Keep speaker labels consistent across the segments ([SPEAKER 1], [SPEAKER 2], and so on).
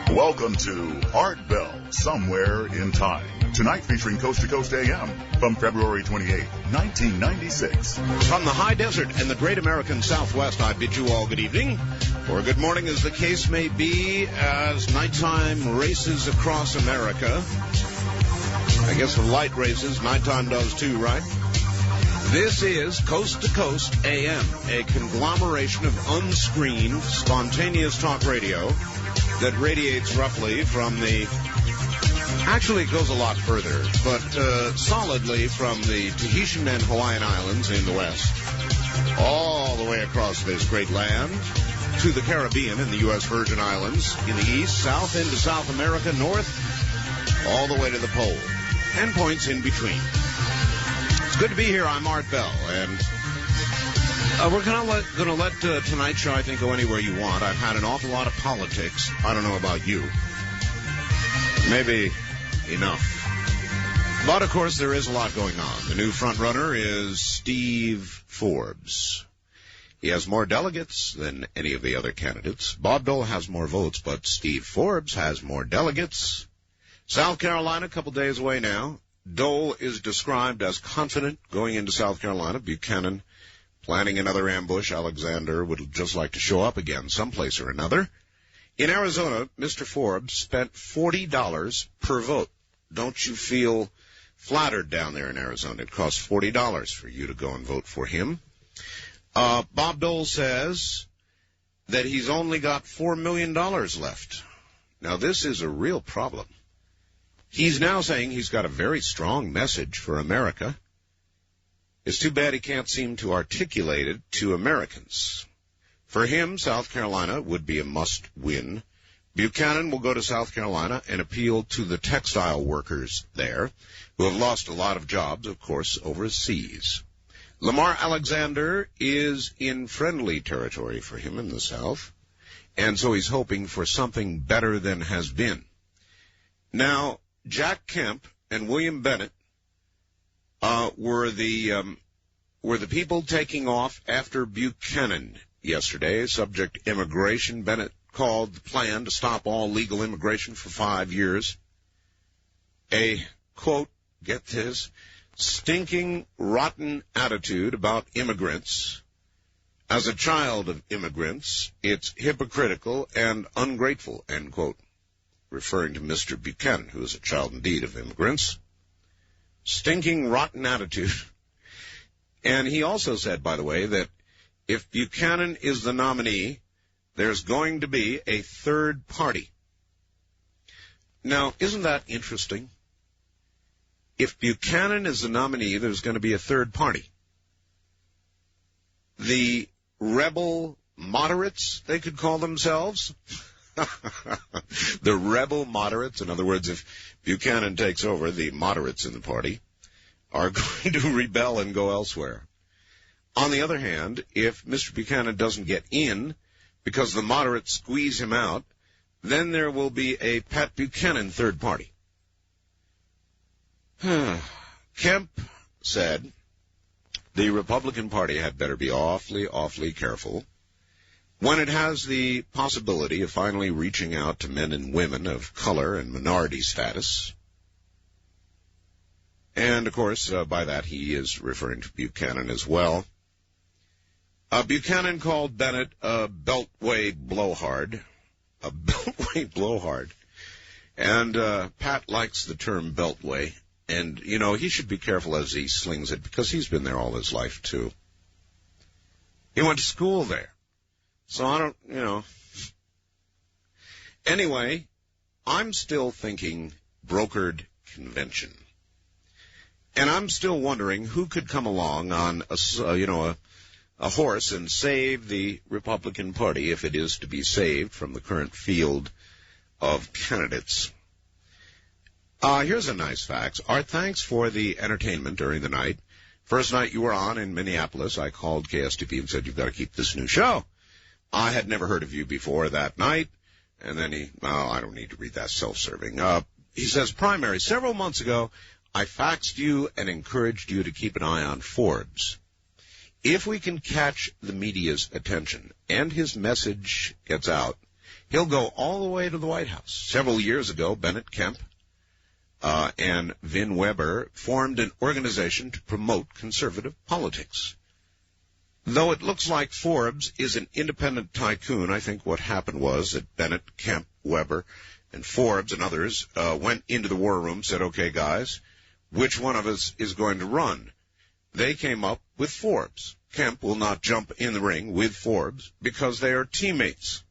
[SPEAKER 1] Welcome to Art Bell, Somewhere in Time. Tonight featuring Coast to Coast AM from February 28, 1996.
[SPEAKER 2] From the high desert and the great American Southwest, I bid you all good evening, or good morning as the case may be, as nighttime races across America. I guess for light races, nighttime does too, right? This is Coast to Coast AM, a conglomeration of unscreened, spontaneous talk radio that radiates roughly from the... Actually, it goes a lot further, but solidly from the Tahitian and Hawaiian Islands in the west, all the way across this great land, to the Caribbean and the U.S. Virgin Islands, in the east, south into South America, north, all the way to the pole, and points in between. It's good to be here. I'm Art Bell, and we're going to let tonight's show, I think, go anywhere you want. I've had an awful lot of politics. I don't know about you. Maybe enough. But, of course, there is a lot going on. The new front-runner is Steve Forbes. He has more delegates than any of the other candidates. Bob Dole has more votes, but Steve Forbes has more delegates. South Carolina, a couple days away now. Dole is described as confident going into South Carolina. Buchanan planning another ambush. Alexander would just like to show up again someplace or another. In Arizona, Mr. Forbes spent $40 per vote. Don't you feel flattered down there in Arizona? It costs $40 for you to go and vote for him. Bob Dole says that he's only got $4 million left. Now, this is a real problem. He's now saying he's got a very strong message for America. It's too bad he can't seem to articulate it to Americans. For him, South Carolina would be a must-win. Buchanan will go to South Carolina and appeal to the textile workers there, who have lost a lot of jobs, of course, overseas. Lamar Alexander is in friendly territory for him in the South, and so he's hoping for something better than has been. Now, Jack Kemp and William Bennett were the people taking off after Buchanan yesterday. Subject immigration. Bennett called the plan to stop all legal immigration for 5 years a, quote, get this, stinking, rotten attitude about immigrants. As a child of immigrants, it's hypocritical and ungrateful, end quote, referring to Mr. Buchanan, who is a child indeed of immigrants. Stinking, rotten attitude. And he also said, by the way, that if Buchanan is the nominee, there's going to be a third party. Now, isn't that interesting? If Buchanan is the nominee, there's going to be a third party. The rebel moderates, they could call themselves. The rebel moderates, in other words, if Buchanan takes over, the moderates in the party are going to rebel and go elsewhere. On the other hand, if Mr. Buchanan doesn't get in because the moderates squeeze him out, then there will be a Pat Buchanan third party. Kemp said the Republican Party had better be awfully, awfully careful when it has the possibility of finally reaching out to men and women of color and minority status. And, of course, by that he is referring to Buchanan as well. Buchanan called Bennett a beltway blowhard. A beltway blowhard. And Pat likes the term beltway. And, you know, he should be careful as he slings it because he's been there all his life, too. He went to school there. So I don't, you know. Anyway, I'm still thinking brokered convention. And I'm still wondering who could come along on a horse and save the Republican Party, if it is to be saved from the current field of candidates. Here's a nice fact. Our thanks for the entertainment during the night. First night you were on in Minneapolis, I called KSTP and said, you've got to keep this new show. I had never heard of you before that night. And then I don't need to read that, self-serving. He says, primary, several months ago, I faxed you and encouraged you to keep an eye on Forbes. if we can catch the media's attention and his message gets out, he'll go all the way to the White House. Several years ago, Bennett Kemp and Vin Weber formed an organization to promote conservative politics. Though it looks like Forbes is an independent tycoon, I think what happened was that Bennett, Kemp, Weber, and Forbes and others went into the war room, said, okay, guys, which one of us is going to run? They came up with Forbes. Kemp will not jump in the ring with Forbes because they are teammates.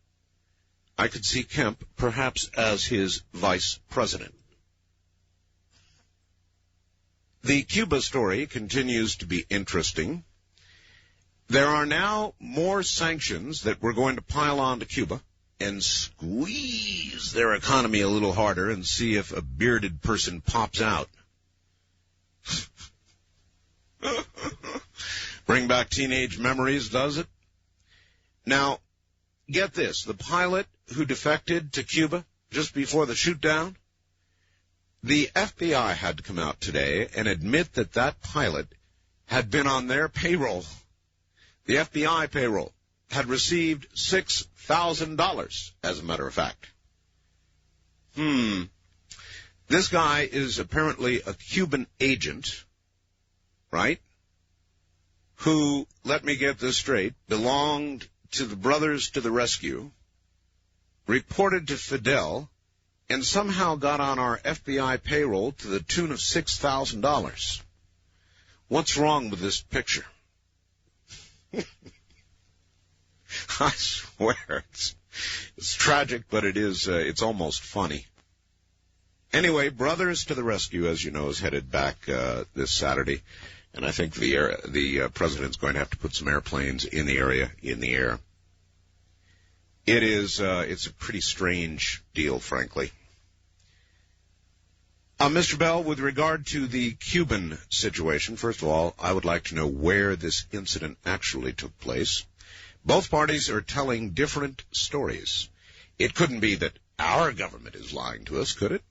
[SPEAKER 2] I could see Kemp perhaps as his vice president. The Cuba story continues to be interesting. There are now more sanctions that we're going to pile on to Cuba and squeeze their economy a little harder and see if a bearded person pops out. Bring back teenage memories, does it? Now, get this. The pilot who defected to Cuba just before the shoot-down, the FBI had to come out today and admit that that pilot had been on their payroll. The FBI payroll had received $6,000, as a matter of fact. This guy is apparently a Cuban agent, right, who, let me get this straight, belonged to the Brothers to the Rescue, reported to Fidel, and somehow got on our FBI payroll to the tune of $6,000. What's wrong with this picture? I swear, it's tragic, but it's almost funny. Anyway, Brothers to the Rescue, as you know, is headed back this Saturday, and I think the president's going to have to put some airplanes in the area, in the air. It's a pretty strange deal, frankly. Mr. Bell, with regard to the Cuban situation, first of all, I would like to know where this incident actually took place. Both parties are telling different stories. It couldn't be that our government is lying to us, could it?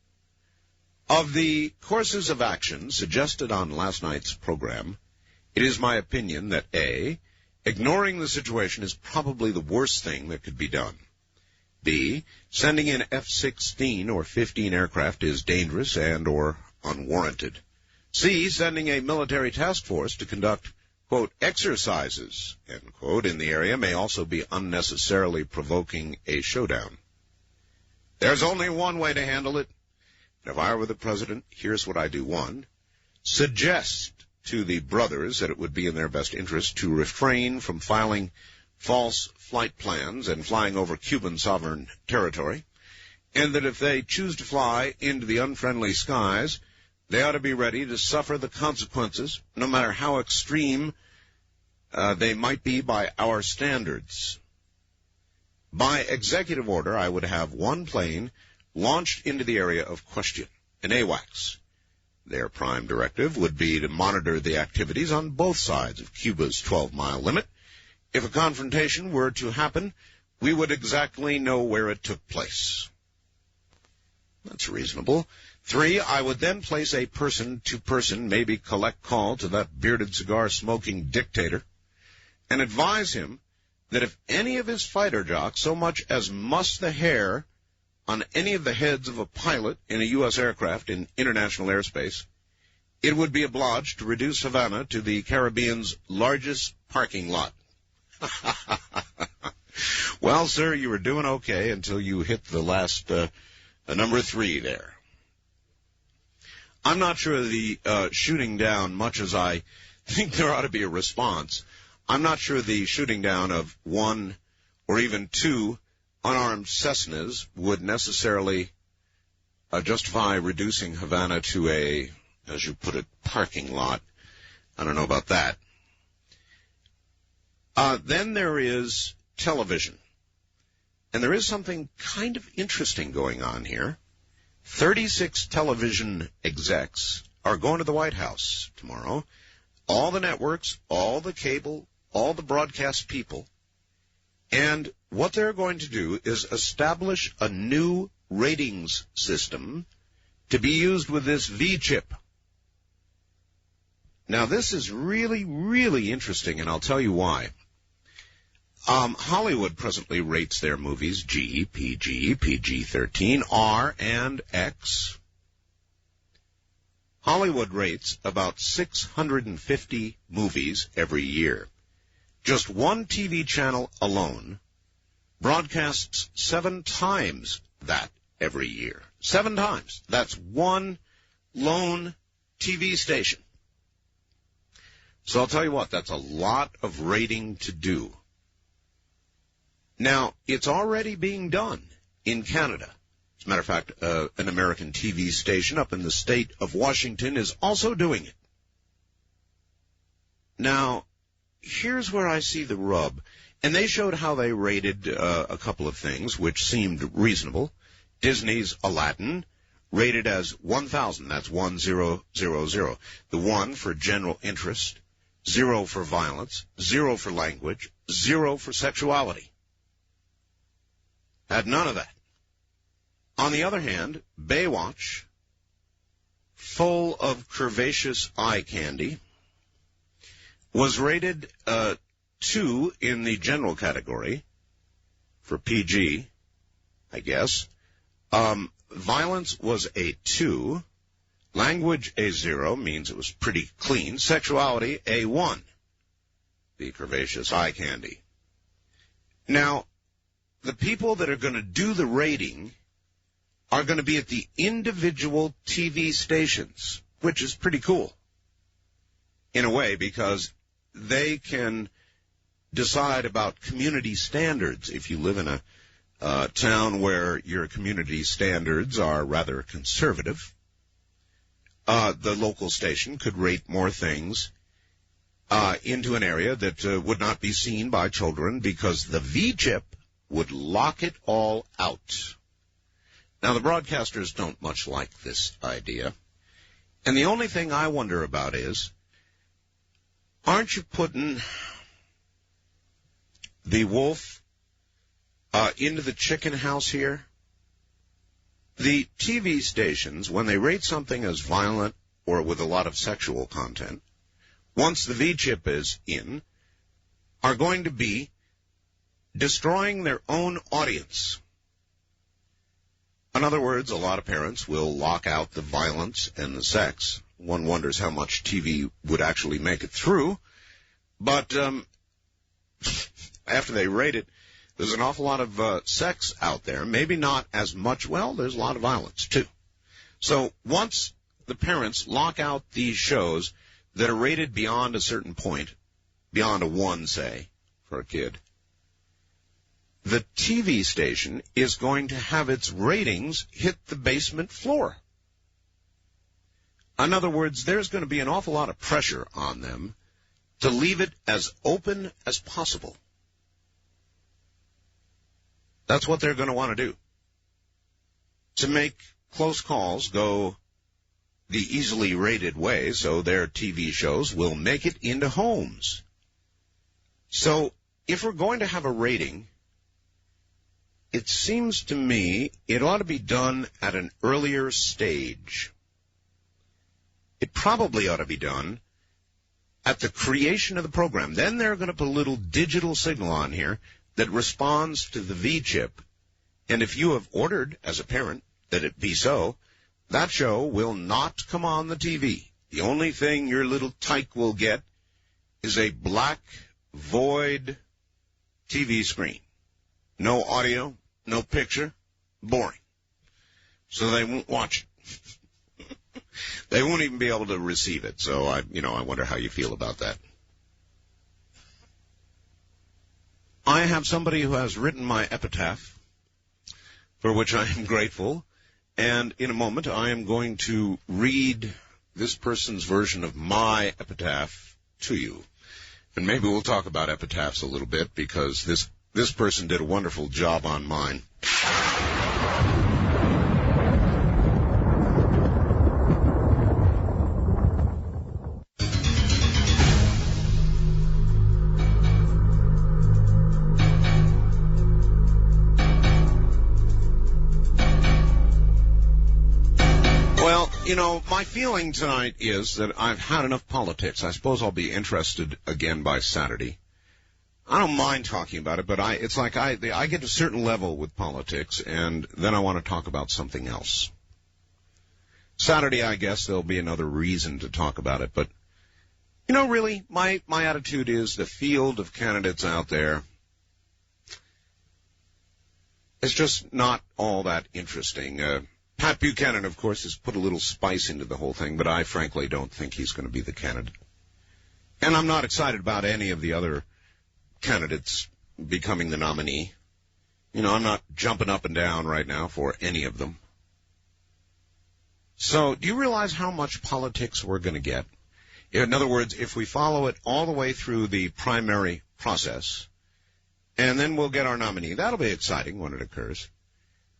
[SPEAKER 2] Of the courses of action suggested on last night's program, it is my opinion that A, ignoring the situation is probably the worst thing that could be done. B, sending in F-16 or 15 aircraft is dangerous and or unwarranted. C, sending a military task force to conduct, quote, exercises, end quote, in the area may also be unnecessarily provoking a showdown. There's only one way to handle it. And if I were the president, here's what I do. One, suggest to the brothers that it would be in their best interest to refrain from filing false flight plans and flying over Cuban sovereign territory, and that if they choose to fly into the unfriendly skies, they ought to be ready to suffer the consequences, no matter how extreme they might be by our standards. By executive order, I would have one plane launched into the area of question, an AWACS. Their prime directive would be to monitor the activities on both sides of Cuba's 12-mile limit. If a confrontation were to happen, we would exactly know where it took place. That's reasonable. 3, I would then place a person-to-person, maybe collect call to that bearded cigar-smoking dictator and advise him that if any of his fighter jocks so much as muss the hair on any of the heads of a pilot in a U.S. aircraft in international airspace, it would be obliged to reduce Havana to the Caribbean's largest parking lot. Well, sir, you were doing okay until you hit the last number 3 there. I'm not sure the shooting down, much as I think there ought to be a response, I'm not sure the shooting down of 1 or even 2 unarmed Cessnas would necessarily justify reducing Havana to a, as you put it, parking lot. I don't know about that. Then there is television. And there is something kind of interesting going on here. 36 television execs are going to the White House tomorrow. All the networks, all the cable, all the broadcast people. And what they're going to do is establish a new ratings system to be used with this V-chip. Now, this is really, really interesting, and I'll tell you why. Hollywood presently rates their movies G, PG, PG-13, R, and X. Hollywood rates about 650 movies every year. Just one TV channel alone broadcasts 7 times that every year. 7 times. That's one lone TV station. So I'll tell you what, that's a lot of rating to do. Now, it's already being done in Canada. As a matter of fact, an American TV station up in the state of Washington is also doing it. Now, here's where I see the rub. And they showed how they rated a couple of things, which seemed reasonable. Disney's Aladdin, rated as 1,000. That's 1000. The 1 for general interest, 0 for violence, 0 for language, 0 for sexuality. Had none of that. On the other hand, Baywatch, full of curvaceous eye candy, was rated 2 in the general category for PG, I guess. Violence was a 2. Language a 0, means it was pretty clean. Sexuality a 1. The curvaceous eye candy. Now, the people that are going to do the rating are going to be at the individual TV stations, which is pretty cool in a way because they can decide about community standards. If you live in a town where your community standards are rather conservative, the local station could rate more things into an area that would not be seen by children because the V-chip would lock it all out. Now, the broadcasters don't much like this idea. And the only thing I wonder about is, aren't you putting the wolf into the chicken house here? The TV stations, when they rate something as violent or with a lot of sexual content, once the V-chip is in, are going to be destroying their own audience. In other words, a lot of parents will lock out the violence and the sex. One wonders how much TV would actually make it through. But after they rate it, there's an awful lot of sex out there. Maybe not as much. Well, there's a lot of violence, too. So once the parents lock out these shows that are rated beyond a certain point, beyond a 1, say, for a kid, the TV station is going to have its ratings hit the basement floor. In other words, there's going to be an awful lot of pressure on them to leave it as open as possible. That's what they're going to want to do. To make close calls go the easily rated way, so their TV shows will make it into homes. So if we're going to have a rating, it seems to me it ought to be done at an earlier stage. It probably ought to be done at the creation of the program. Then they're going to put a little digital signal on here that responds to the V-chip. And if you have ordered, as a parent, that it be so, that show will not come on the TV. The only thing your little tyke will get is a black, void TV screen. No audio, no picture, boring. So they won't watch it. They won't even be able to receive it. So I wonder how you feel about that. I have somebody who has written my epitaph, for which I am grateful. And in a moment, I am going to read this person's version of my epitaph to you. And maybe we'll talk about epitaphs a little bit, because this person did a wonderful job on mine. Well, You know, my feeling tonight is that I've had enough politics. I suppose I'll be interested again by Saturday. I don't mind talking about it, but it's like I get to a certain level with politics, and then I want to talk about something else. Saturday, I guess there'll be another reason to talk about it, but, you know, really, my attitude is the field of candidates out there is just not all that interesting. Pat Buchanan, of course, has put a little spice into the whole thing, but I frankly don't think he's going to be the candidate. And I'm not excited about any of the other candidates becoming the nominee. You know, I'm not jumping up and down right now for any of them. So, do you realize how much politics we're going to get? In other words, if we follow it all the way through the primary process, and then we'll get our nominee. That'll be exciting when it occurs.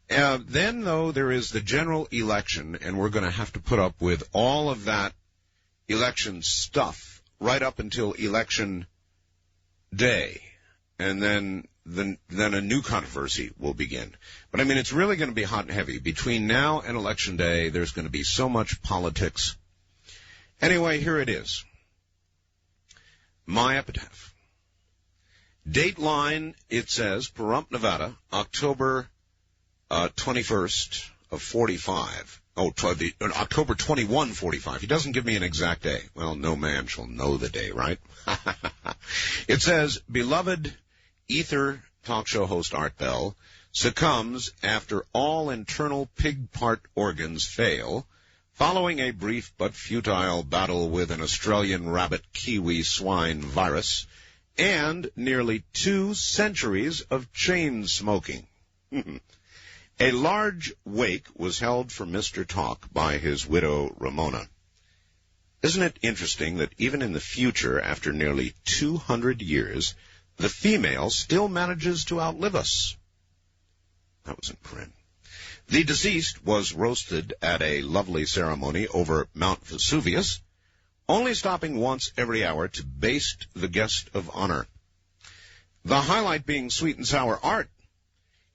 [SPEAKER 2] Then, though, there is the general election, and we're going to have to put up with all of that election stuff right up until election day, and then a new controversy will begin. But, I mean, it's really going to be hot and heavy. Between now and election day, there's going to be so much politics. Anyway, here it is. My epitaph. Dateline, it says, Pahrump, Nevada, October 21st of 45. October 21, 45. He doesn't give me an exact day. Well, no man shall know the day, right? It says, beloved ether talk show host Art Bell succumbs after all internal pig part organs fail, following a brief but futile battle with an Australian rabbit kiwi swine virus, and nearly 2 centuries of chain smoking. A large wake was held for Mr. Talk by his widow, Ramona. Isn't it interesting that even in the future, after nearly 200 years, the female still manages to outlive us? That was in print. The deceased was roasted at a lovely ceremony over Mount Vesuvius, only stopping once every hour to baste the guest of honor. The highlight being sweet and sour Art.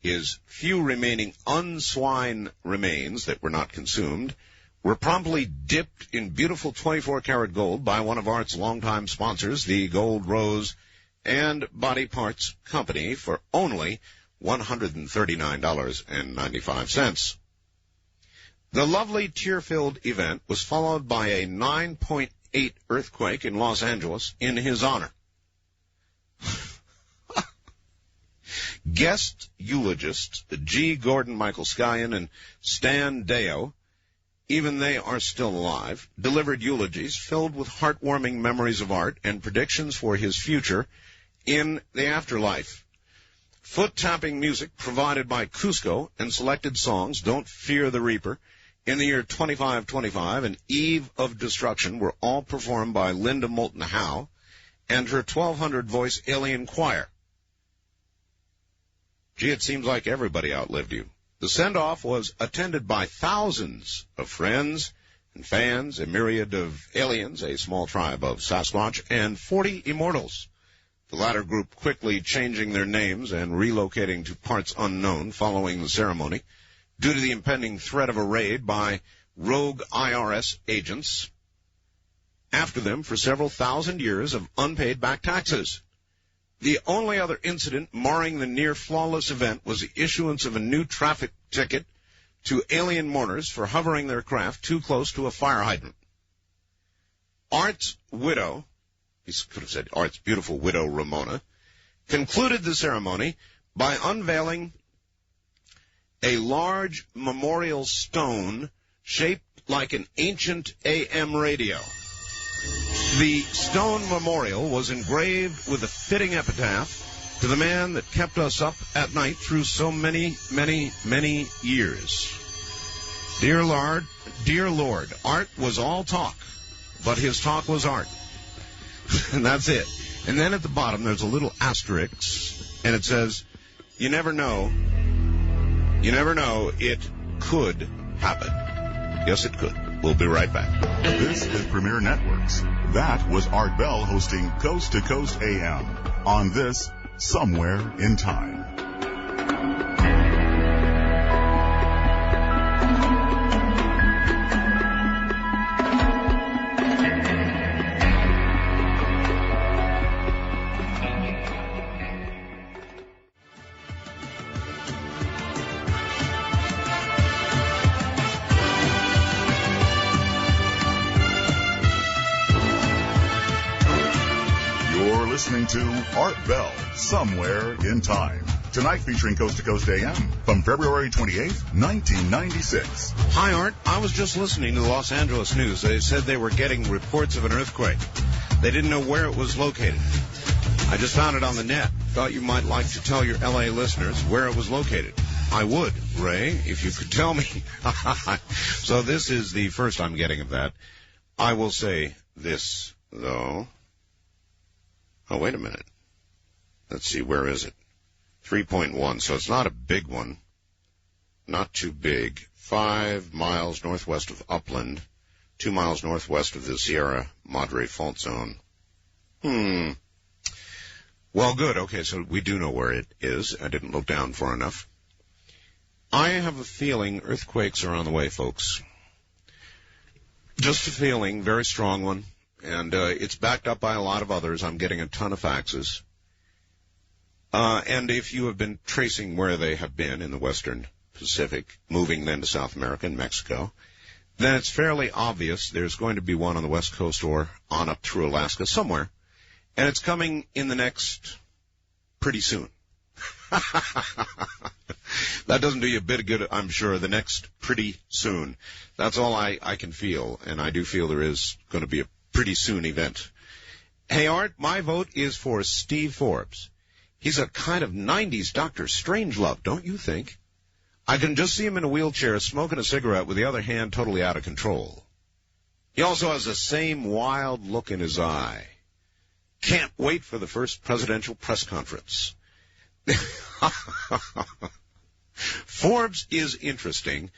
[SPEAKER 2] His few remaining unswine remains that were not consumed were promptly dipped in beautiful 24-karat gold by one of Art's longtime sponsors, the Gold Rose and Body Parts Company, for only $139.95. The lovely tear-filled event was followed by a 9.8 earthquake in Los Angeles in his honor. Guest eulogists G. Gordon Michael Skyen and Stan Deo, even they are still alive, delivered eulogies filled with heartwarming memories of Art and predictions for his future in the afterlife. Foot-tapping music provided by Cusco and selected songs, Don't Fear the Reaper, In the Year 2525, and Eve of Destruction were all performed by Linda Moulton Howe and her 1,200-voice alien choir. Gee, it seems like everybody outlived you. The send-off was attended by thousands of friends and fans, a myriad of aliens, a small tribe of Sasquatch, and 40 immortals. The latter group quickly changing their names and relocating to parts unknown following the ceremony due to the impending threat of a raid by rogue IRS agents after them for several thousand years of unpaid back taxes. The only other incident marring the near-flawless event was the issuance of a new traffic ticket to alien mourners for hovering their craft too close to a fire hydrant. Art's widow, he could have said Art's beautiful widow, Ramona, concluded the ceremony by unveiling a large memorial stone shaped like an ancient AM radio. The stone memorial was engraved with a fitting epitaph to the man that kept us up at night through so many, many, many years. Dear Lord, Art was all talk, but his talk was art. And that's it. And then at the bottom there's a little asterisk, and it says, you never know, it could happen. Yes, it could. We'll be right back.
[SPEAKER 1] This is Premier Networks. That was Art Bell hosting Coast to Coast AM on this Somewhere in Time. You're listening to Art Bell, Somewhere in Time. Tonight featuring Coast to Coast AM from February 28th, 1996.
[SPEAKER 2] Hi, Art. I was just listening to the Los Angeles News. They said they were getting reports of an earthquake. They didn't know where it was located. I just found it on the net. Thought you might like to tell your L.A. listeners where it was located. I would, Ray, if you could tell me. So this is the first I'm getting of that. I will say this, though. Oh, wait a minute. Let's see, where is it? 3.1, so it's not a big one. Not too big. 5 miles northwest of Upland, 2 miles northwest of the Sierra Madre Fault Zone. Well, good. Okay, so we do know where it is. I didn't look down far enough. I have a feeling earthquakes are on the way, folks. Just a feeling, very strong one. And it's backed up by a lot of others. I'm getting a ton of faxes. And if you have been tracing where they have been in the Western Pacific, moving then to South America and Mexico, then it's fairly obvious there's going to be one on the West Coast or on up through Alaska somewhere. And it's coming in the next pretty soon. That doesn't do you a bit of good, I'm sure, the next pretty soon. That's all I can feel, and I do feel there is going to be a pretty soon event. Hey, Art, my vote is for Steve Forbes. He's a kind of 90s Dr. Strangelove, don't you think? I can just see him in a wheelchair smoking a cigarette with the other hand totally out of control. He also has the same wild look in his eye. Can't wait for the first presidential press conference. Forbes is interesting,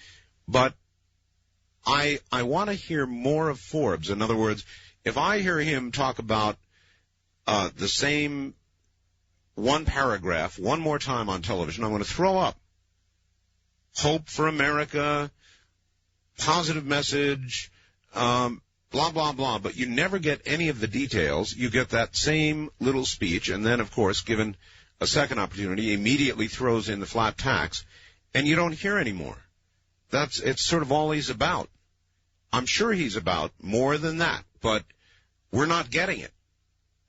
[SPEAKER 2] but I want to hear more of Forbes. In other words, if I hear him talk about the same one paragraph one more time on television, I'm going to throw up. Hope for America, positive message, blah, blah, blah. But you never get any of the details. You get that same little speech, and then, of course, given a second opportunity, he immediately throws in the flat tax, and you don't hear anymore. It's sort of all he's about. I'm sure he's about more than that, but we're not getting it.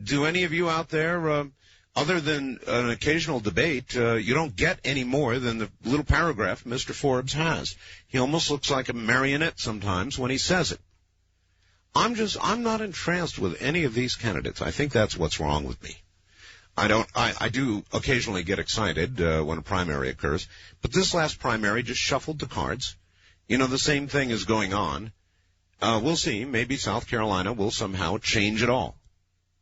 [SPEAKER 2] Do any of you out there, other than an occasional debate, you don't get any more than the little paragraph Mr. Forbes has. He almost looks like a marionette sometimes when he says it. I'm not entranced with any of these candidates. I think that's what's wrong with me. I do occasionally get excited when a primary occurs, but this last primary just shuffled the cards. You know, the same thing is going on. We'll see. Maybe South Carolina will somehow change it all,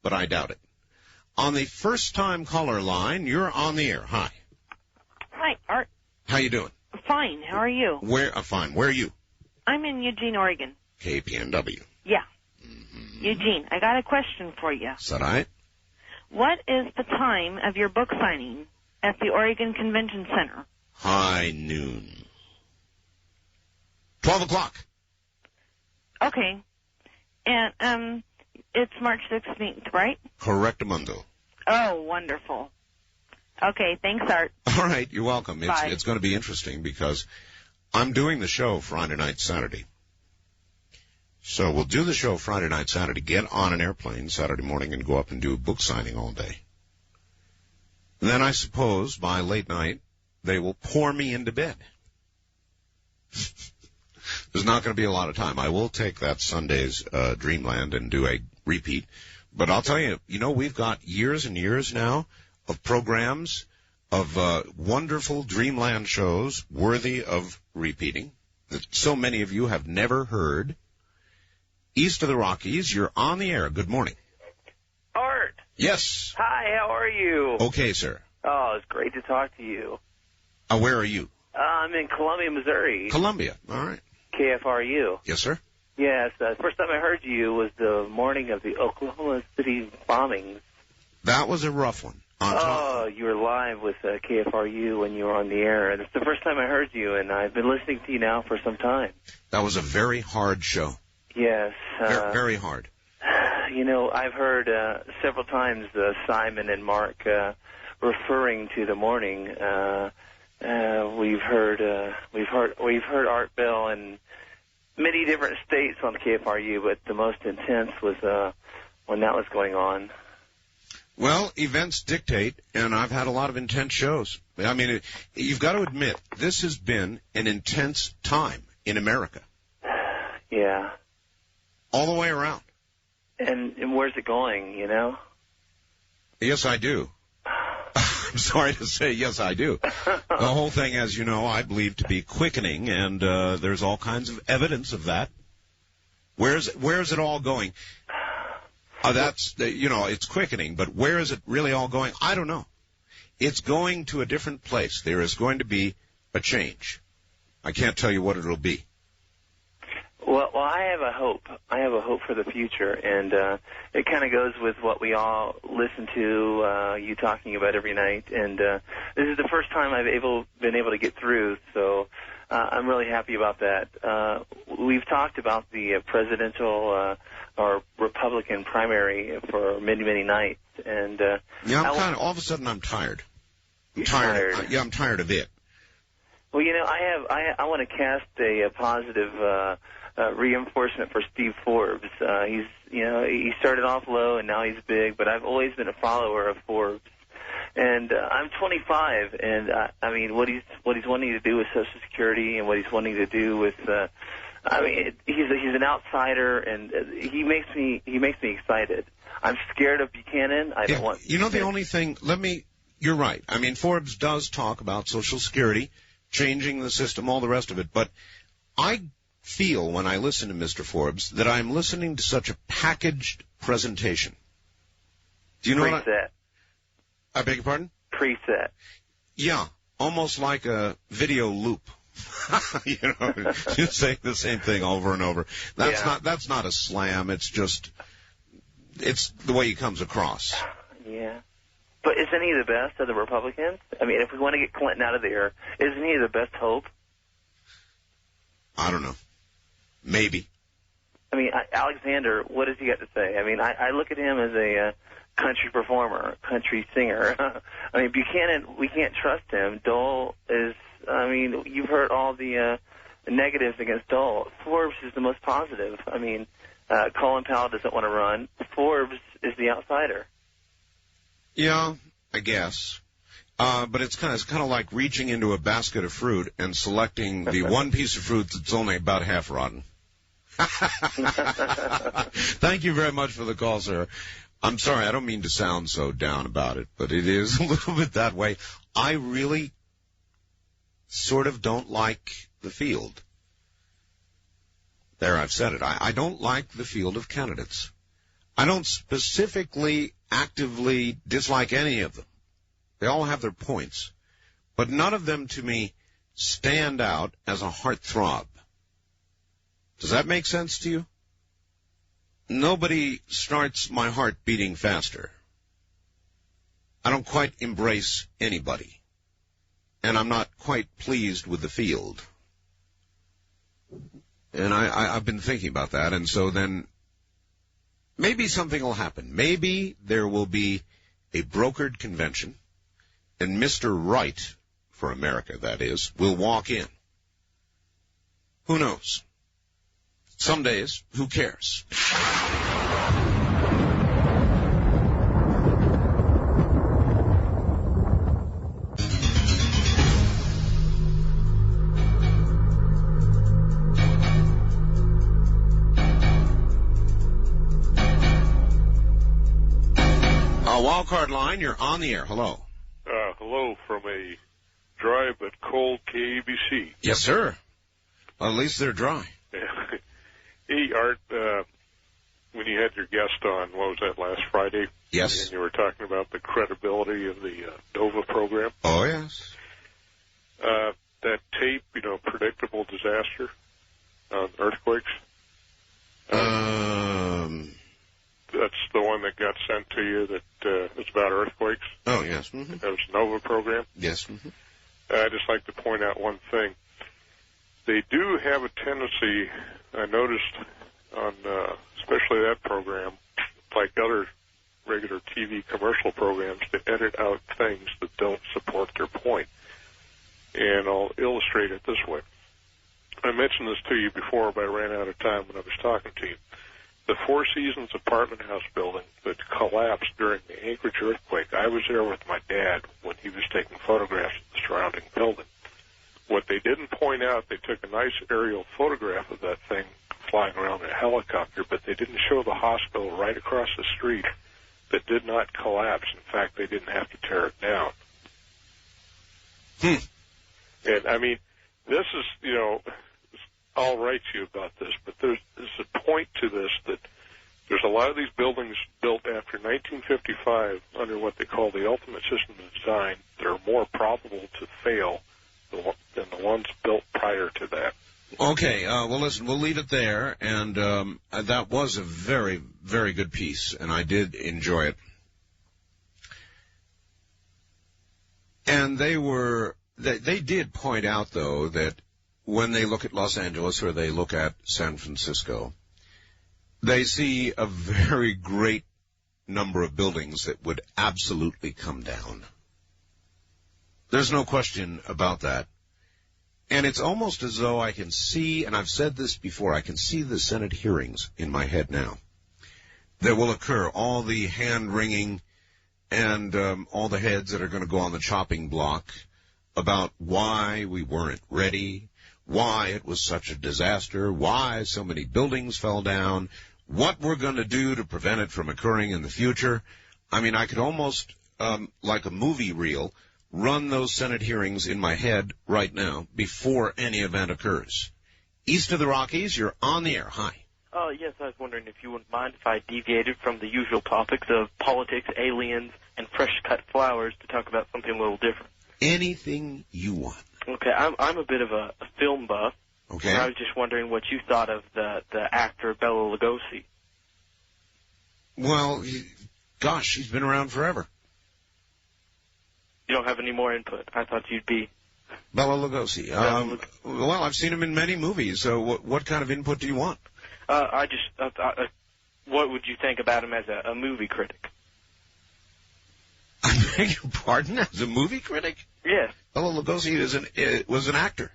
[SPEAKER 2] but I doubt it. On the first-time caller line, you're on the air. Hi.
[SPEAKER 3] Hi, Art.
[SPEAKER 2] How you doing?
[SPEAKER 3] Fine. How are you?
[SPEAKER 2] Fine. Where are you?
[SPEAKER 3] I'm in Eugene, Oregon.
[SPEAKER 2] KPNW.
[SPEAKER 3] Yeah. Eugene, I got a question for you.
[SPEAKER 2] Is that right?
[SPEAKER 3] What is the time of your book signing at the Oregon Convention Center?
[SPEAKER 2] High noon. 12 o'clock.
[SPEAKER 3] Okay. And, it's March 16th, right?
[SPEAKER 2] Correctamundo.
[SPEAKER 3] Oh, wonderful. Okay, thanks, Art.
[SPEAKER 2] All right, you're welcome.
[SPEAKER 3] Bye.
[SPEAKER 2] It's going to be interesting because I'm doing the show Friday night, Saturday. So we'll do the show Friday night, Saturday, get on an airplane Saturday morning and go up and do a book signing all day. And then I suppose by late night they will pour me into bed. There's not going to be a lot of time. I will take that Sunday's Dreamland and do a repeat. But I'll tell you, we've got years and years now of programs, of wonderful Dreamland shows worthy of repeating that so many of you have never heard. East of the Rockies, you're on the air. Good morning.
[SPEAKER 4] Art.
[SPEAKER 2] Yes.
[SPEAKER 4] Hi, how are you?
[SPEAKER 2] Okay, sir.
[SPEAKER 4] Oh, it's great to talk to you.
[SPEAKER 2] Where are you?
[SPEAKER 4] I'm in Columbia, Missouri.
[SPEAKER 2] Columbia. All right.
[SPEAKER 4] KFRU.
[SPEAKER 2] Yes, sir.
[SPEAKER 4] Yes, the first time I heard you was the morning of the Oklahoma City bombings.
[SPEAKER 2] That was a rough one.
[SPEAKER 4] Oh, you were live with KFRU when you were on the air. And it's the first time I heard you, and I've been listening to you now for some time.
[SPEAKER 2] That was a very hard show.
[SPEAKER 4] Yes.
[SPEAKER 2] Very hard.
[SPEAKER 4] I've heard several times Simon and Mark referring to the morning. We've heard Art Bell in many different states on KFRU, but the most intense was when that was going on.
[SPEAKER 2] Well, events dictate, and I've had a lot of intense shows. I mean, you've got to admit, this has been an intense time in America.
[SPEAKER 4] Yeah.
[SPEAKER 2] All the way around.
[SPEAKER 4] And where's it going, you know?
[SPEAKER 2] Yes, I do. I'm sorry to say, yes, I do. The whole thing, as you know, I believe to be quickening, and there's all kinds of evidence of that. Where's it all going? It's quickening, but where is it really all going? I don't know. It's going to a different place. There is going to be a change. I can't tell you what it'll be.
[SPEAKER 4] Well, I have a hope. I have a hope for the future, and it kind of goes with what we all listen to, you talking about every night. And this is the first time I've been able to get through, so I'm really happy about that. We've talked about the presidential or Republican primary for many, many nights, and
[SPEAKER 2] all of a sudden I'm tired. I'm tired. I'm tired of it.
[SPEAKER 4] Well, you know, I want to cast a positive reinforcement for Steve Forbes. He started off low and now he's big, but I've always been a follower of Forbes. And I'm 25, and I mean, what he's wanting to do with Social Security and what he's wanting to do with, he's an outsider, and he makes me excited. I'm scared of Buchanan. I don't want.
[SPEAKER 2] You know, the only thing. You're right. I mean, Forbes does talk about Social Security, changing the system, all the rest of it. But I feel when I listen to Mr. Forbes that I'm listening to such a packaged presentation. Do you know what I beg your pardon?
[SPEAKER 4] Preset.
[SPEAKER 2] Yeah, almost like a video loop. You know, just saying the same thing over and over. That's not a slam. It's the way he comes across.
[SPEAKER 4] Yeah. But isn't he the best of the Republicans? I mean, if we want to get Clinton out of there, isn't he the best hope?
[SPEAKER 2] I don't know. Maybe.
[SPEAKER 4] I mean, Alexander, what does he got to say? I mean, I look at him as a country performer, country singer. I mean, Buchanan, we can't trust him. Dole is, I mean, you've heard all the negatives against Dole. Forbes is the most positive. I mean, Colin Powell doesn't want to run. Forbes is the outsider.
[SPEAKER 2] Yeah, I guess. But it's kind of like reaching into a basket of fruit and selecting the one piece of fruit that's only about half rotten. Thank you very much for the call, sir. I'm sorry, I don't mean to sound so down about it, but it is a little bit that way. I really sort of don't like the field. There, I've said it. I don't like the field of candidates. I don't specifically, actively dislike any of them. They all have their points. But none of them, to me, stand out as a heartthrob. Does that make sense to you? Nobody starts my heart beating faster. I don't quite embrace anybody. And I'm not quite pleased with the field. And I've been thinking about that, and so then maybe something will happen. Maybe there will be a brokered convention, and Mr. Right, for America that is, will walk in. Who knows? Some days, who cares? Wildcard line, you're on the air. Hello.
[SPEAKER 5] Hello from a dry but cold KABC.
[SPEAKER 2] Yes, sir. Well, at least they're dry.
[SPEAKER 5] Hey, Art, when you had your guest on, what was that, last Friday?
[SPEAKER 2] Yes.
[SPEAKER 5] And you were talking about the credibility of the NOVA program.
[SPEAKER 2] Oh, yes.
[SPEAKER 5] That tape, predictable disaster on earthquakes. That's the one that got sent to you that is about earthquakes.
[SPEAKER 2] Oh, yes. Mm-hmm.
[SPEAKER 5] That was the NOVA program.
[SPEAKER 2] Yes. Mm-hmm.
[SPEAKER 5] I'd just like to point out one thing. They do have a tendency, I noticed, on especially that program, like other regular TV commercial programs, to edit out things that don't support their point. And I'll illustrate it this way. I mentioned this to you before, but I ran out of time when I was talking to you. the Four Seasons apartment house building that collapsed during the Anchorage earthquake. I was there with my dad when he was taking photographs of the surrounding building. What they didn't point out, they took a nice aerial photograph of that thing flying around in a helicopter, but they didn't show the hospital right across the street that did not collapse. In fact, they didn't have to tear it down. And, I mean, this is, you know, I'll write to you about this, but there's a point to this that there's a lot of these buildings built after 1955 under what they call the ultimate system of design that are more probable to fail than the ones built prior to that.
[SPEAKER 2] Okay, well, listen, we'll leave it there, and that was a very, very good piece, and I did enjoy it. And they did point out, though, that when they look at Los Angeles or they look at San Francisco, they see a very great number of buildings that would absolutely come down. There's no question about that. And it's almost as though I can see, and I've said this before, I can see the Senate hearings in my head now that will occur, all the hand-wringing and all the heads that are going to go on the chopping block about why we weren't ready, why it was such a disaster, why so many buildings fell down, what we're going to do to prevent it from occurring in the future. I mean, I could almost, like a movie reel, run those Senate hearings in my head right now before any event occurs. East of the Rockies, you're on the air. Hi.
[SPEAKER 6] Yes, I was wondering if you wouldn't mind if I deviated from the usual topics of politics, aliens, and fresh-cut flowers to talk about something a little different.
[SPEAKER 2] Anything you want.
[SPEAKER 6] Okay, I'm a bit of a film buff.
[SPEAKER 2] Okay.
[SPEAKER 6] And I was just wondering what you thought of the actor Bela Lugosi.
[SPEAKER 2] Well, gosh, she's been around forever.
[SPEAKER 6] You don't have any more input. I thought you'd be...
[SPEAKER 2] Bela Lugosi. Well, I've seen him in many movies, so what kind of input do you want?
[SPEAKER 6] What would you think about him as a movie critic?
[SPEAKER 2] I beg your pardon? As a movie critic?
[SPEAKER 6] Yes.
[SPEAKER 2] Bela Lugosi was an actor.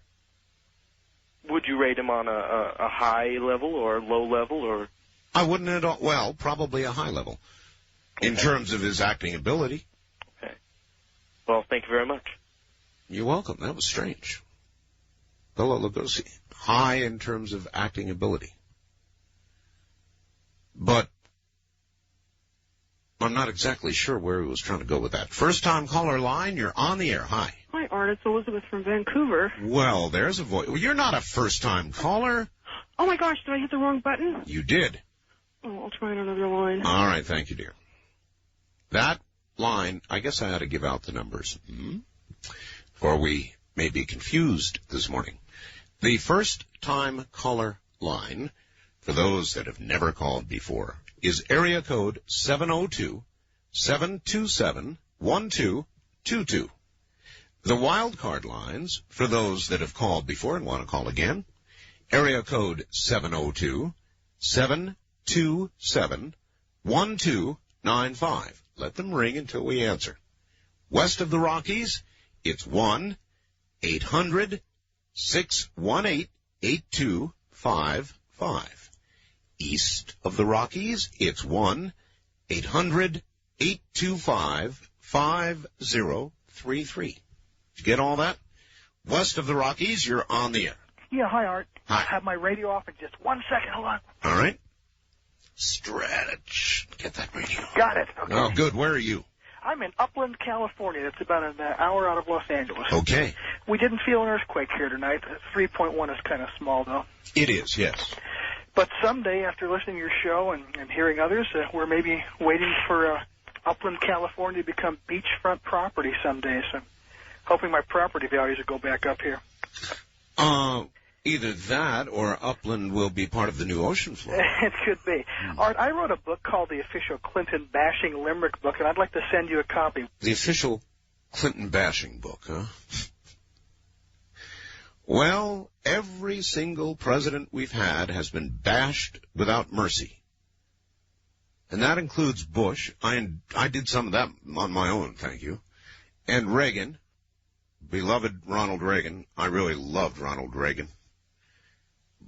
[SPEAKER 6] Would you rate him on a high level or low level, or?
[SPEAKER 2] I wouldn't at all. Well, probably a high level in terms of his acting ability.
[SPEAKER 6] Okay. Well, thank you very much.
[SPEAKER 2] You're welcome. That was strange. Bela Lugosi, high in terms of acting ability. But I'm not exactly sure where he was trying to go with that. First-time caller line, you're on the air. Hi.
[SPEAKER 7] Hi, Art. It's Elizabeth from Vancouver.
[SPEAKER 2] Well, there's a voice. Well, you're not a first-time caller.
[SPEAKER 7] Oh, my gosh. Did I hit the wrong button?
[SPEAKER 2] You did.
[SPEAKER 7] Oh, I'll try another line.
[SPEAKER 2] All right. Thank you, dear. That line, I guess I ought to give out the numbers. For we may be confused this morning. The first-time caller line, for those that have never called before, is area code 702-727-1222. The wild card lines, for those that have called before and want to call again, area code 702-727-1295. Let them ring until we answer. West of the Rockies, it's 1-800-618-8255. East of the Rockies, it's 1-800-825-5033. Did you get all that? West of the Rockies, you're on the air.
[SPEAKER 8] Yeah, hi, Art.
[SPEAKER 2] Hi.
[SPEAKER 8] I have my radio off in just 1 second. Hold on.
[SPEAKER 2] All right. Stretch. Get that radio.
[SPEAKER 8] Got it. Okay.
[SPEAKER 2] Oh, good. Where are you?
[SPEAKER 8] I'm in Upland, California. That's about an hour out of Los Angeles.
[SPEAKER 2] Okay.
[SPEAKER 8] We didn't feel an earthquake here tonight. 3.1 is kind of small, though.
[SPEAKER 2] It is, yes.
[SPEAKER 8] But someday, after listening to your show and hearing others, we're maybe waiting for Upland, California to become beachfront property someday. So hoping my property values will go back up here.
[SPEAKER 2] Either that or Upland will be part of the new ocean floor.
[SPEAKER 8] It could be. Art, I wrote a book called The Official Clinton Bashing Limerick Book, and I'd like to send you a copy.
[SPEAKER 2] The Official Clinton Bashing Book, huh? Well, every single president we've had has been bashed without mercy. And that includes Bush. I did some of that on my own, thank you. And Reagan, beloved Ronald Reagan. I really loved Ronald Reagan.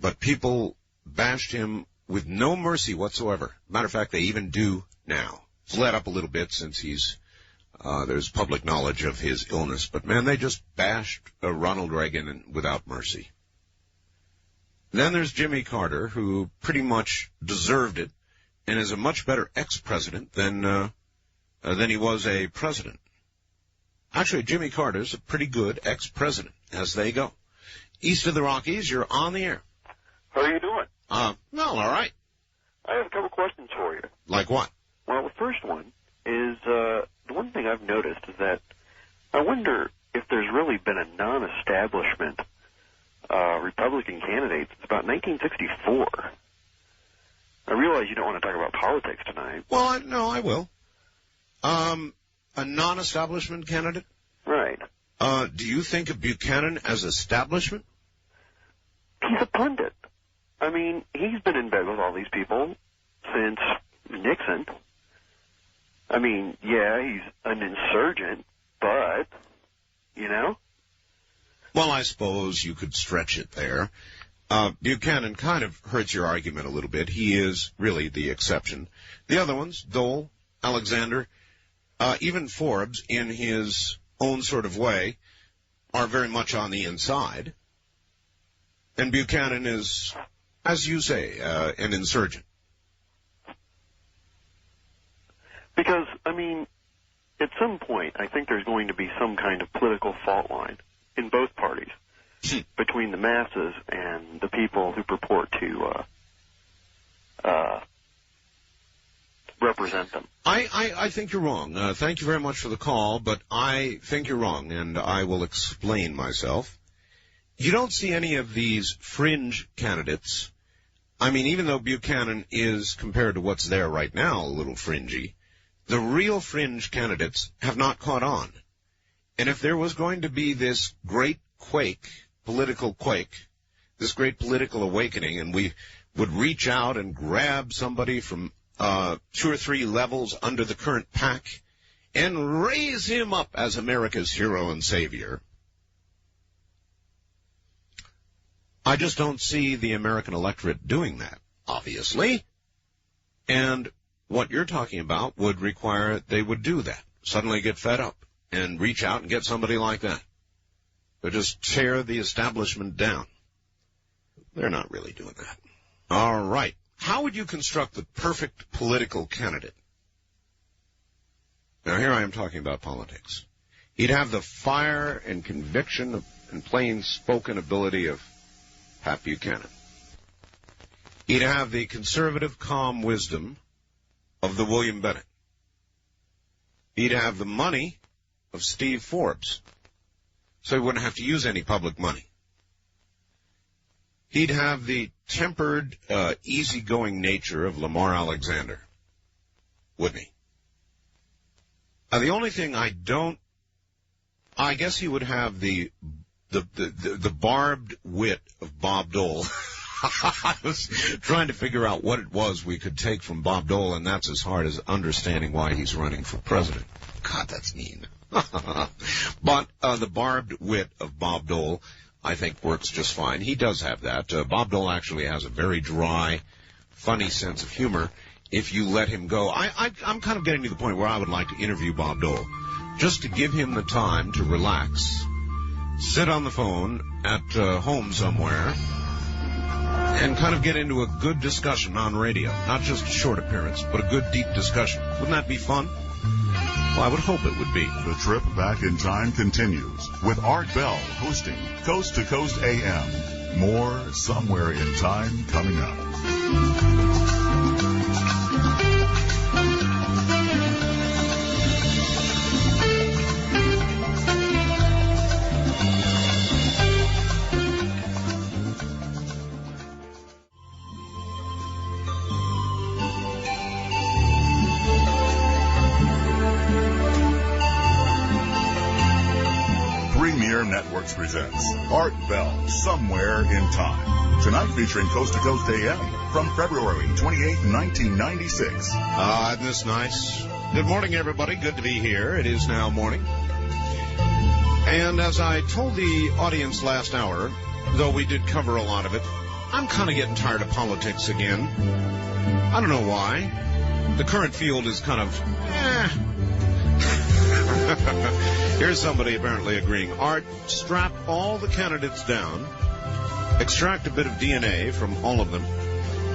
[SPEAKER 2] But people bashed him with no mercy whatsoever. Matter of fact, they even do now. It's let up a little bit since there's public knowledge of his illness. But, man, they just bashed Ronald Reagan without mercy. Then there's Jimmy Carter, who pretty much deserved it and is a much better ex-president than he was a president. Actually, Jimmy Carter's a pretty good ex-president, as they go. East of the Rockies, you're on the air.
[SPEAKER 9] How are you doing?
[SPEAKER 2] Well, all right.
[SPEAKER 9] I have a couple questions for you.
[SPEAKER 2] Like what?
[SPEAKER 9] Well, the first one is, the one thing I've noticed is that I wonder if there's really been a non-establishment Republican candidate since about 1964. I realize you don't want to talk about politics tonight.
[SPEAKER 2] Well, no, I will. A non-establishment candidate?
[SPEAKER 9] Right.
[SPEAKER 2] Do you think of Buchanan as establishment?
[SPEAKER 9] He's a pundit. I mean, he's been in bed with all these people since Nixon. I mean, yeah, he's an insurgent, but, you know?
[SPEAKER 2] Well, I suppose you could stretch it there. Buchanan kind of hurts your argument a little bit. He is really the exception. The other ones, Dole, Alexander, even Forbes, in his own sort of way, are very much on the inside. And Buchanan is, as you say, an insurgent.
[SPEAKER 9] Because, I mean, at some point, I think there's going to be some kind of political fault line in both parties between the masses and the people who purport to represent them.
[SPEAKER 2] I think you're wrong. Thank you very much for the call, but I think you're wrong, and I will explain myself. You don't see any of these fringe candidates. I mean, even though Buchanan is, compared to what's there right now, a little fringy, the real fringe candidates have not caught on. And if there was going to be this great political quake, this great political awakening, and we would reach out and grab somebody from 2 or 3 levels under the current pack and raise him up as America's hero and savior, I just don't see the American electorate doing that, obviously. And what you're talking about would require they would do that, suddenly get fed up and reach out and get somebody like that. Or just tear the establishment down. They're not really doing that. All right. How would you construct the perfect political candidate? Now, here I am talking about politics. He'd have the fire and conviction and plain-spoken ability of Pat Buchanan. He'd have the conservative, calm wisdom of the William Bennett. He'd have the money of Steve Forbes, so he wouldn't have to use any public money. He'd have the tempered, easygoing nature of Lamar Alexander, wouldn't he? The only thing I guess he would have the barbed wit of Bob Dole. I was trying to figure out what it was we could take from Bob Dole, and that's as hard as understanding why he's running for president. God, that's mean. But the barbed wit of Bob Dole, I think, works just fine. He does have that. Bob Dole actually has a very dry, funny sense of humor if you let him go. I'm kind of getting to the point where I would like to interview Bob Dole, just to give him the time to relax, sit on the phone at home somewhere, and kind of get into a good discussion on radio. Not just a short appearance, but a good, deep discussion. Wouldn't that be fun? Well, I would hope it would be.
[SPEAKER 1] The trip back in time continues with Art Bell hosting Coast to Coast AM. More Somewhere in Time coming up. Networks presents Art Bell, Somewhere in Time. Tonight featuring Coast to Coast AM from February 28, 1996.
[SPEAKER 2] Isn't this nice? Good morning, everybody. Good to be here. It is now morning. And as I told the audience last hour, though we did cover a lot of it, I'm kind of getting tired of politics again. I don't know why. The current field is kind of, Here's somebody apparently agreeing. Art, strap all the candidates down, extract a bit of DNA from all of them,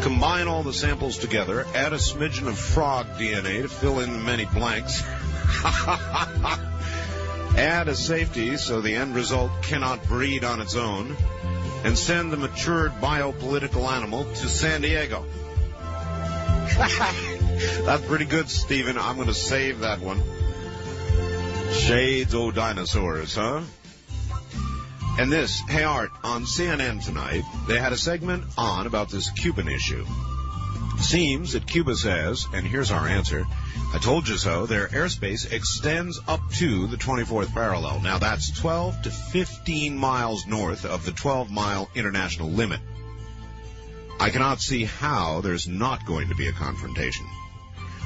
[SPEAKER 2] combine all the samples together, add a smidgen of frog DNA to fill in the many blanks, add a safety so the end result cannot breed on its own, and send the matured biopolitical animal to San Diego. That's pretty good, Stephen. I'm going to save that one. Shades o' dinosaurs, huh? And this, hey Art, on CNN tonight, they had a segment on about this Cuban issue. Seems that Cuba says, and here's our answer, I told you so, their airspace extends up to the 24th parallel. Now that's 12 to 15 miles north of the 12-mile international limit. I cannot see how there's not going to be a confrontation.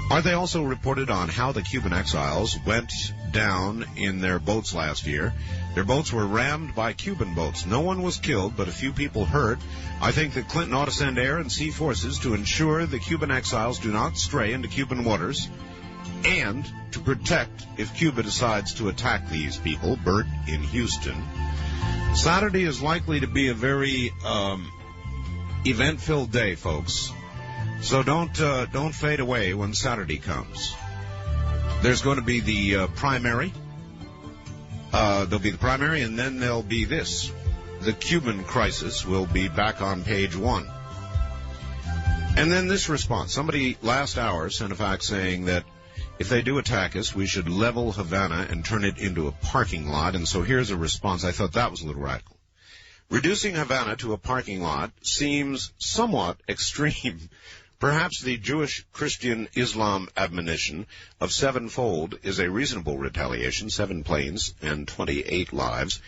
[SPEAKER 2] Are they also reported on how the Cuban exiles went down in their boats last year? Their boats were rammed by Cuban boats. No one was killed, but a few people hurt. I think that Clinton ought to send air and sea forces to ensure the Cuban exiles do not stray into Cuban waters, and to protect if Cuba decides to attack these people. Bert in Houston. Saturday is likely to be a very event-filled day, folks. So don't fade away when Saturday comes. There's going to be the primary. There'll be the primary, and then there'll be this. The Cuban crisis will be back on page 1. And then this response. Somebody last hour sent a fax saying that if they do attack us, we should level Havana and turn it into a parking lot. And so here's a response. I thought that was a little radical. Reducing Havana to a parking lot seems somewhat extreme. Perhaps the Jewish-Christian-Islam admonition of sevenfold is a reasonable retaliation, 7 planes and 28 lives.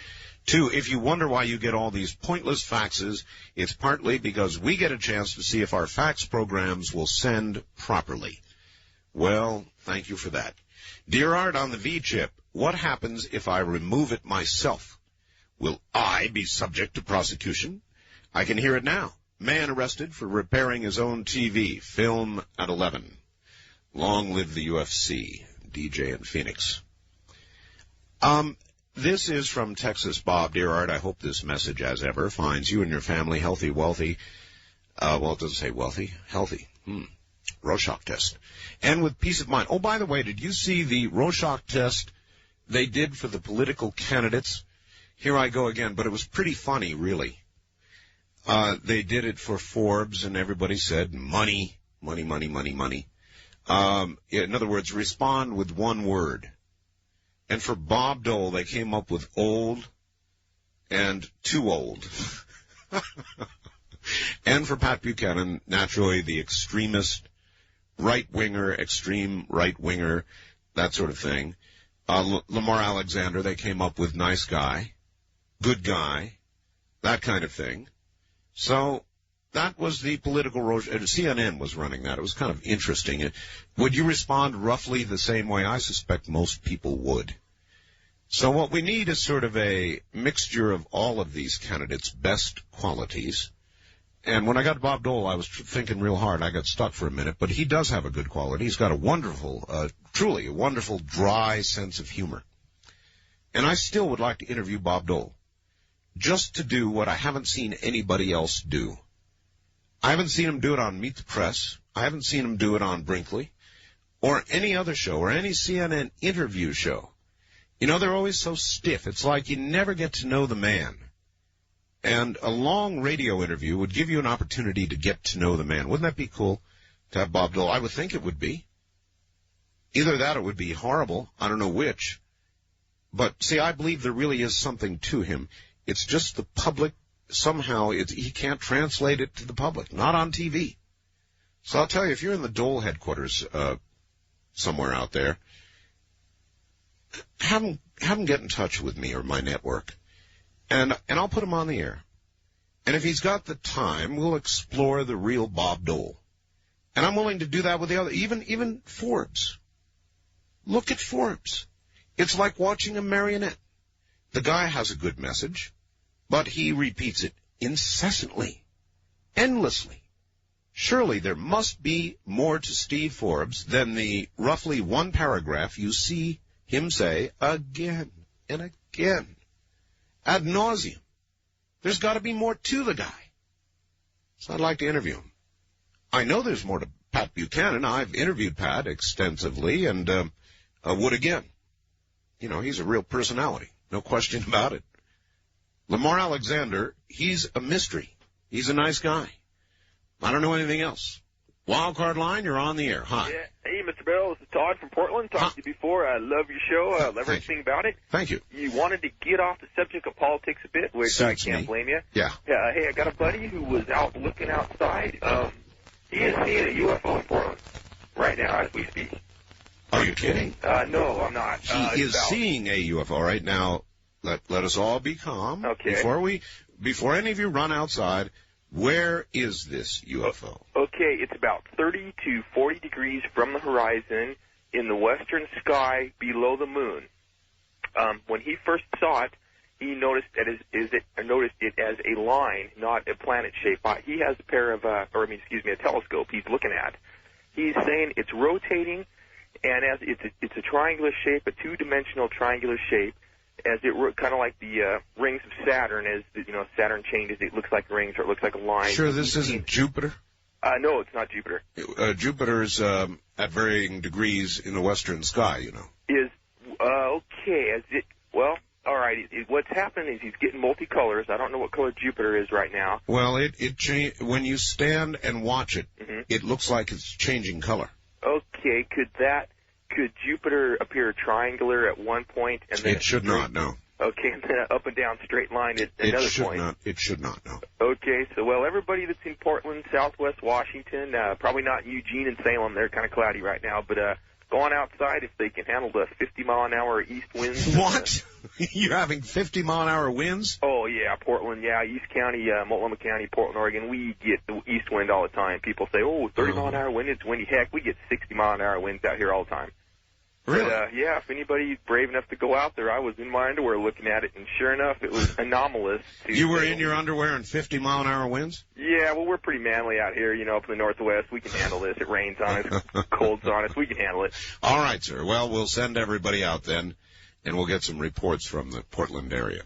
[SPEAKER 2] 2, if you wonder why you get all these pointless faxes, it's partly because we get a chance to see if our fax programs will send properly. Well, thank you for that. Dear Art, on the V-chip, what happens if I remove it myself? Will I be subject to prosecution? I can hear it now. Man arrested for repairing his own TV. Film at 11. Long live the UFC. DJ in Phoenix. This is from Texas Bob. Dear Art, I hope this message, as ever, finds you and your family healthy, wealthy. Well, it doesn't say wealthy. Healthy. Rorschach test. And with peace of mind. Oh, by the way, did you see the Rorschach test they did for the political candidates? Here I go again, but it was pretty funny, really. They did it for Forbes, and everybody said money, money, money, money, money. In other words, respond with one word. And for Bob Dole, they came up with old and too old. And for Pat Buchanan, naturally the extremist right-winger, extreme right-winger, that sort of thing. Lamar Alexander, they came up with nice guy, good guy, that kind of thing. So that was the political CNN was running that. It was kind of interesting. Would you respond roughly the same way? I suspect most people would. So what we need is sort of a mixture of all of these candidates' best qualities. And when I got to Bob Dole, I was thinking real hard. I got stuck for a minute, but he does have a good quality. He's got a wonderful, truly a wonderful, dry sense of humor. And I still would like to interview Bob Dole, just to do what I haven't seen anybody else do. I haven't seen him do it on Meet the Press. I haven't seen him do it on Brinkley or any other show or any CNN interview show. You know, they're always so stiff. It's like you never get to know the man. And a long radio interview would give you an opportunity to get to know the man. Wouldn't that be cool to have Bob Dole? I would think it would be. Either that or it would be horrible. I don't know which. But, see, I believe there really is something to him. It's just the public, somehow, he can't translate it to the public, not on TV. So I'll tell you, if you're in the Dole headquarters somewhere out there, have him get in touch with me or my network, and I'll put him on the air. And if he's got the time, we'll explore the real Bob Dole. And I'm willing to do that with the other, even Forbes. Look at Forbes. It's like watching a marionette. The guy has a good message, but he repeats it incessantly. endlessly. Surely there must be more to Steve Forbes than the roughly one paragraph you see him say again and again, ad nauseum. There's got to be more to the guy. So I'd like to interview him. I know there's more to Pat Buchanan. I've interviewed Pat extensively and would again. You know, he's a real personality. No question about it. Lamar Alexander, he's a mystery. He's a nice guy. I don't know anything else. Wildcard Line, you're on the air. Hi.
[SPEAKER 10] Yeah. Hey, Mr. Bell, this is Todd from Portland. Talked to you before. I love your show. I love everything about it.
[SPEAKER 2] Thank you.
[SPEAKER 10] You wanted to get off the subject of politics a bit, which I can't blame you.
[SPEAKER 2] Yeah.
[SPEAKER 10] Hey, I got a buddy who was out looking outside. He is seeing a UFO in Portland right now as we speak.
[SPEAKER 2] Are you kidding?
[SPEAKER 10] No, I'm not.
[SPEAKER 2] He is seeing a UFO right now. Let us all be calm.
[SPEAKER 10] Okay.
[SPEAKER 2] Before any of you run outside, where is this UFO?
[SPEAKER 10] Okay, it's about 30 to 40 degrees from the horizon in the western sky below the moon. When he first saw it, he noticed it as a line, not a planet shape. He has a telescope he's looking at. He's saying it's rotating, and as it's a triangular shape, a two-dimensional triangular shape, as it kind of like the rings of Saturn. As Saturn changes, it looks like rings or it looks like a line.
[SPEAKER 2] Sure, this isn't Jupiter?
[SPEAKER 10] No, it's not Jupiter.
[SPEAKER 2] Jupiter's at varying degrees in the western sky, you know.
[SPEAKER 10] Okay? All right. What's happening is he's getting multicolors. I don't know what color Jupiter is right now.
[SPEAKER 2] Well, when you stand and watch it,
[SPEAKER 10] mm-hmm.
[SPEAKER 2] It looks like it's changing color.
[SPEAKER 10] Okay, could Jupiter appear triangular at one point and then
[SPEAKER 2] it should not, no.
[SPEAKER 10] Okay, and then an up and down straight line at another point.
[SPEAKER 2] It should not, no.
[SPEAKER 10] Okay, so everybody that's in Portland, Southwest Washington, probably not in Eugene and Salem, they're kind of cloudy right now, but go on outside if they can handle the 50-mile-an-hour east winds.
[SPEAKER 2] What? You're having 50-mile-an-hour winds?
[SPEAKER 10] Oh, yeah, Portland, yeah, East County, Multnomah County, Portland, Oregon, we get the east wind all the time. People say, 30-mile-an-hour wind, it's windy. Heck, we get 60-mile-an-hour winds out here all the time.
[SPEAKER 2] Really?
[SPEAKER 10] But, if anybody's brave enough to go out there, I was in my underwear looking at it, and sure enough, it was anomalous.
[SPEAKER 2] You were in your underwear in 50-mile-an-hour winds?
[SPEAKER 10] Yeah, well, we're pretty manly out here, up in the Northwest. We can handle this. It rains on us, cold's on us. We can handle it.
[SPEAKER 2] All right, sir. Well, we'll send everybody out then, and we'll get some reports from the Portland area.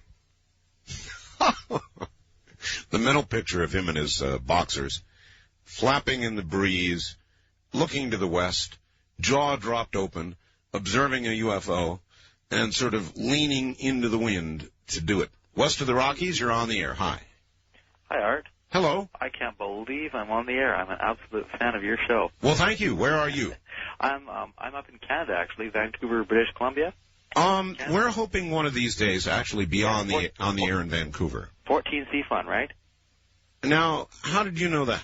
[SPEAKER 2] The mental picture of him and his boxers, flapping in the breeze, looking to the west, jaw dropped open, observing a UFO, and sort of leaning into the wind to do it. West of the Rockies, you're on the air. Hi.
[SPEAKER 11] Hi, Art.
[SPEAKER 2] Hello.
[SPEAKER 11] I can't believe I'm on the air. I'm an absolute fan of your show.
[SPEAKER 2] Well, thank you. Where are you?
[SPEAKER 11] I'm up in Canada, actually, Vancouver, British Columbia.
[SPEAKER 2] We're hoping one of these days to actually be on the air in Vancouver.
[SPEAKER 11] 14C Fun, right?
[SPEAKER 2] Now, how did you know that?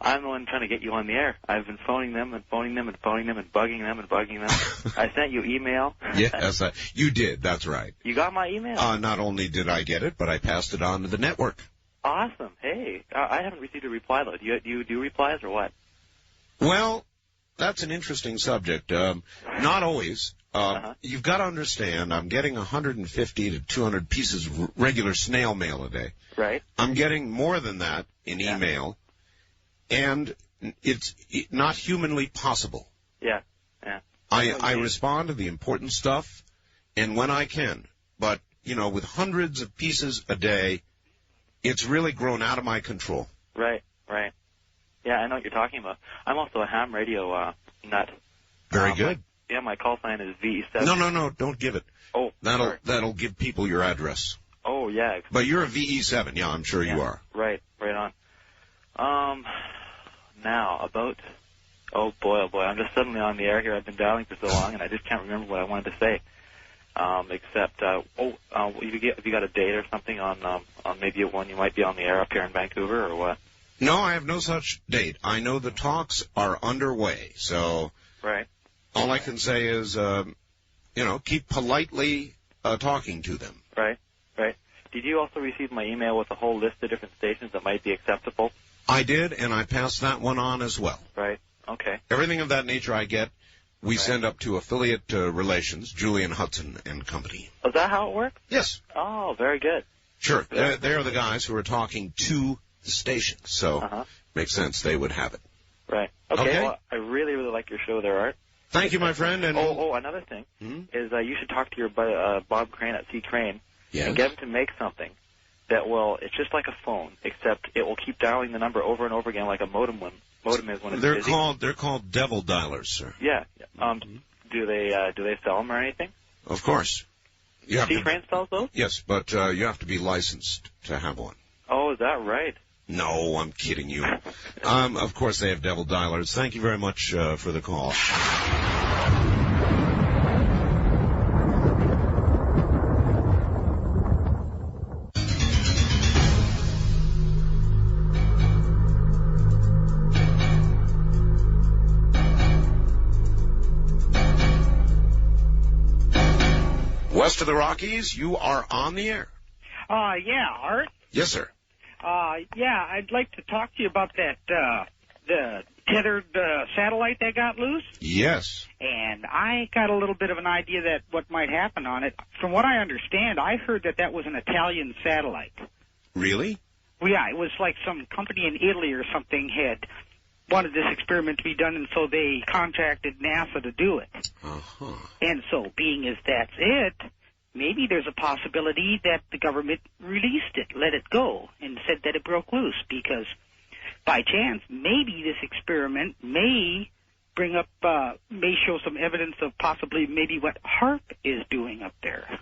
[SPEAKER 11] I'm the one trying to get you on the air. I've been phoning them and phoning them and phoning them and bugging them and bugging them. I sent you email.
[SPEAKER 2] Yes, you did. That's right.
[SPEAKER 11] You got my email?
[SPEAKER 2] Not only did I get it, but I passed it on to the network.
[SPEAKER 11] Awesome. Hey, I haven't received a reply, though. Do you do replies or what?
[SPEAKER 2] Well, that's an interesting subject. Not always. You've got to understand, I'm getting 150 to 200 pieces of regular snail mail a day.
[SPEAKER 11] Right.
[SPEAKER 2] I'm getting more than that in email. And it's not humanly possible.
[SPEAKER 11] Yeah.
[SPEAKER 2] I respond to the important stuff, and when I can. But, with hundreds of pieces a day, it's really grown out of my control.
[SPEAKER 11] Right. Yeah, I know what you're talking about. I'm also a ham radio nut.
[SPEAKER 2] Very good.
[SPEAKER 11] Yeah, my call sign is VE7.
[SPEAKER 2] No, don't give it.
[SPEAKER 11] Oh,
[SPEAKER 2] That'll give people your address.
[SPEAKER 11] Oh, yeah.
[SPEAKER 2] But you're a VE7, yeah, I'm sure you are.
[SPEAKER 11] Right on. Now, about, oh boy, I'm just suddenly on the air here. I've been dialing for so long, and I just can't remember what I wanted to say. Except, have you got a date or something on maybe when you might be on the air up here in Vancouver, or what?
[SPEAKER 2] No, I have no such date. I know the talks are underway, so
[SPEAKER 11] right.
[SPEAKER 2] All I can say is, keep politely talking to them.
[SPEAKER 11] Right. Did you also receive my email with a whole list of different stations that might be acceptable?
[SPEAKER 2] I did, and I passed that one on as well.
[SPEAKER 11] Right. Okay.
[SPEAKER 2] Everything of that nature I get, we send up to affiliate relations, Julian Hudson and Company.
[SPEAKER 11] Is that how it works?
[SPEAKER 2] Yes.
[SPEAKER 11] Oh, very good.
[SPEAKER 2] Sure. They're the guys who are talking to the station. So makes sense they would have it.
[SPEAKER 11] Right. Okay. Well, I really, really like your show there, Art.
[SPEAKER 2] Thank you, my friend. And
[SPEAKER 11] another thing is you should talk to your Bob Crane at C. Crane and get him to make something that it's just like a phone, except it will keep dialing the number over and over again like a modem is when it's busy.
[SPEAKER 2] They're called devil dialers, sir.
[SPEAKER 11] Yeah. Do they sell them or anything?
[SPEAKER 2] Of course.
[SPEAKER 11] C. Crane sells those?
[SPEAKER 2] Yes, but you have to be licensed to have one.
[SPEAKER 11] Oh, is that right?
[SPEAKER 2] No, I'm kidding you. Of course they have devil dialers. Thank you very much for the call. West of the Rockies, you are on the air.
[SPEAKER 12] Yeah, Art?
[SPEAKER 2] Yes, sir.
[SPEAKER 12] Yeah, I'd like to talk to you about that, the tethered satellite that got loose.
[SPEAKER 2] Yes.
[SPEAKER 12] And I got a little bit of an idea that what might happen on it. From what I understand, I heard that was an Italian satellite.
[SPEAKER 2] Really?
[SPEAKER 12] Well, yeah, it was like some company in Italy or something had wanted this experiment to be done, and so they contacted NASA to do it. And so, being as that's it, maybe there's a possibility that the government released it, let it go, and said that it broke loose, because by chance, maybe this experiment may bring up, may show some evidence of possibly maybe what HAARP is doing up there.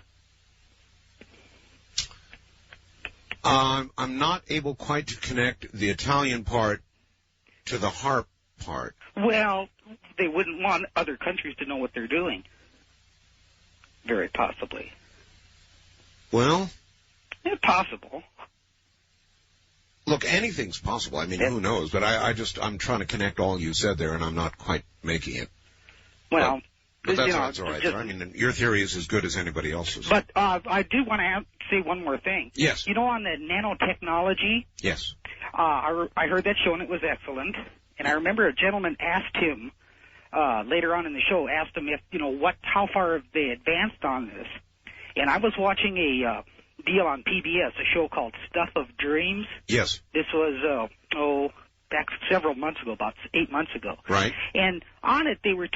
[SPEAKER 2] I'm not able quite to connect the Italian part to the HAARP part.
[SPEAKER 12] Well, they wouldn't want other countries to know what they're doing. Very possibly.
[SPEAKER 2] Well?
[SPEAKER 12] It's possible.
[SPEAKER 2] Look, anything's possible. I mean, who knows? But I'm trying to connect all you said there, and I'm not quite making it.
[SPEAKER 12] Well,
[SPEAKER 2] but that's all right. Sir. I mean, your theory is as good as anybody else's.
[SPEAKER 12] But I do want to say one more thing.
[SPEAKER 2] Yes.
[SPEAKER 12] You know, on the nanotechnology?
[SPEAKER 2] Yes.
[SPEAKER 12] I heard that show, and it was excellent. And I remember a gentleman asked him, later on in the show, asked him if, how far have they advanced on this? And I was watching a deal on PBS, a show called Stuff of Dreams.
[SPEAKER 2] Yes.
[SPEAKER 12] This was, back several months ago, about 8 months ago.
[SPEAKER 2] Right.
[SPEAKER 12] And on it, they were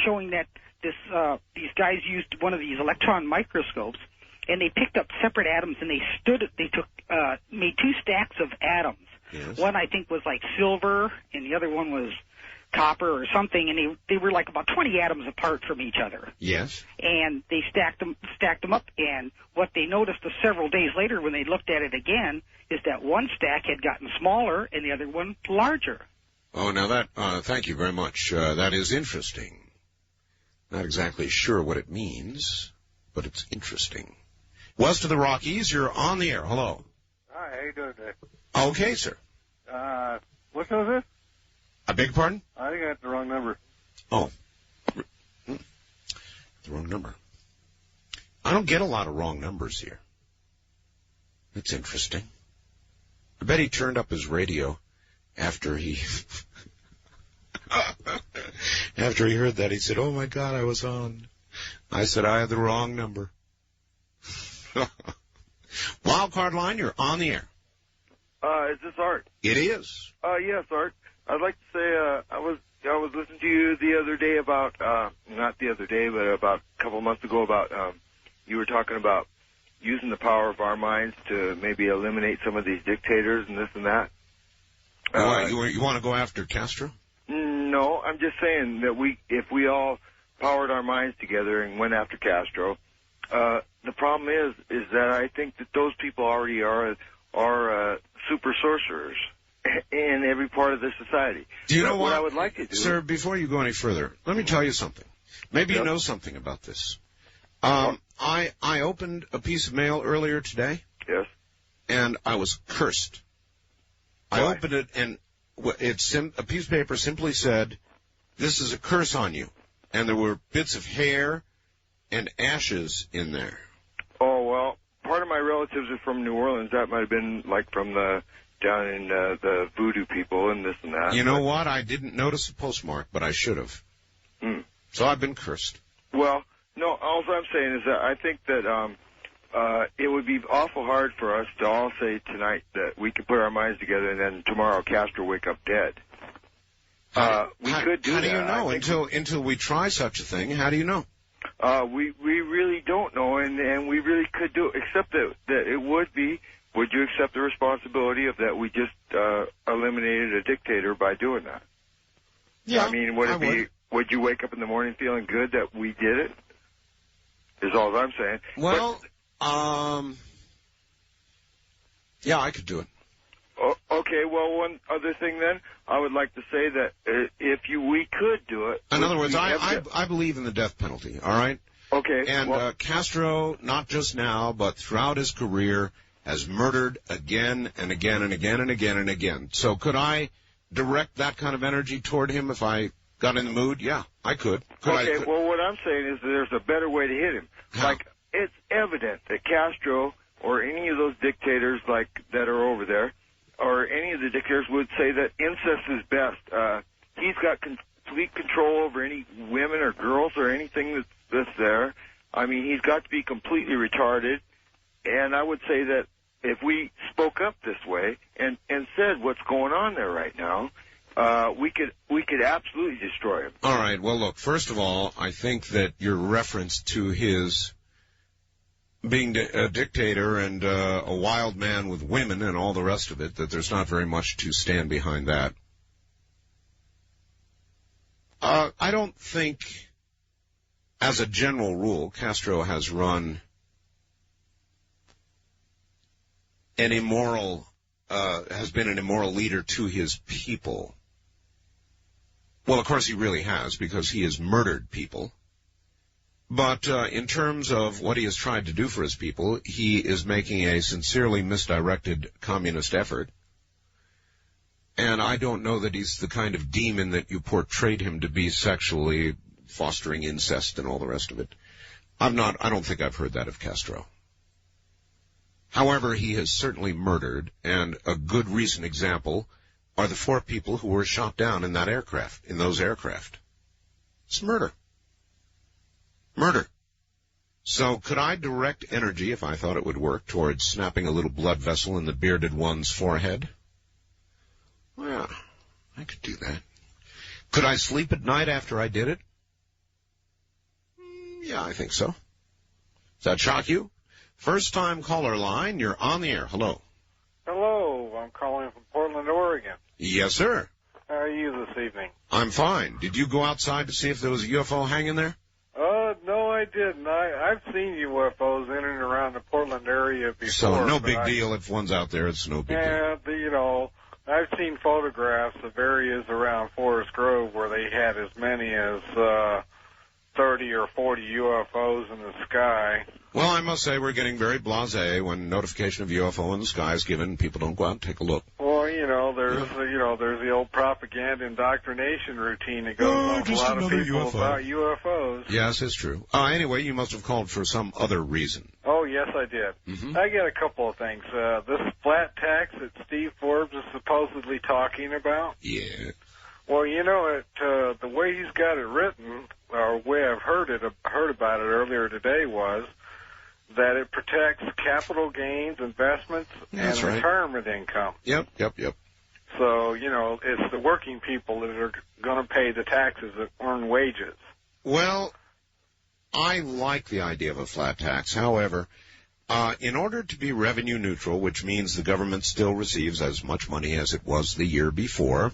[SPEAKER 12] showing that these guys used one of these electron microscopes, and they picked up separate atoms, and made two stacks of atoms.
[SPEAKER 2] Yes.
[SPEAKER 12] One, I think, was like silver, and the other one was copper or something, and they were like about 20 atoms apart from each other.
[SPEAKER 2] Yes.
[SPEAKER 12] And they stacked them up, and what they noticed several days later when they looked at it again is that one stack had gotten smaller and the other one larger.
[SPEAKER 2] Oh, now thank you very much. That is interesting. Not exactly sure what it means, but it's interesting. West of the Rockies, you're on the air. Hello.
[SPEAKER 13] Hi, how you doing today?
[SPEAKER 2] Okay, sir.
[SPEAKER 13] What show is this?
[SPEAKER 2] I beg your pardon?
[SPEAKER 13] I think I got the wrong number.
[SPEAKER 2] Oh. The wrong number. I don't get a lot of wrong numbers here. That's interesting. I bet he turned up his radio after he heard that. He said, "Oh my God, I was on." I said, "I had the wrong number." Wildcard line, you're on the air.
[SPEAKER 13] Is this Art?
[SPEAKER 2] It is.
[SPEAKER 13] Yes, Art. I'd like to say I was listening to you the other day about not the other day, but about a couple months ago about you were talking about using the power of our minds to maybe eliminate some of these dictators and this and that.
[SPEAKER 2] You want to go after Castro?
[SPEAKER 13] No, I'm just saying that if we all powered our minds together and went after Castro, the problem is that I think that those people already are super sorcerers in every part of this society.
[SPEAKER 2] Do you know
[SPEAKER 13] what I would like to do?
[SPEAKER 2] Sir, before you go any further, let me tell you something. Maybe you know something about this. I opened a piece of mail earlier today.
[SPEAKER 13] Yes.
[SPEAKER 2] And I was cursed.
[SPEAKER 13] Why?
[SPEAKER 2] I opened it, and a piece of paper simply said, "This is a curse on you." And there were bits of hair and ashes in there.
[SPEAKER 13] Oh, well, part of my relatives are from New Orleans. That might have been like from down in the voodoo people and this and that.
[SPEAKER 2] You know what? I didn't notice the postmark, but I should have. So I've been cursed.
[SPEAKER 13] Well, no, all I'm saying is that I think that it would be awful hard for us to all say tonight that we could put our minds together and then tomorrow Castro wake up dead. We could do that.
[SPEAKER 2] How do you know until we try such a thing? How do you know?
[SPEAKER 13] We really don't know, and we really could do it, except that it would be. Would you accept the responsibility of that we just eliminated a dictator by doing that?
[SPEAKER 2] Yeah,
[SPEAKER 13] I mean, would you wake up in the morning feeling good that we did it? Is all I'm saying.
[SPEAKER 2] Well, yeah, I could do it.
[SPEAKER 13] Okay, well, one other thing then, I would like to say that we could do it.
[SPEAKER 2] In other words, I believe in the death penalty, all right?
[SPEAKER 13] Okay.
[SPEAKER 2] And Castro, not just now, but throughout his career, has murdered again and again and again and again and again. So could I direct that kind of energy toward him if I got in the mood? Yeah, I could.
[SPEAKER 13] Okay, well, what I'm saying is that there's a better way to hit him.
[SPEAKER 2] How?
[SPEAKER 13] Like, it's evident that Castro or any of those dictators like that are over there, or any of the dictators would say that incest is best. He's got complete control over any women or girls or anything that's there. I mean, he's got to be completely retarded. And I would say that if we spoke up this way and said what's going on there right now, we could absolutely destroy him.
[SPEAKER 2] All right. Well, look, first of all, I think that your reference to his being a dictator and a wild man with women and all the rest of it, that there's not very much to stand behind that. I don't think, as a general rule, Castro has run an immoral, has been an immoral leader to his people. Well, of course he really has, because he has murdered people. But in terms of what he has tried to do for his people, he is making a sincerely misdirected communist effort. And I don't know that he's the kind of demon that you portrayed him to be, sexually fostering incest and all the rest of it. I don't think I've heard that of Castro. However, he has certainly murdered, and a good recent example are the 4 people who were shot down in that aircraft, in those aircraft. It's murder. Murder. So could I direct energy, if I thought it would work, towards snapping a little blood vessel in the bearded one's forehead? Well, I could do that. Could I sleep at night after I did it? Yeah, I think so. Does that shock you? First-time caller line, you're on the air. Hello.
[SPEAKER 14] Hello, I'm calling from Portland, Oregon.
[SPEAKER 2] Yes, sir.
[SPEAKER 14] How are you this evening?
[SPEAKER 2] I'm fine. Did you go outside to see if there was a UFO hanging there?
[SPEAKER 14] No, I didn't. I've seen UFOs in and around the Portland area before.
[SPEAKER 2] So no big deal if one's out there. It's no big deal.
[SPEAKER 14] Yeah, I've seen photographs of areas around Forest Grove where they had as many as 30 or 40 UFOs in the sky.
[SPEAKER 2] Well, I must say we're getting very blasé when notification of UFO in the sky is given. People don't go out and take a look.
[SPEAKER 14] Well, there's the old propaganda indoctrination routine that goes on with a lot of people about UFOs.
[SPEAKER 2] Yes, it's true. Anyway, you must have called for some other reason.
[SPEAKER 14] Oh, yes, I did.
[SPEAKER 2] Mm-hmm.
[SPEAKER 14] I got a couple of things. This flat tax that Steve Forbes is supposedly talking about.
[SPEAKER 2] Yeah.
[SPEAKER 14] Well, the way he's got it written, or the way I've heard about it earlier today, was that it protects capital gains, investments, and retirement income.
[SPEAKER 2] Yep.
[SPEAKER 14] So, it's the working people that are going to pay the taxes that earn wages.
[SPEAKER 2] Well, I like the idea of a flat tax. However, in order to be revenue neutral, which means the government still receives as much money as it was the year before,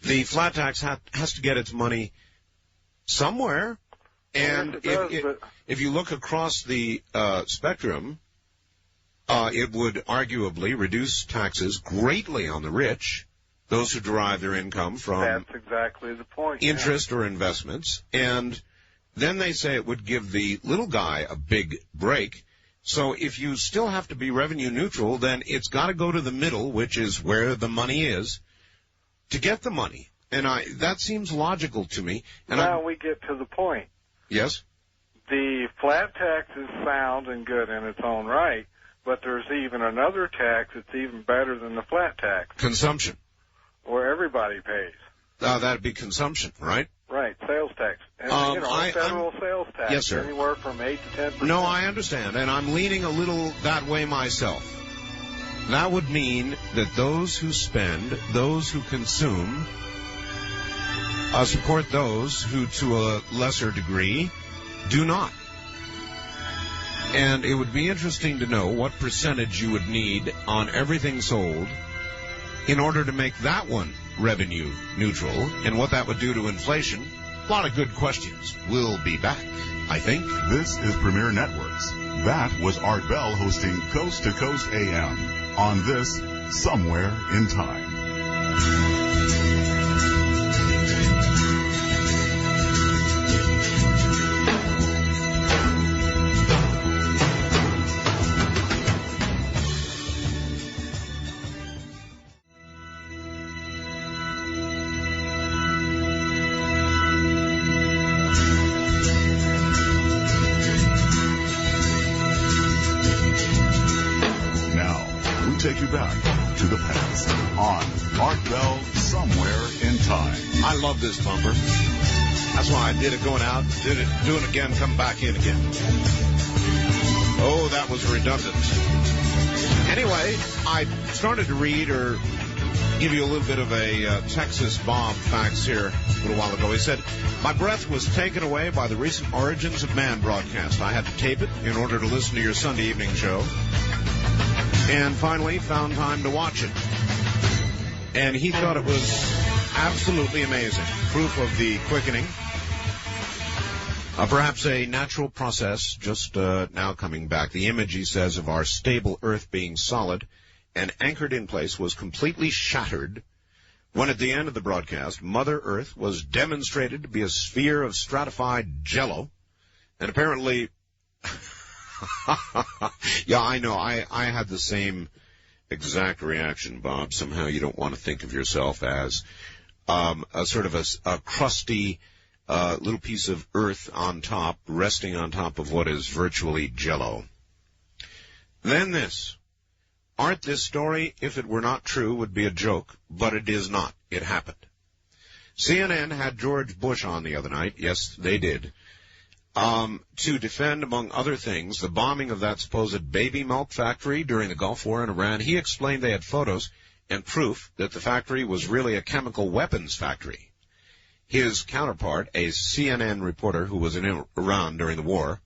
[SPEAKER 2] the flat tax has to get its money somewhere. And if you look across the spectrum, it would arguably reduce taxes greatly on the rich, those who derive their income from
[SPEAKER 14] That's exactly the point.
[SPEAKER 2] Interest or investments. And then they say it would give the little guy a big break. So if you still have to be revenue neutral, then it's got to go to the middle, which is where the money is, to get the money. And that seems logical to me. And
[SPEAKER 14] now we get to the point.
[SPEAKER 2] Yes?
[SPEAKER 14] The flat tax is sound and good in its own right, but there's even another tax that's even better than the flat tax.
[SPEAKER 2] Consumption.
[SPEAKER 14] Where everybody pays.
[SPEAKER 2] That'd be consumption, right?
[SPEAKER 14] Right, sales tax. And, federal sales tax.
[SPEAKER 2] Yes, sir.
[SPEAKER 14] Anywhere from 8 to 10%.
[SPEAKER 2] No, I understand, and I'm leaning a little that way myself. That would mean that those who spend, those who consume, support those who, to a lesser degree, do not. And it would be interesting to know what percentage you would need on everything sold in order to make that one revenue neutral, and what that would do to inflation. A lot of good questions. We'll be back, I think.
[SPEAKER 1] This is Premier Networks. That was Art Bell hosting Coast to Coast AM on this Somewhere in Time. Take you back to the past on Art Bell Somewhere in Time.
[SPEAKER 2] I love this bumper. That's why I did it going out, do it again, come back in again. Oh, that was redundant. Anyway, I started to read or give you a little bit of a Texas Bob facts here a little while ago. He said, my breath was taken away by the recent Origins of Man broadcast. I had to tape it in order to listen to your Sunday evening show. And finally found time to watch it. And he thought it was absolutely amazing. Proof of the quickening. Perhaps a natural process just now coming back. The image, he says, of our stable Earth being solid and anchored in place was completely shattered when at the end of the broadcast, Mother Earth was demonstrated to be a sphere of stratified jello. And apparently... Yeah, I know. I had the same exact reaction, Bob. Somehow you don't want to think of yourself as a sort of a crusty little piece of earth on top, resting on top of what is virtually jello. Then this. Art, this story, if it were not true, would be a joke, but it is not. It happened. CNN had George Bush on the other night. Yes, they did. To defend, among other things, the bombing of that supposed baby milk factory during the Gulf War in Iran. He explained they had photos and proof that the factory was really a chemical weapons factory. His counterpart, a CNN reporter who was in Iran during the war,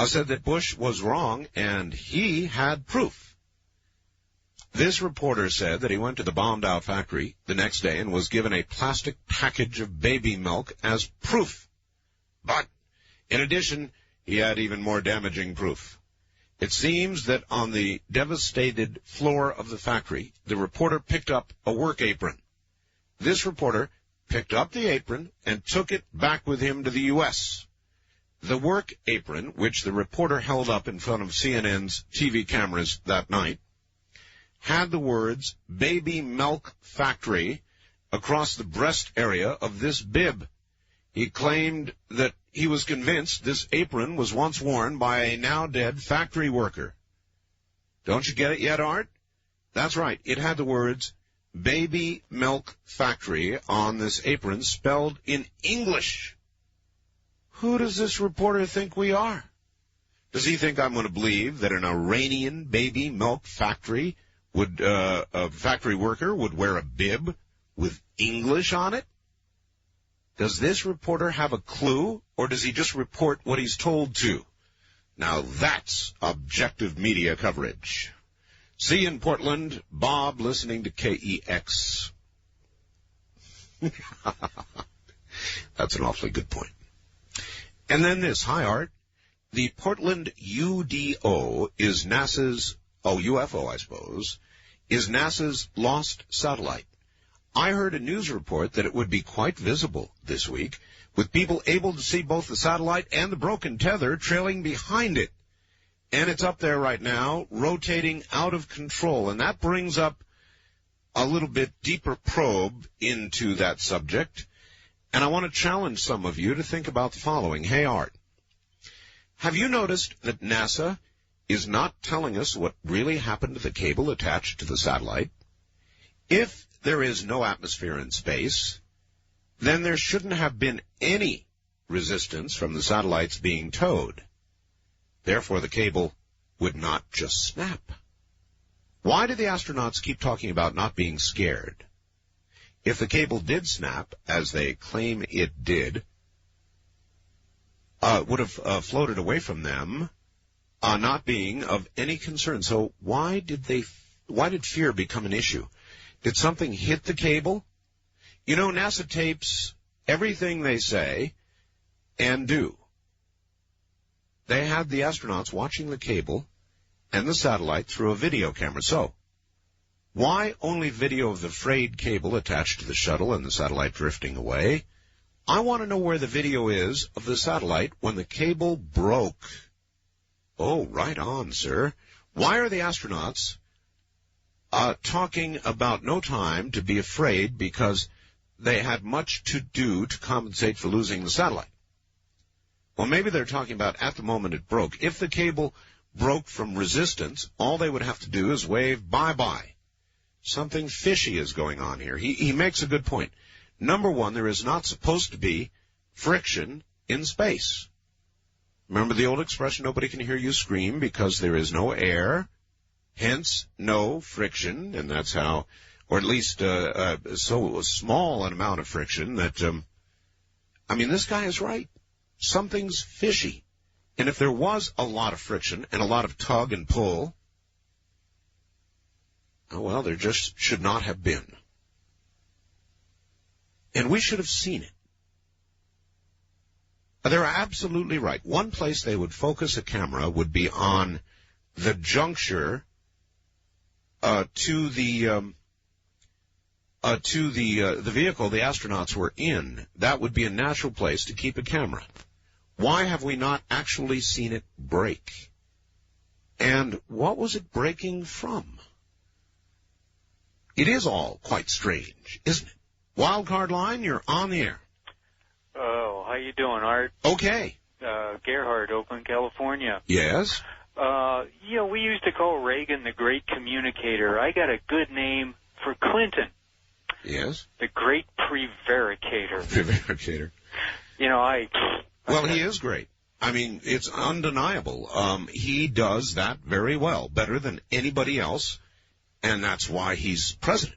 [SPEAKER 2] said that Bush was wrong and he had proof. This reporter said that he went to the bombed-out factory the next day and was given a plastic package of baby milk as proof. But in addition, he had even more damaging proof. It seems that on the devastated floor of the factory, the reporter picked up a work apron. This reporter picked up the apron and took it back with him to the U.S. The work apron, which the reporter held up in front of CNN's TV cameras that night, had the words "Baby Milk Factory" across the breast area of this bib. He claimed that he was convinced this apron was once worn by a now-dead factory worker. Don't you get it yet, Art? That's right. It had the words "Baby Milk Factory" on this apron, spelled in English. Who does this reporter think we are? Does he think I'm going to believe that an Iranian baby milk factory would, a factory worker would wear a bib with English on it? Does this reporter have a clue, or does he just report what he's told to? Now that's objective media coverage. See you in Portland, Bob, listening to KEX. That's an awfully good point. And then this. Hi, Art. The Portland UDO is NASA's, UFO, I suppose, is NASA's lost satellite. I heard a news report that it would be quite visible this week, with people able to see both the satellite and the broken tether trailing behind it. And it's up there right now, rotating out of control. And that brings up a little bit deeper probe into that subject. And I want to challenge some of you to think about the following. Hey, Art, have you noticed that NASA is not telling us what really happened to the cable attached to the satellite? If there is no atmosphere in space, then there shouldn't have been any resistance from the satellites being towed. Therefore, the cable would not just snap. Why do the astronauts keep talking about not being scared? If the cable did snap, as they claim it did, would have floated away from them, not being of any concern. So why did fear become an issue? Did something hit the cable? You know, NASA tapes everything they say and do. They had the astronauts watching the cable and the satellite through a video camera. So, why only video of the frayed cable attached to the shuttle and the satellite drifting away? I want to know where the video is of the satellite when the cable broke. Oh, right on, sir. Why are the astronauts talking about no time to be afraid because they had much to do to compensate for losing the satellite? Well, maybe they're talking about at the moment it broke. If the cable broke from resistance, all they would have to do is wave bye-bye. Something fishy is going on here. He makes a good point. Number one, there is not supposed to be friction in space. Remember the old expression, nobody can hear you scream because there is no air, hence no friction, and that's how, or at least so small an amount of friction that, this guy is right. Something's fishy. And if there was a lot of friction and a lot of tug and pull, oh, well, there just should not have been. And we should have seen it. They're absolutely right. One place they would focus a camera would be on the juncture to the vehicle the astronauts were in. That would be a natural place to keep a camera. Why have we not actually seen it break? And what was it breaking from? It is all quite strange, isn't it? Wildcard line, you're on the air.
[SPEAKER 15] Oh, how you doing, Art?
[SPEAKER 2] Okay.
[SPEAKER 15] Gerhard, Oakland, California.
[SPEAKER 2] Yes?
[SPEAKER 15] We used to call Reagan the great communicator. I got a good name for Clinton.
[SPEAKER 2] Yes?
[SPEAKER 15] The great prevaricator.
[SPEAKER 2] Prevaricator.
[SPEAKER 15] Well,
[SPEAKER 2] he is great. It's undeniable. He does that very well, better than anybody else, and that's why he's president.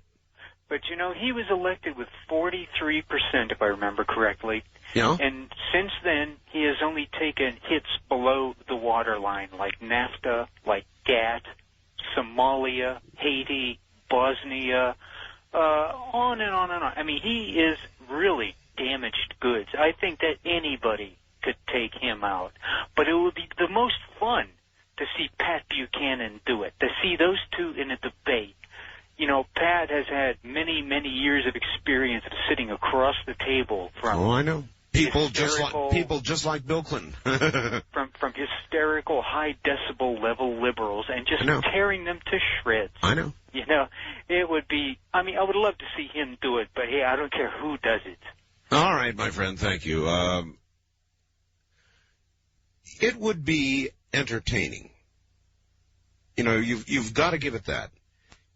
[SPEAKER 15] But, he was elected with 43%, if I remember correctly.
[SPEAKER 2] Yeah.
[SPEAKER 15] And since then, he has only taken hits below the waterline, like NAFTA, like GATT, Somalia, Haiti, Bosnia, on and on and on. He is really damaged goods. I think that anybody could take him out. But it would be the most fun to see Pat Buchanan do it, to see those two in a debate. Pat has had many, many years of experience of sitting across the table from...
[SPEAKER 2] Oh, I know. People just like Bill Clinton.
[SPEAKER 15] from hysterical, high decibel level liberals and just tearing them to shreds.
[SPEAKER 2] I know.
[SPEAKER 15] It would be... I would love to see him do it, but hey, I don't care who does it.
[SPEAKER 2] All right, my friend, thank you. It would be entertaining. You've got to give it that.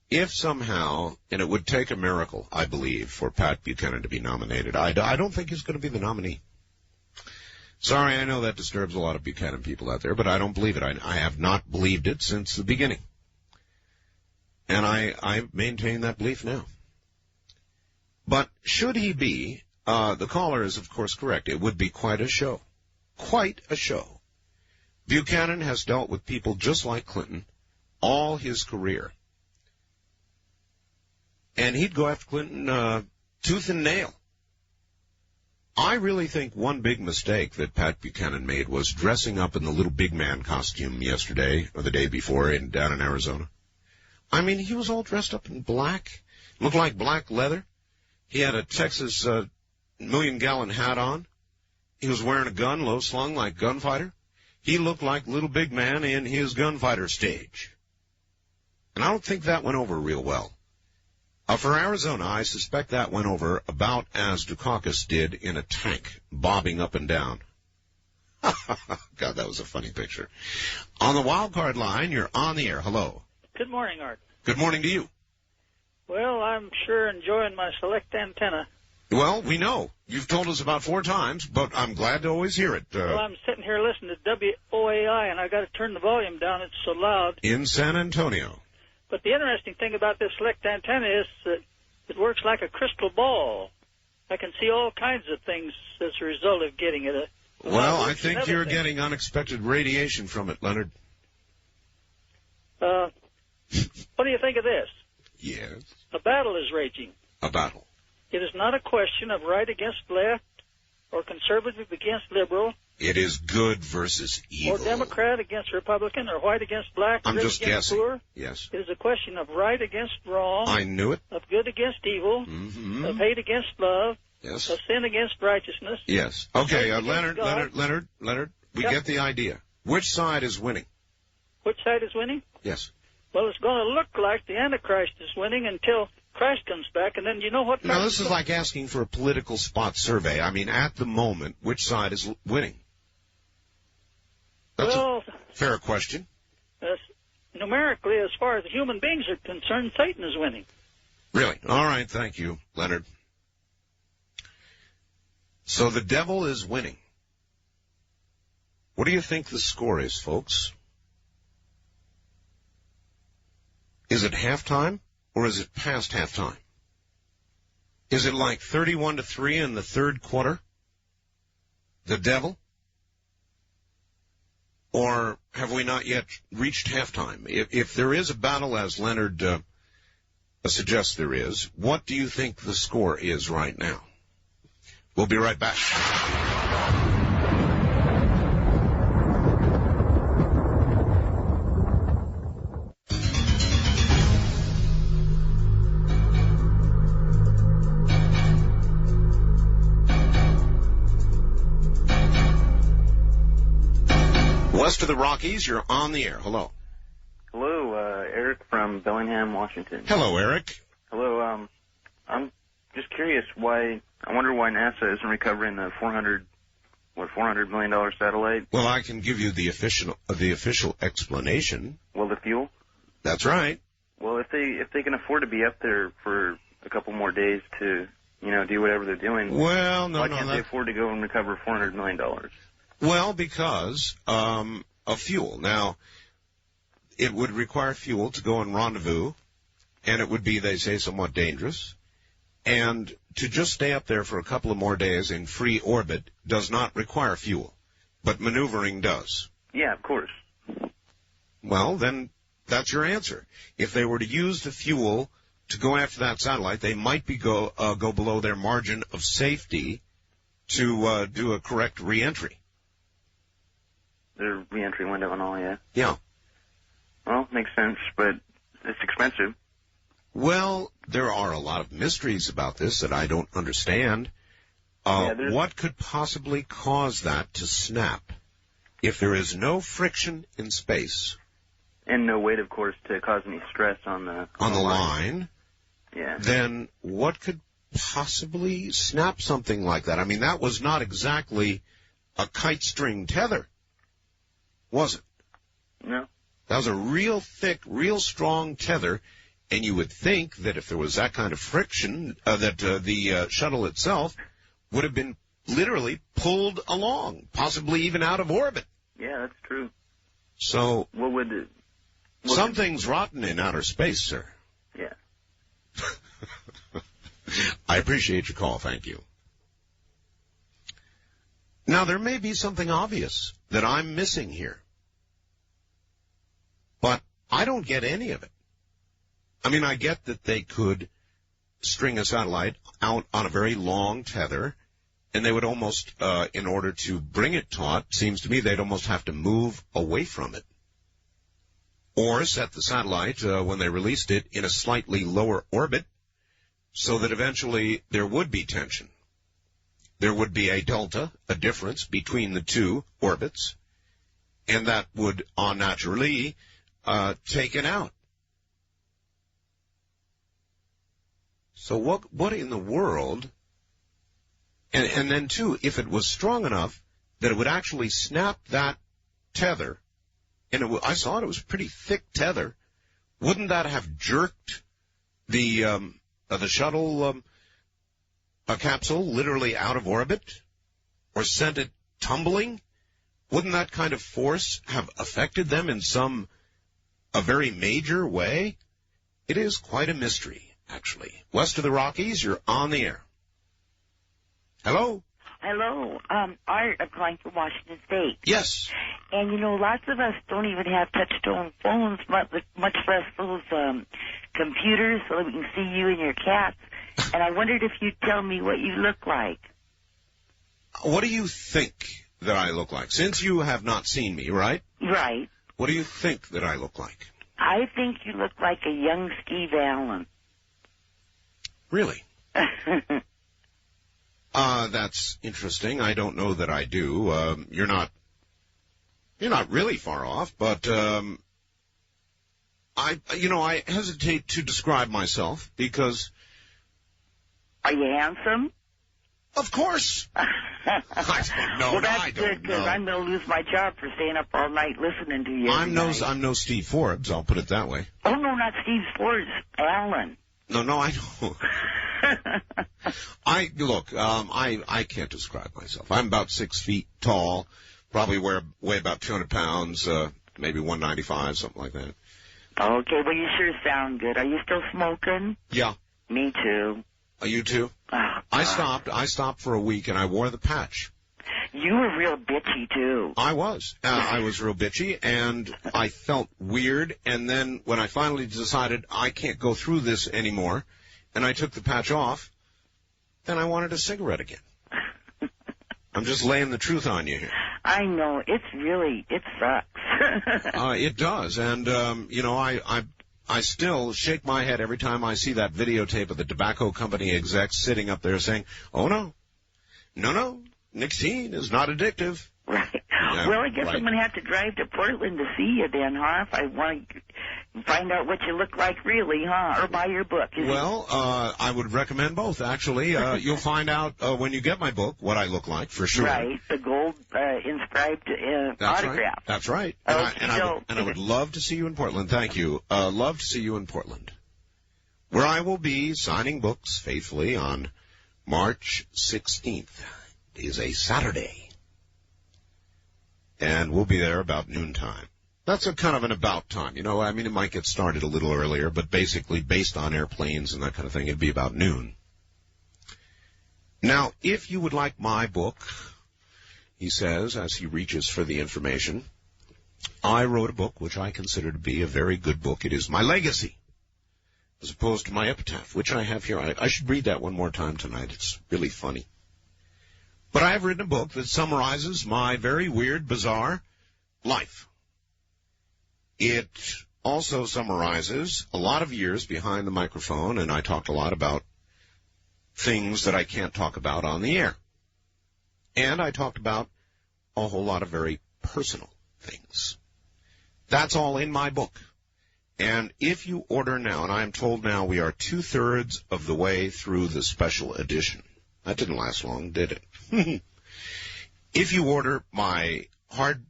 [SPEAKER 2] If somehow, and it would take a miracle, I believe, for Pat Buchanan to be nominated. I don't think he's going to be the nominee. Sorry, I know that disturbs a lot of Buchanan people out there, but I don't believe it. I have not believed it since the beginning. And I maintain that belief now. But should he be, the caller is, of course, correct. It would be quite a show. Quite a show. Buchanan has dealt with people just like Clinton all his career. And he'd go after Clinton tooth and nail. I really think one big mistake that Pat Buchanan made was dressing up in the little big man costume yesterday or the day before down in Arizona. He was all dressed up in black. Looked like black leather. He had a Texas million-gallon hat on. He was wearing a gun, low-slung, like gunfighter. He looked like little big man in his gunfighter stage. And I don't think that went over real well. For Arizona, I suspect that went over about as Dukakis did in a tank, bobbing up and down. God, that was a funny picture. On the wild card line, you're on the air. Hello.
[SPEAKER 16] Good morning, Art.
[SPEAKER 2] Good morning to you.
[SPEAKER 16] Well, I'm sure enjoying my select antenna.
[SPEAKER 2] Well, we know. You've told us about 4 times, but I'm glad to always hear it.
[SPEAKER 16] Well, I'm sitting here listening to WOAI, and I got to turn the volume down. It's so loud.
[SPEAKER 2] In San Antonio.
[SPEAKER 16] But the interesting thing about this select antenna is that it works like a crystal ball. I can see all kinds of things as a result of getting it.
[SPEAKER 2] Well, I think you're getting unexpected radiation from it, Leonard.
[SPEAKER 16] What do you think of this?
[SPEAKER 2] Yes.
[SPEAKER 16] A battle is raging.
[SPEAKER 2] A battle.
[SPEAKER 16] It is not a question of right against left or conservative against liberal.
[SPEAKER 2] It is good versus evil.
[SPEAKER 16] Or Democrat against Republican or white against black.
[SPEAKER 2] I'm just
[SPEAKER 16] against
[SPEAKER 2] guessing.
[SPEAKER 16] Poor.
[SPEAKER 2] Yes.
[SPEAKER 16] It is a question of right against wrong.
[SPEAKER 2] I knew it.
[SPEAKER 16] Of good against evil.
[SPEAKER 2] Mm-hmm.
[SPEAKER 16] Of hate against love.
[SPEAKER 2] Yes.
[SPEAKER 16] Of sin against righteousness.
[SPEAKER 2] Yes. Okay, Leonard, we get the idea. Which side is winning?
[SPEAKER 16] Which side is winning?
[SPEAKER 2] Yes.
[SPEAKER 16] Well, it's going to look like the Antichrist is winning until Christ comes back, and then you know what?
[SPEAKER 2] Now, this is like asking for a political spot survey. I mean, at the moment, which side is winning? That's a fair question.
[SPEAKER 16] Numerically, as far as the human beings are concerned, Satan is winning.
[SPEAKER 2] Really? All right, thank you, Leonard. So the devil is winning. What do you think the score is, folks? Is it halftime or is it past halftime? Is it like 31-3 in the third quarter? The devil? Or have we not yet reached halftime? If there is a battle, as Leonard suggests there is, what do you think the score is right now? We'll be right back. West of the Rockies, you're on the air. Hello.
[SPEAKER 17] Hello, Eric from Bellingham, Washington.
[SPEAKER 2] Hello, Eric.
[SPEAKER 17] Hello, I'm just curious I wonder why NASA isn't recovering the $400 million satellite.
[SPEAKER 2] Well, I can give you the official explanation.
[SPEAKER 17] Well, the fuel?
[SPEAKER 2] That's right.
[SPEAKER 17] Well, if they can afford to be up there for a couple more days to, do whatever they're doing, why can't they afford to go and recover $400 million?
[SPEAKER 2] Well, because of fuel. Now, it would require fuel to go and rendezvous, and it would be, they say, somewhat dangerous. And to just stay up there for a couple of more days in free orbit does not require fuel, but maneuvering does.
[SPEAKER 17] Yeah, of course.
[SPEAKER 2] Well, then that's your answer. If they were to use the fuel to go after that satellite, they might go below their margin of safety to do a correct reentry.
[SPEAKER 17] Their reentry window and all, yeah.
[SPEAKER 2] Yeah.
[SPEAKER 17] Well, makes sense, but it's expensive.
[SPEAKER 2] Well, there are a lot of mysteries about this that I don't understand. What could possibly cause that to snap if there is no friction in space?
[SPEAKER 17] And no weight, of course, to cause any stress on the
[SPEAKER 2] line.
[SPEAKER 17] Yeah.
[SPEAKER 2] Then what could possibly snap something like that? I mean, that was not exactly a kite string tether, was it?
[SPEAKER 17] No.
[SPEAKER 2] That was a real thick, real strong tether. And you would think that if there was that kind of friction, that the shuttle itself would have been literally pulled along, possibly even out of orbit.
[SPEAKER 17] Yeah, that's true.
[SPEAKER 2] So,
[SPEAKER 17] something's
[SPEAKER 2] rotten in outer space, sir.
[SPEAKER 17] Yeah.
[SPEAKER 2] I appreciate your call. Thank you. Now, there may be something obvious that I'm missing here, but I don't get any of it. I mean, I get that they could string a satellite out on a very long tether, and they would almost, in order to bring it taut, seems to me they'd almost have to move away from it. Or set the satellite, when they released it, in a slightly lower orbit, so that eventually there would be tension. There would be a delta, a difference between the two orbits, and that would unnaturally take it out. So what in the world, and then too, if it was strong enough that it would actually snap that tether, and I saw it was a pretty thick tether, wouldn't that have jerked the shuttle a capsule literally out of orbit or sent it tumbling? Wouldn't that kind of force have affected them in a very major way? It is quite a mystery, actually. West of the Rockies, you're on the air. Hello?
[SPEAKER 18] Hello. Art, I'm calling from Washington State.
[SPEAKER 2] Yes.
[SPEAKER 18] And, lots of us don't even have touch-tone phones, much less those computers so that we can see you and your cats. And I wondered if you'd tell me what you look like.
[SPEAKER 2] What do you think that I look like? Since you have not seen me, right?
[SPEAKER 18] Right.
[SPEAKER 2] What do you think that I look like?
[SPEAKER 18] I think you look like a young Steve Allen.
[SPEAKER 2] Really? That's interesting. I don't know that I do. You're not really far off, but I hesitate to describe myself because.
[SPEAKER 18] Are you handsome?
[SPEAKER 2] Of course. I don't know.
[SPEAKER 18] Well, that's good because I'm going to lose my job for staying up all night listening to you.
[SPEAKER 2] I'm no Steve Forbes. I'll put it that way.
[SPEAKER 18] Oh no, not Steve Forbes. Allen.
[SPEAKER 2] No, I don't. I can't describe myself. I'm about 6 feet tall, probably weigh about 200 pounds, maybe 195, something like that.
[SPEAKER 18] Okay, well, you sure sound good. Are you still smoking?
[SPEAKER 2] Yeah.
[SPEAKER 18] Me too.
[SPEAKER 2] You too?
[SPEAKER 18] Oh,
[SPEAKER 2] I stopped for a week, and I wore the patch.
[SPEAKER 18] You were real bitchy, too.
[SPEAKER 2] I was. I was real bitchy, and I felt weird, and then when I finally decided I can't go through this anymore, and I took the patch off, then I wanted a cigarette again. I'm just laying the truth on you here.
[SPEAKER 18] I know. It sucks.
[SPEAKER 2] It does, and, I still shake my head every time I see that videotape of the tobacco company execs sitting up there saying, oh, no, nicotine is not addictive.
[SPEAKER 18] Right. Well, I guess I'm going to have to drive to Portland to see you then, huh? If I want to find out what you look like really, huh? Or buy your book.
[SPEAKER 2] I would recommend both, actually. You'll find out when you get my book what I look like, for sure.
[SPEAKER 18] Right, the gold inscribed autograph.
[SPEAKER 2] Right. That's right. And I would love to see you in Portland. Thank you. Love to see you in Portland, where I will be signing books faithfully on March 16th. It is a Saturday. And we'll be there about noontime. That's a kind of an about time. It might get started a little earlier, but basically based on airplanes and that kind of thing, it'd be about noon. Now, if you would like my book, he says, as he reaches for the information, I wrote a book which I consider to be a very good book. It is my legacy, as opposed to my epitaph, which I have here. I should read that one more time tonight. It's really funny. But I have written a book that summarizes my very weird, bizarre life. It also summarizes a lot of years behind the microphone, and I talked a lot about things that I can't talk about on the air. And I talked about a whole lot of very personal things. That's all in my book. And if you order now, and I am told now we are 2/3 of the way through the special edition. That didn't last long, did it? If you order my hardcover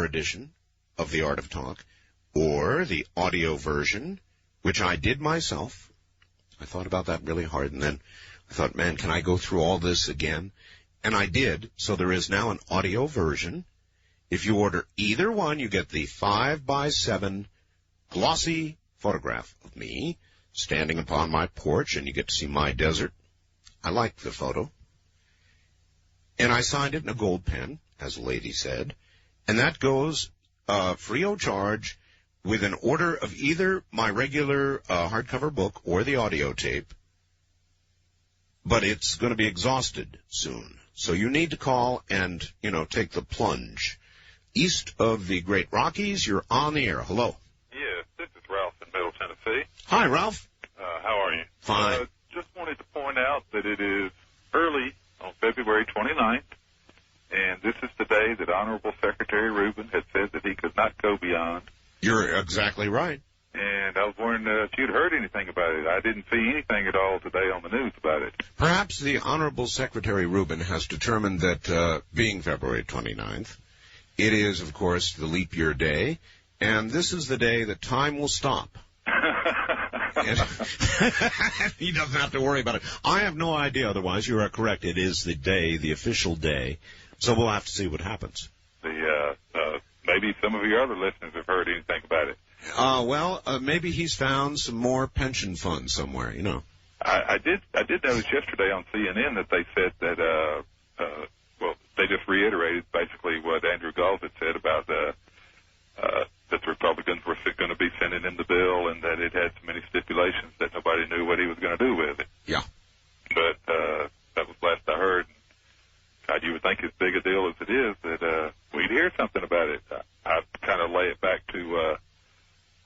[SPEAKER 2] edition of The Art of Talk, or the audio version, which I did myself, I thought about that really hard, and then I thought, man, can I go through all this again? And I did, so there is now an audio version. If you order either one, you get the 5x7 glossy photograph of me standing upon my porch, and you get to see my desert. I like the photo. And I signed it in a gold pen, as a lady said, and that goes free of charge with an order of either my regular hardcover book or the audio tape, but it's going to be exhausted soon. So you need to call and, take the plunge. East of the Great Rockies, you're on the air. Hello.
[SPEAKER 19] Yes, this is Ralph in Middle Tennessee.
[SPEAKER 2] Hi, Ralph.
[SPEAKER 19] How are you?
[SPEAKER 2] Fine.
[SPEAKER 19] Just wanted to point out that it is early on February 29th, and this is the day that Honorable Secretary Rubin had said that he could not go beyond.
[SPEAKER 2] You're exactly right.
[SPEAKER 19] And I was wondering if you'd heard anything about it. I didn't see anything at all today on the news about it.
[SPEAKER 2] Perhaps the Honorable Secretary Rubin has determined that being February 29th, it is, of course, the leap year day, and this is the day that time will stop. He doesn't have to worry about it. I have no idea. Otherwise, you are correct. It is the day, the official day. So we'll have to see what happens.
[SPEAKER 19] Maybe some of your other listeners have heard anything about it.
[SPEAKER 2] Maybe he's found some more pension funds somewhere, you know.
[SPEAKER 19] I did notice yesterday on CNN that they said that, they just reiterated basically what Andrew Galt had said about that the Republicans were going to be sending in the bill and that it had so many stipulations that nobody knew what he was going to do with it.
[SPEAKER 2] Yeah.
[SPEAKER 19] But that was last I heard. God, you would think as big a deal as it is that we'd hear something about it. I kind of lay it back to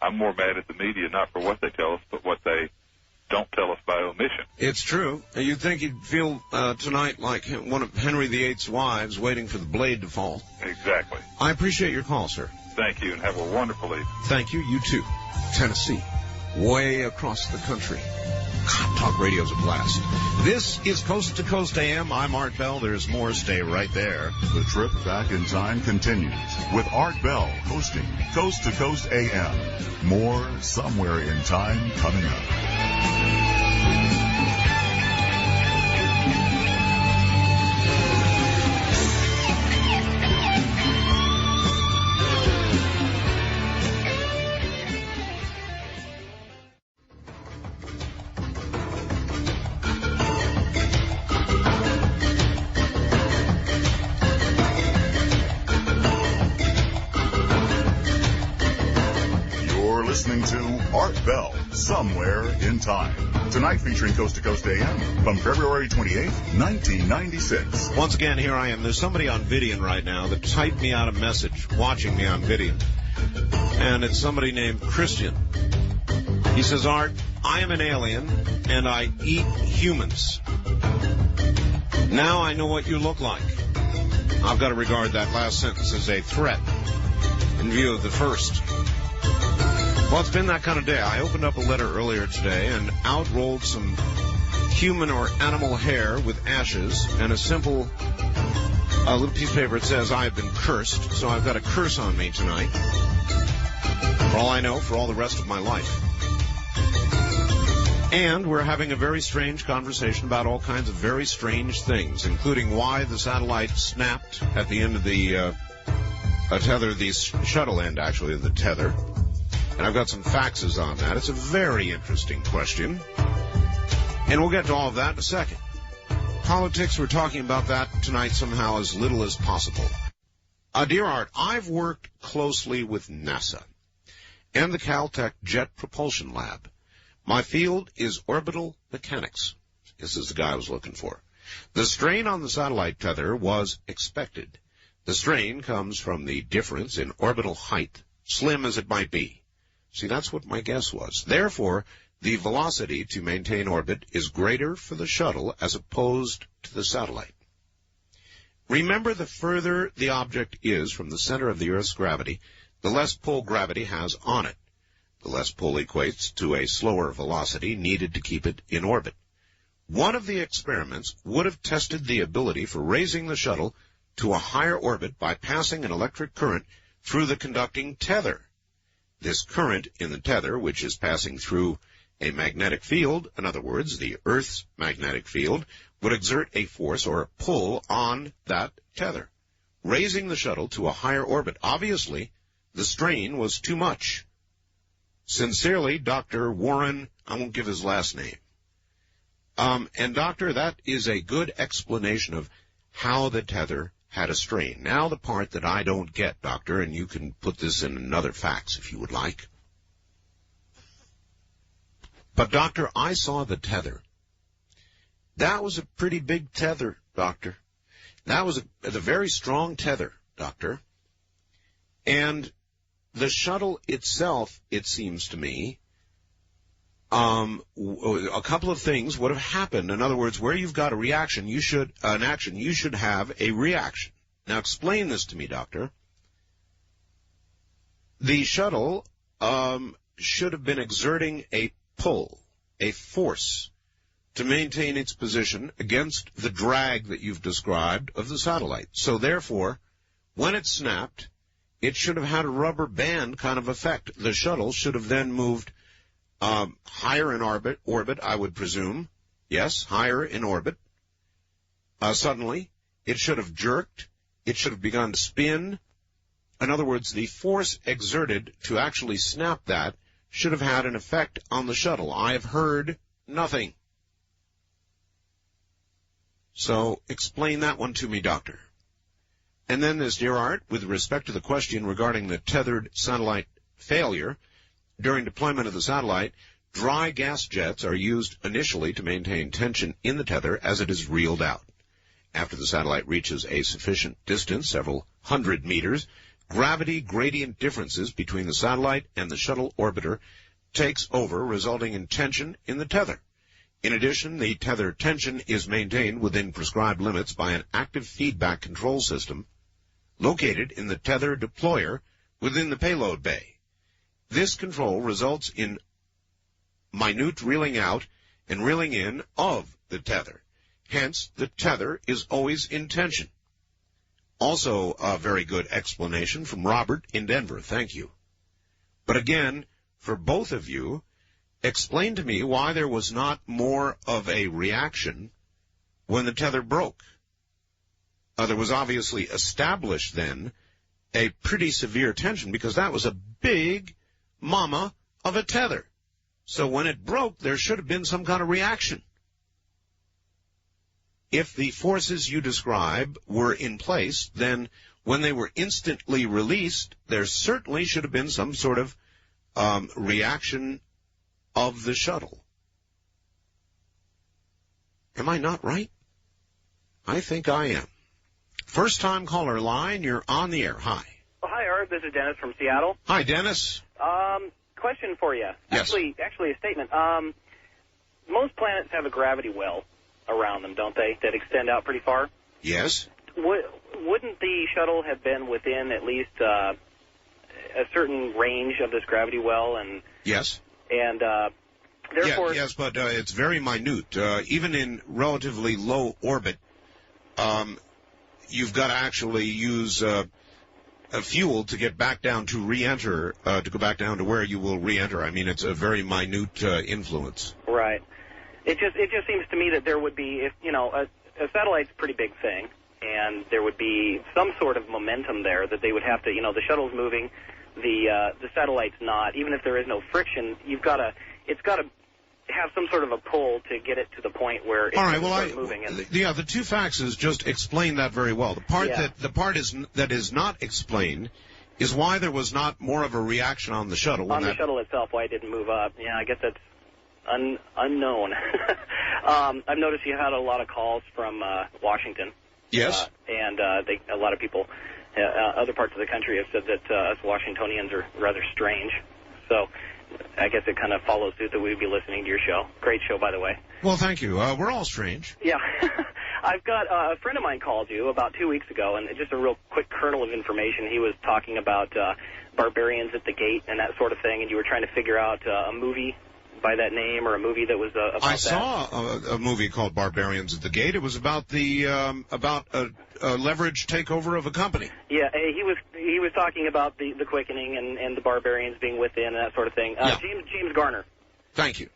[SPEAKER 19] I'm more mad at the media, not for what they tell us, but what they don't tell us by omission.
[SPEAKER 2] It's true. You'd think he'd feel tonight like one of Henry VIII's wives waiting for the blade to fall.
[SPEAKER 19] Exactly.
[SPEAKER 2] I appreciate your call, sir.
[SPEAKER 19] Thank you, and have a wonderful evening.
[SPEAKER 2] Thank you. You too. Tennessee, way across the country. God, talk radio's a blast. This is Coast to Coast AM. I'm Art Bell. There's more. Stay right there.
[SPEAKER 1] The trip back in time continues with Art Bell hosting Coast to Coast AM. More somewhere in time coming up. Art Bell, Somewhere in Time. Tonight featuring Coast to Coast AM from February 28, 1996.
[SPEAKER 2] Once again, here I am. There's somebody on Vidian right now that typed me out a message, watching me on Vidian. And it's somebody named Christian. He says, Art, I am an alien, and I eat humans. Now I know what you look like. I've got to regard that last sentence as a threat in view of the first. Well, it's been that kind of day. I opened up a letter earlier today and out rolled some human or animal hair with ashes and a simple little piece of paper. It says, I have been cursed, so I've got a curse on me tonight. For all I know, for all the rest of my life. And we're having a very strange conversation about all kinds of very strange things, including why the satellite snapped at the end of the tether, the shuttle end, actually, of the tether. And I've got some faxes on that. It's a very interesting question. And we'll get to all of that in a second. Politics, we're talking about that tonight somehow as little as possible. Dear Art, I've worked closely with NASA and the Caltech Jet Propulsion Lab. My field is orbital mechanics. This is the guy I was looking for. The strain on the satellite tether was expected. The strain comes from the difference in orbital height, slim as it might be. See, that's what my guess was. Therefore, the velocity to maintain orbit is greater for the shuttle as opposed to the satellite. Remember, the further the object is from the center of the Earth's gravity, the less pull gravity has on it. The less pull equates to a slower velocity needed to keep it in orbit. One of the experiments would have tested the ability for raising the shuttle to a higher orbit by passing an electric current through the conducting tether. This current in the tether, which is passing through a magnetic field, in other words, the Earth's magnetic field, would exert a force or a pull on that tether, raising the shuttle to a higher orbit. Obviously, the strain was too much. Sincerely, Dr. Warren, I won't give his last name. And doctor, that is a good explanation of how the tether had a strain. Now the part that I don't get, doctor, and you can put this in another fax if you would like. But doctor, I saw the tether. That was a pretty big tether, doctor. That was a very strong tether, doctor. And the shuttle itself, it seems to me, a couple of things would have happened. In other words, where you've got a reaction, you should have a reaction. Now explain this to me, doctor. The shuttle should have been exerting a pull, a force, to maintain its position against the drag that you've described of the satellite. So therefore, when it snapped, it should have had a rubber band kind of effect. The shuttle should have then moved higher in orbit, I would presume. Yes, higher in orbit. Suddenly, it should have jerked. It should have begun to spin. In other words, the force exerted to actually snap that should have had an effect on the shuttle. I have heard nothing. So explain that one to me, Doctor. And then there's Dear Art, with respect to the question regarding the tethered satellite failure. During deployment of the satellite, dry gas jets are used initially to maintain tension in the tether as it is reeled out. After the satellite reaches a sufficient distance, several hundred meters, gravity gradient differences between the satellite and the shuttle orbiter takes over, resulting in tension in the tether. In addition, the tether tension is maintained within prescribed limits by an active feedback control system located in the tether deployer within the payload bay. This control results in minute reeling out and reeling in of the tether. Hence, the tether is always in tension. Also, a very good explanation from Robert in Denver. Thank you. But again, for both of you, explain to me why there was not more of a reaction when the tether broke. There was obviously established then a pretty severe tension because that was a big mama of a tether. So when it broke, there should have been some kind of reaction. If the forces you describe were in place, then when they were instantly released, there certainly should have been some sort of reaction of the shuttle. Am I not right? I think I am. First-time caller line, you're on the air. Hi.
[SPEAKER 20] Well, hi, Art. This is Dennis from Seattle.
[SPEAKER 2] Hi, Dennis.
[SPEAKER 20] Question for you.
[SPEAKER 2] Yes.
[SPEAKER 20] Actually, a statement. Most planets have a gravity well around them, don't they, that extend out pretty far?
[SPEAKER 2] Yes.
[SPEAKER 20] Wouldn't the shuttle have been within at least a certain range of this gravity well? And
[SPEAKER 2] yes.
[SPEAKER 20] And therefore...
[SPEAKER 2] Yes, but it's very minute. Even in relatively low orbit, you've got to actually use a fuel to get back down to re-enter, to go back down to where you will re-enter. I mean, it's a very minute influence.
[SPEAKER 20] Right. It just seems to me that there would be, if a satellite's a pretty big thing, and there would be some sort of momentum there that they would have to, the shuttle's moving, the satellite's not. Even if there is no friction, it's got to have some sort of a pull to get it to the point where it's moving.
[SPEAKER 2] The two faxes just explain that very well. The part that is not explained is why there was not more of a reaction on the shuttle.
[SPEAKER 20] On the shuttle itself, why it didn't move up. Yeah, I guess that's unknown. I've noticed you had a lot of calls from Washington.
[SPEAKER 2] Yes.
[SPEAKER 20] And a lot of people, other parts of the country have said that us Washingtonians are rather strange. So I guess it kind of follows suit that we'd be listening to your show. Great show, by the way.
[SPEAKER 2] Well, thank you. We're all strange.
[SPEAKER 20] Yeah. I've got a friend of mine called you about 2 weeks ago, and just a real quick kernel of information. He was talking about Barbarians at the Gate and that sort of thing, and you were trying to figure out a movie by that name or a movie that was about that.
[SPEAKER 2] I saw a movie called Barbarians at the Gate. It was about the about a leveraged takeover of a company.
[SPEAKER 20] Yeah, he was talking about the quickening and the barbarians being within and that sort of thing. James Garner.
[SPEAKER 2] Thank you.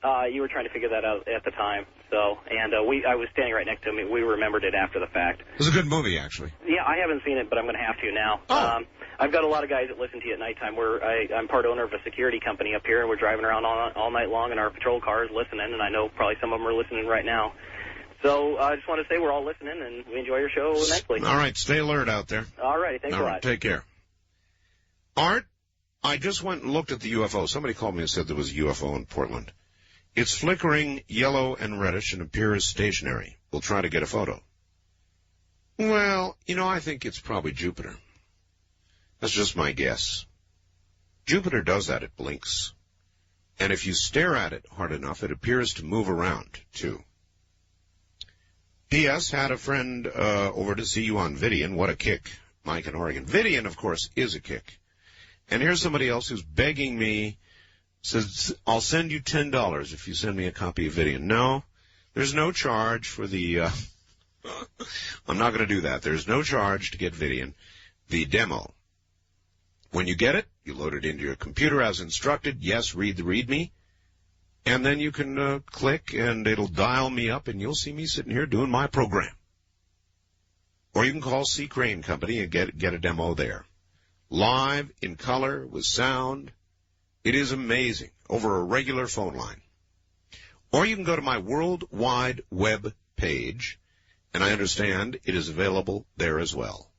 [SPEAKER 20] You were trying to figure that out at the time. So, and I was standing right next to him. We remembered it after the fact.
[SPEAKER 2] It was a good movie, actually.
[SPEAKER 20] Yeah, I haven't seen it, but I'm going to have to now.
[SPEAKER 2] Oh.
[SPEAKER 20] I've got a lot of guys that listen to you at nighttime. I'm part owner of a security company up here, and we're driving around all night long in our patrol cars listening, and I know probably some of them are listening right now. So I just want to say we're all listening, and we enjoy your show immensely.
[SPEAKER 2] All right, stay alert out there.
[SPEAKER 20] All right, thanks a lot.
[SPEAKER 2] All right, take care. Art, I just went and looked at the UFO. Somebody called me and said there was a UFO in Portland. It's flickering yellow and reddish and appears stationary. We'll try to get a photo. Well, I think it's probably Jupiter. That's just my guess. Jupiter does that. It blinks. And if you stare at it hard enough, it appears to move around, too. P.S. Had a friend over to see you on Vidian. What a kick, Mike in Oregon. Vidian, of course, is a kick. And here's somebody else who's begging me, says, I'll send you $10 if you send me a copy of Vidian. No, there's no charge for the... I'm not going to do that. There's no charge to get Vidian. The demo. When you get it, you load it into your computer as instructed. Yes, read the README. And then you can click, and it'll dial me up, and you'll see me sitting here doing my program. Or you can call C. Crane Company and get a demo there. Live, in color, with sound. It is amazing, over a regular phone line. Or you can go to my World Wide Web page, and I understand it is available there as well.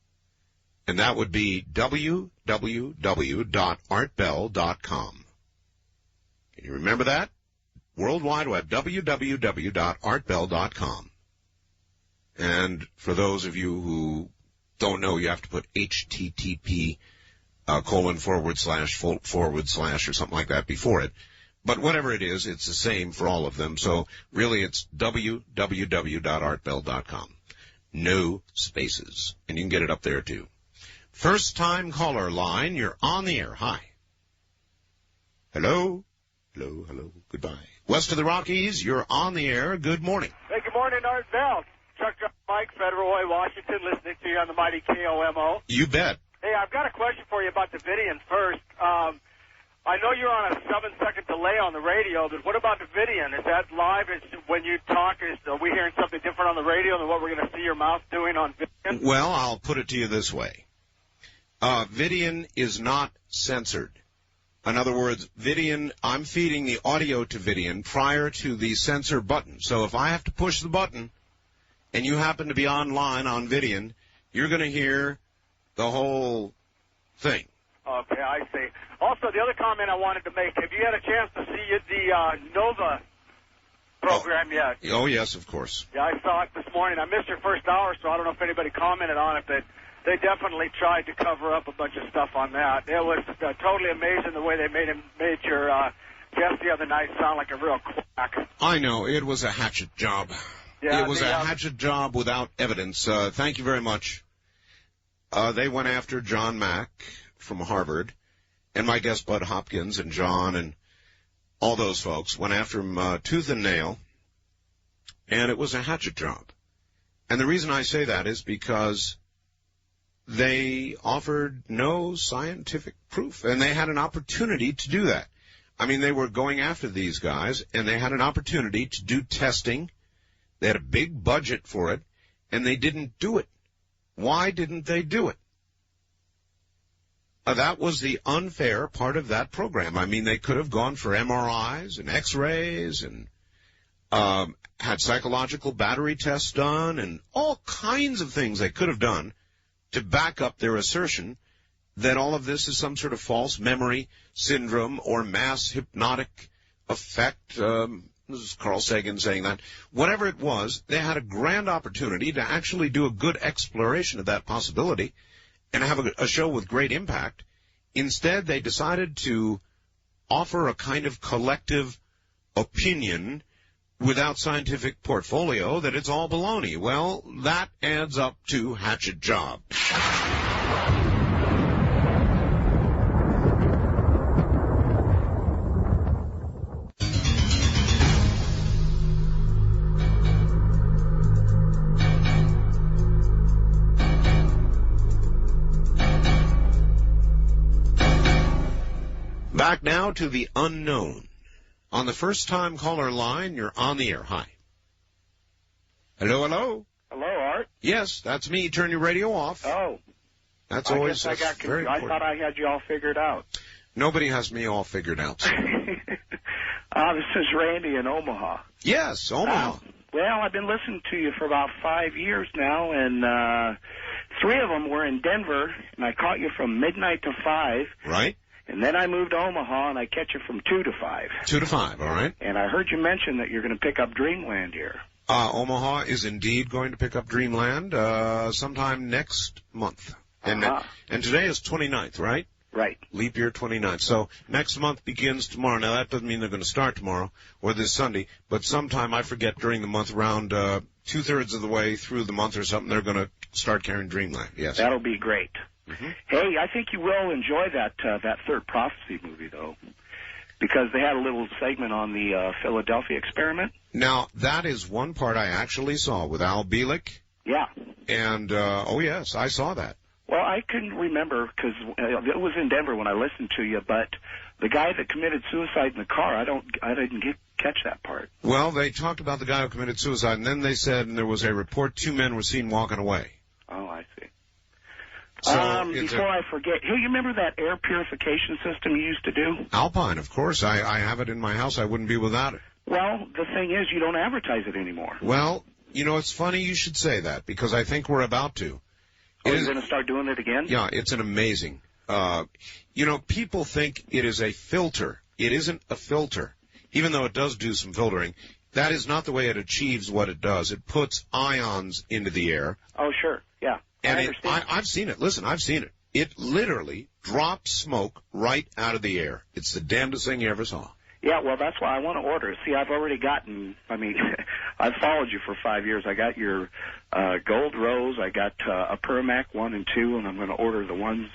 [SPEAKER 2] And that would be www.artbell.com. Can you remember that? World Wide Web, www.artbell.com. And for those of you who don't know, you have to put HTTP // or something like that before it. But whatever it is, it's the same for all of them. So really it's www.artbell.com. No spaces. And you can get it up there too. First time caller line, you're on the air. Hi. Hello? Hello, hello, goodbye. West of the Rockies, you're on the air. Good morning.
[SPEAKER 21] Hey, good morning, Art Bell. Chuck Mike, Federal Way, Washington, listening to you on the mighty KOMO.
[SPEAKER 2] You bet.
[SPEAKER 21] Hey, I've got a question for you about Davidian first. I know you're on a 7-second delay on the radio, but what about Davidian? Is that live? When you talk, are we hearing something different on the radio than what we're going to see your mouth doing on Vidian?
[SPEAKER 2] Well, I'll put it to you this way. Vidian is not censored. In other words, Vidian, I'm feeding the audio to Vidian prior to the censor button. So if I have to push the button and you happen to be online on Vidian, you're going to hear the whole thing.
[SPEAKER 21] Okay, I see. Also, the other comment I wanted to make, have you had a chance to see the Nova program yet?
[SPEAKER 2] Oh, yes, of course.
[SPEAKER 21] Yeah, I saw it this morning. I missed your first hour, so I don't know if anybody commented on it, but they definitely tried to cover up a bunch of stuff on that. It was totally amazing the way they made your guest the other night sound like a real quack.
[SPEAKER 2] I know. It was a hatchet job.
[SPEAKER 21] Yeah,
[SPEAKER 2] it was a hatchet job without evidence. Thank you very much. They went after John Mack from Harvard, and my guest Bud Hopkins and John and all those folks went after him tooth and nail, and it was a hatchet job. And the reason I say that is because they offered no scientific proof, and they had an opportunity to do that. I mean, they were going after these guys, and they had an opportunity to do testing. They had a big budget for it, and they didn't do it. Why didn't they do it? That was the unfair part of that program. I mean, they could have gone for MRIs and X-rays and had psychological battery tests done and all kinds of things they could have done to back up their assertion that all of this is some sort of false memory syndrome or mass hypnotic effect. This is Carl Sagan saying that. Whatever it was, they had a grand opportunity to actually do a good exploration of that possibility and have a show with great impact. Instead, they decided to offer a kind of collective opinion without scientific portfolio that it's all baloney. Well, that adds up to hatchet job. Back now to the unknown. On the first-time caller line, you're on the air. Hi. Hello, hello.
[SPEAKER 21] Hello, Art.
[SPEAKER 2] Yes, that's me. Turn your radio off.
[SPEAKER 21] Oh.
[SPEAKER 2] That's always
[SPEAKER 21] very important. I thought I had you all figured out.
[SPEAKER 2] Nobody has me all figured out.
[SPEAKER 21] This is Randy in Omaha.
[SPEAKER 2] Yes, Omaha.
[SPEAKER 21] Well, I've been listening to you for about 5 years now, and 3 of them were in Denver, and I caught you from midnight to 5.
[SPEAKER 2] Right.
[SPEAKER 21] And then I moved to Omaha, and I catch you from 2 to 5.
[SPEAKER 2] 2 to 5, all right.
[SPEAKER 21] And I heard you mention that you're going to pick up Dreamland here.
[SPEAKER 2] Omaha is indeed going to pick up Dreamland sometime next month. And today is 29th, right?
[SPEAKER 21] Right.
[SPEAKER 2] Leap year 29th. So next month begins tomorrow. Now, that doesn't mean they're going to start tomorrow or this Sunday, but sometime, I forget, during the month, around 2/3 of the way through the month or something, they're going to start carrying Dreamland. Yes.
[SPEAKER 21] That'll be great.
[SPEAKER 2] Mm-hmm.
[SPEAKER 21] Hey, I think you will enjoy that Third Prophecy movie, though, because they had a little segment on the Philadelphia experiment.
[SPEAKER 2] Now, that is one part I actually saw with Al Bielek.
[SPEAKER 21] Yeah.
[SPEAKER 2] And, oh, yes, I saw that.
[SPEAKER 21] Well, I couldn't remember because it was in Denver when I listened to you, but the guy that committed suicide in the car, I didn't
[SPEAKER 3] catch that part.
[SPEAKER 22] Well, they talked about the guy who committed suicide, and then they said, and there was a report, 2 men were seen walking away.
[SPEAKER 3] Oh, I see.
[SPEAKER 22] So
[SPEAKER 3] before I forget, hey, you remember that air purification system you used to do?
[SPEAKER 22] Alpine, of course. I have it in my house. I wouldn't be without it.
[SPEAKER 3] Well, the thing is, you don't advertise it anymore.
[SPEAKER 22] Well, you know, it's funny you should say that, because I think we're about to.
[SPEAKER 3] Are you going to start doing it again?
[SPEAKER 22] Yeah, it's an amazing. You know, people think it is a filter. It isn't a filter, even though it does do some filtering. That is not the way it achieves what it does. It puts ions into the air.
[SPEAKER 3] Oh, sure. Yeah.
[SPEAKER 22] And I've seen it. Listen, I've seen it. It literally drops smoke right out of the air. It's the damnedest thing you ever saw.
[SPEAKER 3] Yeah, well, that's why I want to order it. See, I've already gotten, I've followed you for 5 years. I got your Gold Rose. I got a Permac 1 and 2, and I'm going to order the ones,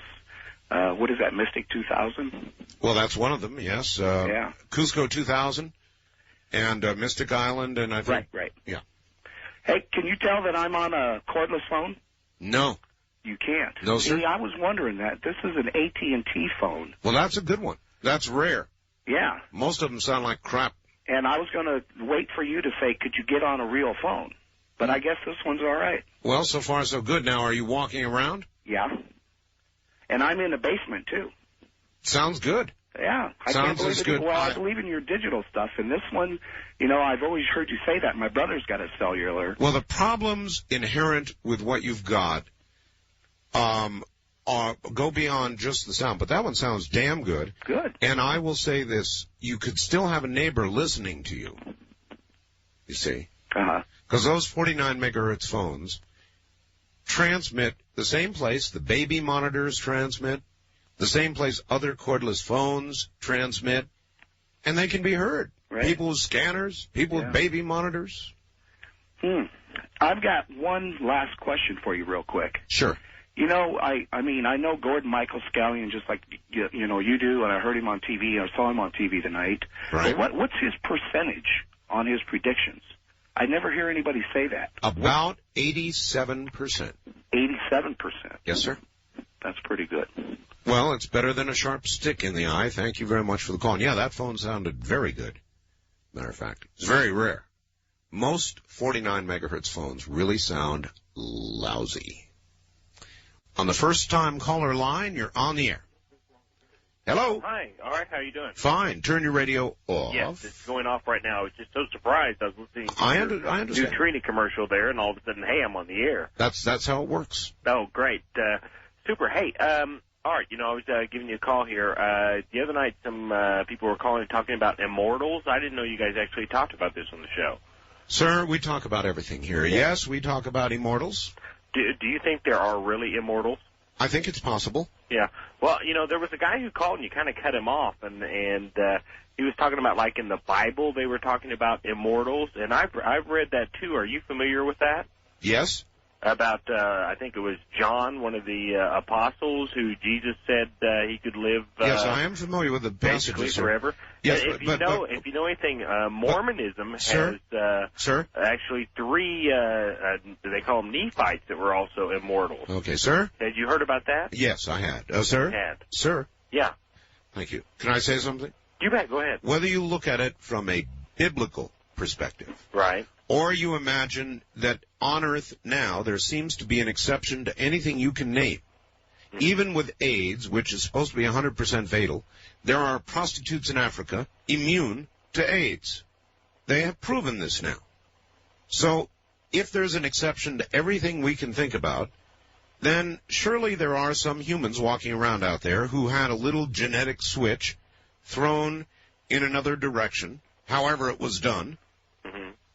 [SPEAKER 3] what is that, Mystic 2000?
[SPEAKER 22] Well, that's one of them, yes.
[SPEAKER 3] Yeah.
[SPEAKER 22] Cusco 2000 and Mystic Island, and I think...
[SPEAKER 3] Right.
[SPEAKER 22] Yeah.
[SPEAKER 3] Hey, can you tell that I'm on a cordless phone?
[SPEAKER 22] No.
[SPEAKER 3] You can't.
[SPEAKER 22] No, sir.
[SPEAKER 3] See, I was wondering that. This is an AT&T phone.
[SPEAKER 22] Well, that's a good one. That's rare.
[SPEAKER 3] Yeah.
[SPEAKER 22] Most of them sound like crap.
[SPEAKER 3] And I was going to wait for you to say, could you get on a real phone? But I guess this one's all right.
[SPEAKER 22] Well, so far so good. Now, are you walking around?
[SPEAKER 3] Yeah. And I'm in the basement, too.
[SPEAKER 22] Sounds good.
[SPEAKER 3] Yeah. I can't believe it. Well, I believe in your digital stuff. And this one, you know, I've always heard you say that. My brother's got a cellular.
[SPEAKER 22] Well, the problems inherent with what you've got go beyond just the sound. But that one sounds damn good.
[SPEAKER 3] Good.
[SPEAKER 22] And I will say this. You could still have a neighbor listening to you. You see?
[SPEAKER 3] Uh-huh.
[SPEAKER 22] Because those 49 megahertz phones transmit the same place the baby monitors transmit, the same place other cordless phones transmit, and they can be heard.
[SPEAKER 3] Right.
[SPEAKER 22] People with scanners, people with baby monitors.
[SPEAKER 3] I've got one last question for you real quick.
[SPEAKER 22] Sure.
[SPEAKER 3] You know, I mean, I know Gordon Michael Scallion just like, you know, you do, and I heard him on TV. I saw him on TV tonight.
[SPEAKER 22] Right.
[SPEAKER 3] What's his percentage on his predictions? I never hear anybody say that.
[SPEAKER 22] About 87%.
[SPEAKER 3] 87%?
[SPEAKER 22] Yes, sir.
[SPEAKER 3] That's pretty good.
[SPEAKER 22] Well, it's better than a sharp stick in the eye. Thank you very much for the call. And yeah, that phone sounded very good. Matter of fact, it's very rare. Most 49 megahertz phones really sound lousy. On the first-time caller line, you're on the air. Hello.
[SPEAKER 23] Hi. All right. How you doing?
[SPEAKER 22] Fine. Turn your radio off.
[SPEAKER 23] Yes, it's going off right now. I was just so surprised. I was listening to
[SPEAKER 22] I
[SPEAKER 23] your
[SPEAKER 22] understand.
[SPEAKER 23] new Trini commercial there, and all of a sudden, hey, I'm on the air.
[SPEAKER 22] That's how it works.
[SPEAKER 23] Oh, great. Super. Hey, all right. You know, I was giving you a call here. The other night, some people were calling and talking about immortals. I didn't know you guys actually talked about this on the show.
[SPEAKER 22] Sir, we talk about everything here. Yeah. Yes, we talk about immortals.
[SPEAKER 23] Do you think there are really immortals?
[SPEAKER 22] I think it's possible.
[SPEAKER 23] Yeah. Well, you know, there was a guy who called and you kind of cut him off, and he was talking about, like, in the Bible they were talking about immortals, and I've read that too. Are you familiar with that?
[SPEAKER 22] Yes.
[SPEAKER 23] About, I think it was John, one of the apostles, who Jesus said he could live.
[SPEAKER 22] Yes, I am familiar with the
[SPEAKER 23] basically forever.
[SPEAKER 22] Yes,
[SPEAKER 23] if you know anything, Mormonism has actually three. They call them Nephites that were also immortals.
[SPEAKER 22] Okay, sir.
[SPEAKER 23] Had you heard about that?
[SPEAKER 22] Yes, I had. Sir.
[SPEAKER 23] You had.
[SPEAKER 22] Sir.
[SPEAKER 23] Yeah.
[SPEAKER 22] Thank you. Can I say something?
[SPEAKER 23] You bet. Go ahead.
[SPEAKER 22] Whether you look at it from a biblical perspective,
[SPEAKER 23] right,
[SPEAKER 22] or you imagine that on Earth now there seems to be an exception to anything you can name. Even with AIDS, which is supposed to be 100% fatal, there are prostitutes in Africa immune to AIDS. They have proven this now. So if there's an exception to everything we can think about, then surely there are some humans walking around out there who had a little genetic switch thrown in another direction, however it was done,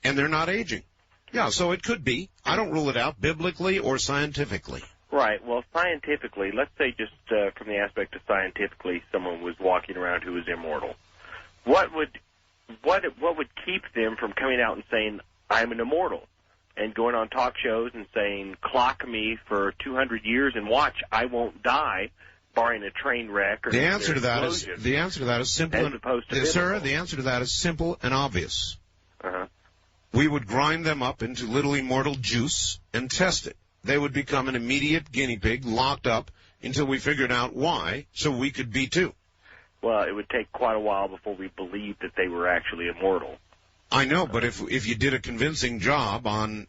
[SPEAKER 22] and they're not aging. Yeah, so it could be. I don't rule it out biblically or scientifically.
[SPEAKER 23] Right. Well, scientifically, let's say just from the aspect of scientifically, someone was walking around who was immortal. What would keep them from coming out and saying, I'm an immortal, and going on talk shows and saying, clock me for 200 years and watch, I won't die, barring a train wreck or
[SPEAKER 22] the answer to that is simple.
[SPEAKER 23] As opposed to
[SPEAKER 22] sir, the answer to that is simple and obvious.
[SPEAKER 23] Uh-huh.
[SPEAKER 22] We would grind them up into little immortal juice and test it. They would become an immediate guinea pig locked up until we figured out why, so we could be too.
[SPEAKER 23] well, it would take quite a while before we believed that they were actually immortal.
[SPEAKER 22] I know, but if you did a convincing job on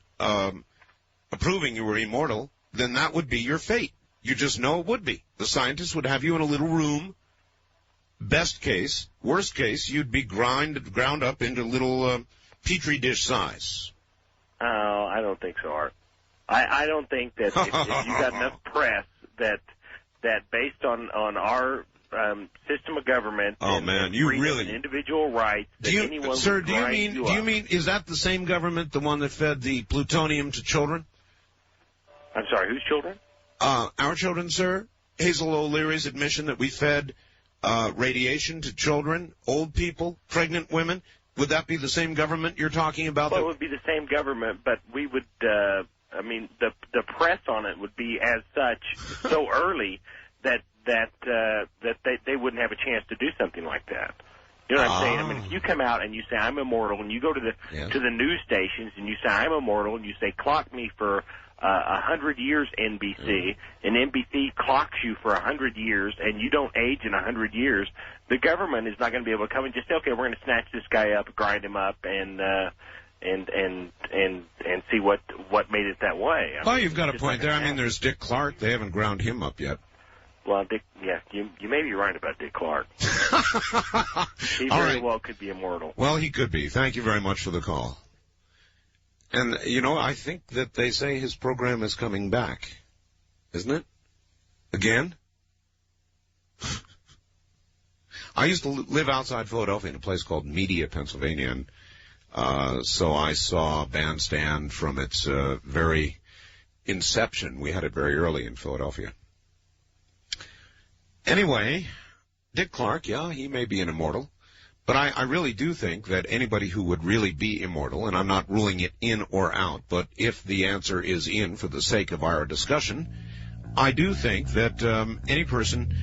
[SPEAKER 22] proving you were immortal, then that would be your fate. You just know it would be. The scientists would have you in a little room. Best case, worst case, you'd be ground up into little Petri dish size.
[SPEAKER 23] Oh, I don't think so, Art. I don't think that if you got enough press that based on our system of government, and individual rights, that anyone
[SPEAKER 22] sir,
[SPEAKER 23] would grind you
[SPEAKER 22] you mean is that the same government, the one that fed the plutonium to children?
[SPEAKER 23] I'm sorry, whose children?
[SPEAKER 22] Our children, sir. Hazel O'Leary's admission that we fed radiation to children, old people, pregnant women. Would that be the same government you're talking about?
[SPEAKER 23] Well, it would be the same government, but we would. I mean, the press on it would be as such so early that they wouldn't have a chance to do something like that. You know what I'm saying? I mean, if you come out and you say I'm immortal, and you go to the news stations and you say I'm immortal, and you say clock me for 100 years, NBC, and NBC clocks you for 100 years, and you don't age in 100 years, the government is not going to be able to come and just say, okay, we're going to snatch this guy up, grind him up, and see what made it that way.
[SPEAKER 22] Well, you've got a point there. I mean, there's Dick Clark. They haven't ground him up yet.
[SPEAKER 23] Well, Dick, yeah, you may be right about Dick Clark. He very well could be immortal.
[SPEAKER 22] Well, he could be. Thank you very much for the call. And, you know, I think that they say his program is coming back. Isn't it? Again? I used to live outside Philadelphia in a place called Media, Pennsylvania, and so I saw Bandstand from its very inception. We had it very early in Philadelphia. Anyway, Dick Clark, yeah, he may be an immortal. But I really do think that anybody who would really be immortal, and I'm not ruling it in or out, but if the answer is in for the sake of our discussion, I do think that any person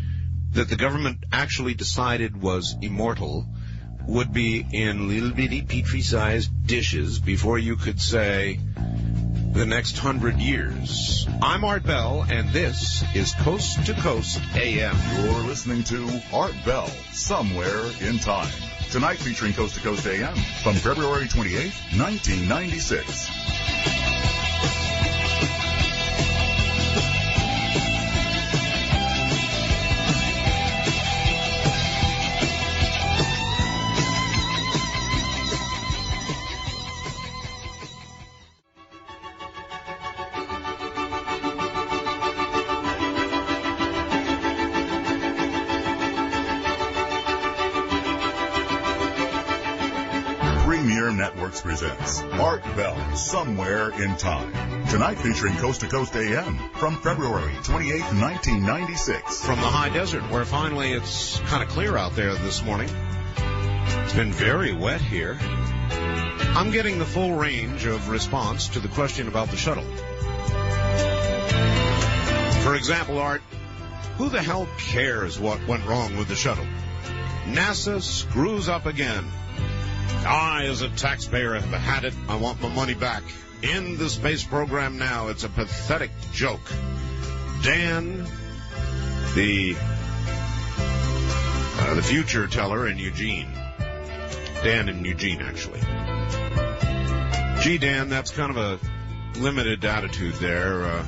[SPEAKER 22] that the government actually decided was immortal would be in little bitty Petri-sized dishes before you could say the next 100 years. I'm Art Bell, and this is Coast to Coast AM.
[SPEAKER 1] You're listening to Art Bell, Somewhere in Time. Tonight featuring Coast to Coast AM from February 28, 1996. Networks presents Art Bell, Somewhere in Time. Tonight featuring Coast to Coast AM from February 28, 1996.
[SPEAKER 22] From the high desert, where finally it's kind of clear out there this morning. It's been very wet here. I'm getting the full range of response to the question about the shuttle. For example, Art, who the hell cares what went wrong with the shuttle? NASA screws up again. I, as a taxpayer, have had it. I want my money back. End the space program now. It's a pathetic joke. Dan, the future teller in Eugene. Dan in Eugene, actually. Gee, Dan, that's kind of a limited attitude there,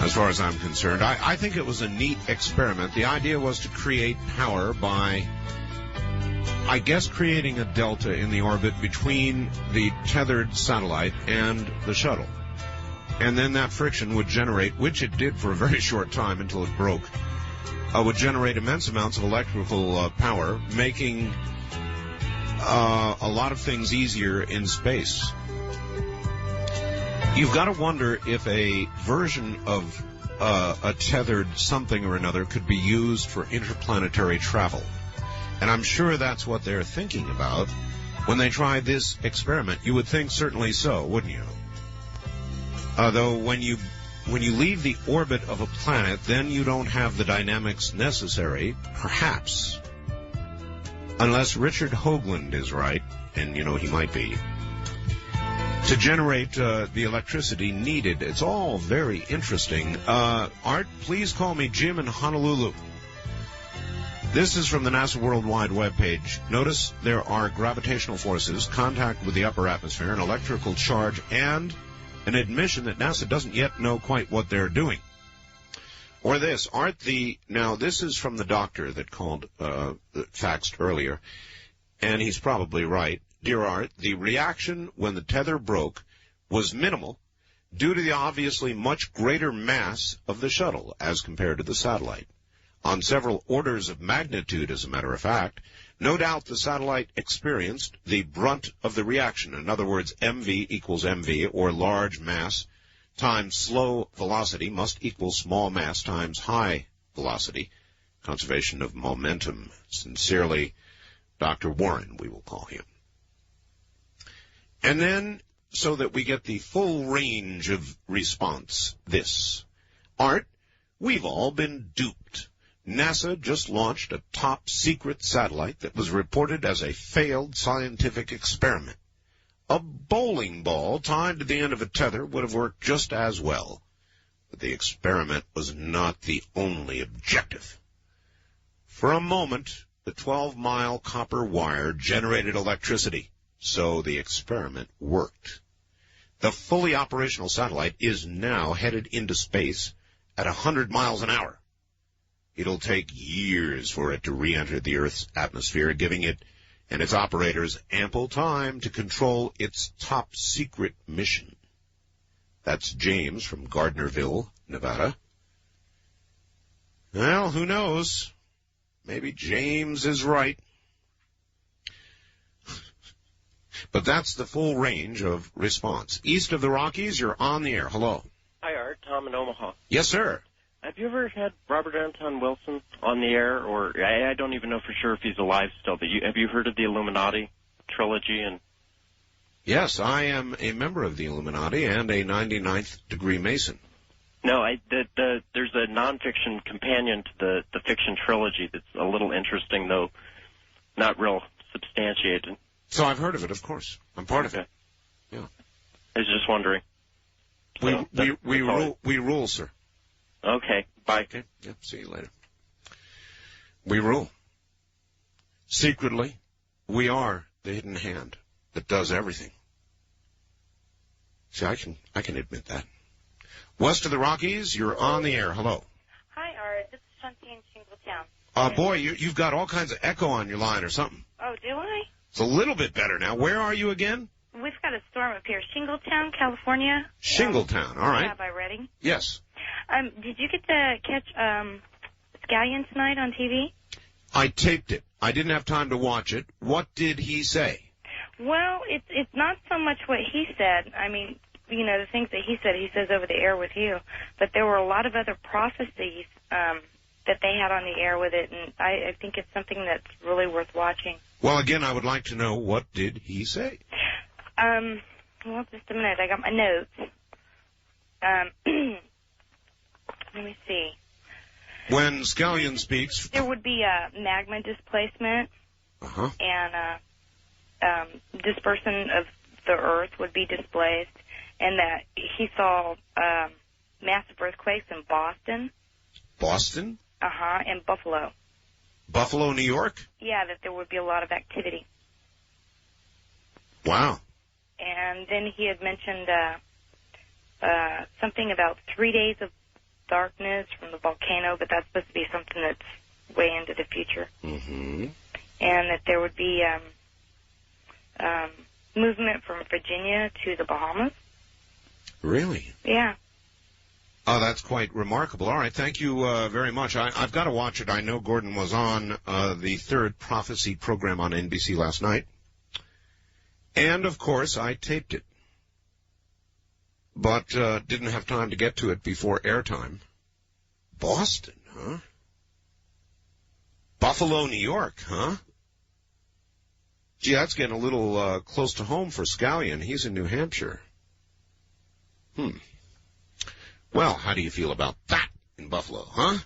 [SPEAKER 22] as far as I'm concerned. I think it was a neat experiment. The idea was to create power by, I guess, creating a delta in the orbit between the tethered satellite and the shuttle. And then that friction would generate, which it did for a very short time until it broke, would generate immense amounts of electrical power, making a lot of things easier in space. You've got to wonder if a version of a tethered something or another could be used for interplanetary travel. And I'm sure that's what they're thinking about when they try this experiment. You would think certainly so, wouldn't you? Though when you leave the orbit of a planet, then you don't have the dynamics necessary, perhaps, unless Richard Hoagland is right, and, you know, he might be, to generate the electricity needed. It's all very interesting. Art, please call me Jim in Honolulu. This is from the NASA Worldwide webpage. Notice there are gravitational forces, contact with the upper atmosphere, an electrical charge, and an admission that NASA doesn't yet know quite what they're doing. Or this, now this is from the doctor that called, faxed earlier, and he's probably right. Dear Art, the reaction when the tether broke was minimal due to the obviously much greater mass of the shuttle as compared to the satellite. On several orders of magnitude, as a matter of fact, no doubt the satellite experienced the brunt of the reaction. In other words, mv equals mv, or large mass times slow velocity must equal small mass times high velocity. Conservation of momentum. Sincerely, Dr. Warren, we will call him. And then, so that we get the full range of response, this. Art, we've all been duped. NASA just launched a top-secret satellite that was reported as a failed scientific experiment. A bowling ball tied to the end of a tether would have worked just as well. But the experiment was not the only objective. For a moment, the 12-mile copper wire generated electricity, so the experiment worked. The fully operational satellite is now headed into space at 100 miles an hour. It'll take years for it to re-enter the Earth's atmosphere, giving it and its operators ample time to control its top-secret mission. That's James from Gardnerville, Nevada. Well, who knows? Maybe James is right. But that's the full range of response. East of the Rockies, you're on the air. Hello.
[SPEAKER 4] Hi, Art. Tom in Omaha.
[SPEAKER 22] Yes, sir.
[SPEAKER 4] Have you ever had Robert Anton Wilson on the air? Or I don't even know for sure if he's alive still, but have you heard of the Illuminati trilogy? And
[SPEAKER 22] yes, I am a member of the Illuminati and a 99th degree Mason.
[SPEAKER 4] No, there's a nonfiction companion to the fiction trilogy that's a little interesting, though not real substantiated.
[SPEAKER 22] So I've heard of it, of course. I'm part of it. Yeah.
[SPEAKER 4] I was just wondering.
[SPEAKER 22] We rule, sir.
[SPEAKER 4] Okay. Bye.
[SPEAKER 22] Okay. Yep. See you later. We rule. Secretly, we are the hidden hand that does everything. See, I can admit that. West of the Rockies, you're on the air. Hello.
[SPEAKER 5] Hi, Art. This is Shanti in Shingletown.
[SPEAKER 22] Boy, you've got all kinds of echo on your line or something.
[SPEAKER 5] Oh, do I?
[SPEAKER 22] It's a little bit better now. Where are you again?
[SPEAKER 5] We've got a storm up here. Shingletown, California.
[SPEAKER 22] Shingletown, all right.
[SPEAKER 5] Yeah, by Redding.
[SPEAKER 22] Yes.
[SPEAKER 5] Did you get to catch Scallion tonight on TV?
[SPEAKER 22] I taped it. I didn't have time to watch it. What did he say?
[SPEAKER 5] Well, it's not so much what he said. I mean, you know, the things that he says over the air with you. But there were a lot of other prophecies that they had on the air with it, and I think it's something that's really worth watching.
[SPEAKER 22] Well, again, I would like to know, what did he say?
[SPEAKER 5] Well, just a minute. I got my notes. Let me see.
[SPEAKER 22] When Scallion speaks...
[SPEAKER 5] There would be a magma displacement, and dispersion of the Earth would be displaced, and that he saw massive earthquakes in Boston.
[SPEAKER 22] Boston?
[SPEAKER 5] And Buffalo.
[SPEAKER 22] Buffalo, New York?
[SPEAKER 5] Yeah, that there would be a lot of activity.
[SPEAKER 22] Wow.
[SPEAKER 5] And then he had mentioned something about 3 days of darkness from the volcano, but that's supposed to be something that's way into the future.
[SPEAKER 22] Mm-hmm.
[SPEAKER 5] And that there would be movement from Virginia to the Bahamas.
[SPEAKER 22] Really?
[SPEAKER 5] Yeah.
[SPEAKER 22] Oh, that's quite remarkable. All right, thank you very much. I've got to watch it. I know Gordon was on the Third Prophecy program on NBC last night. And, of course, I taped it. But didn't have time to get to it before airtime. Boston, huh? Buffalo, New York, huh? Gee, that's getting a little close to home for Scallion. He's in New Hampshire. Well, how do you feel about that in Buffalo, huh?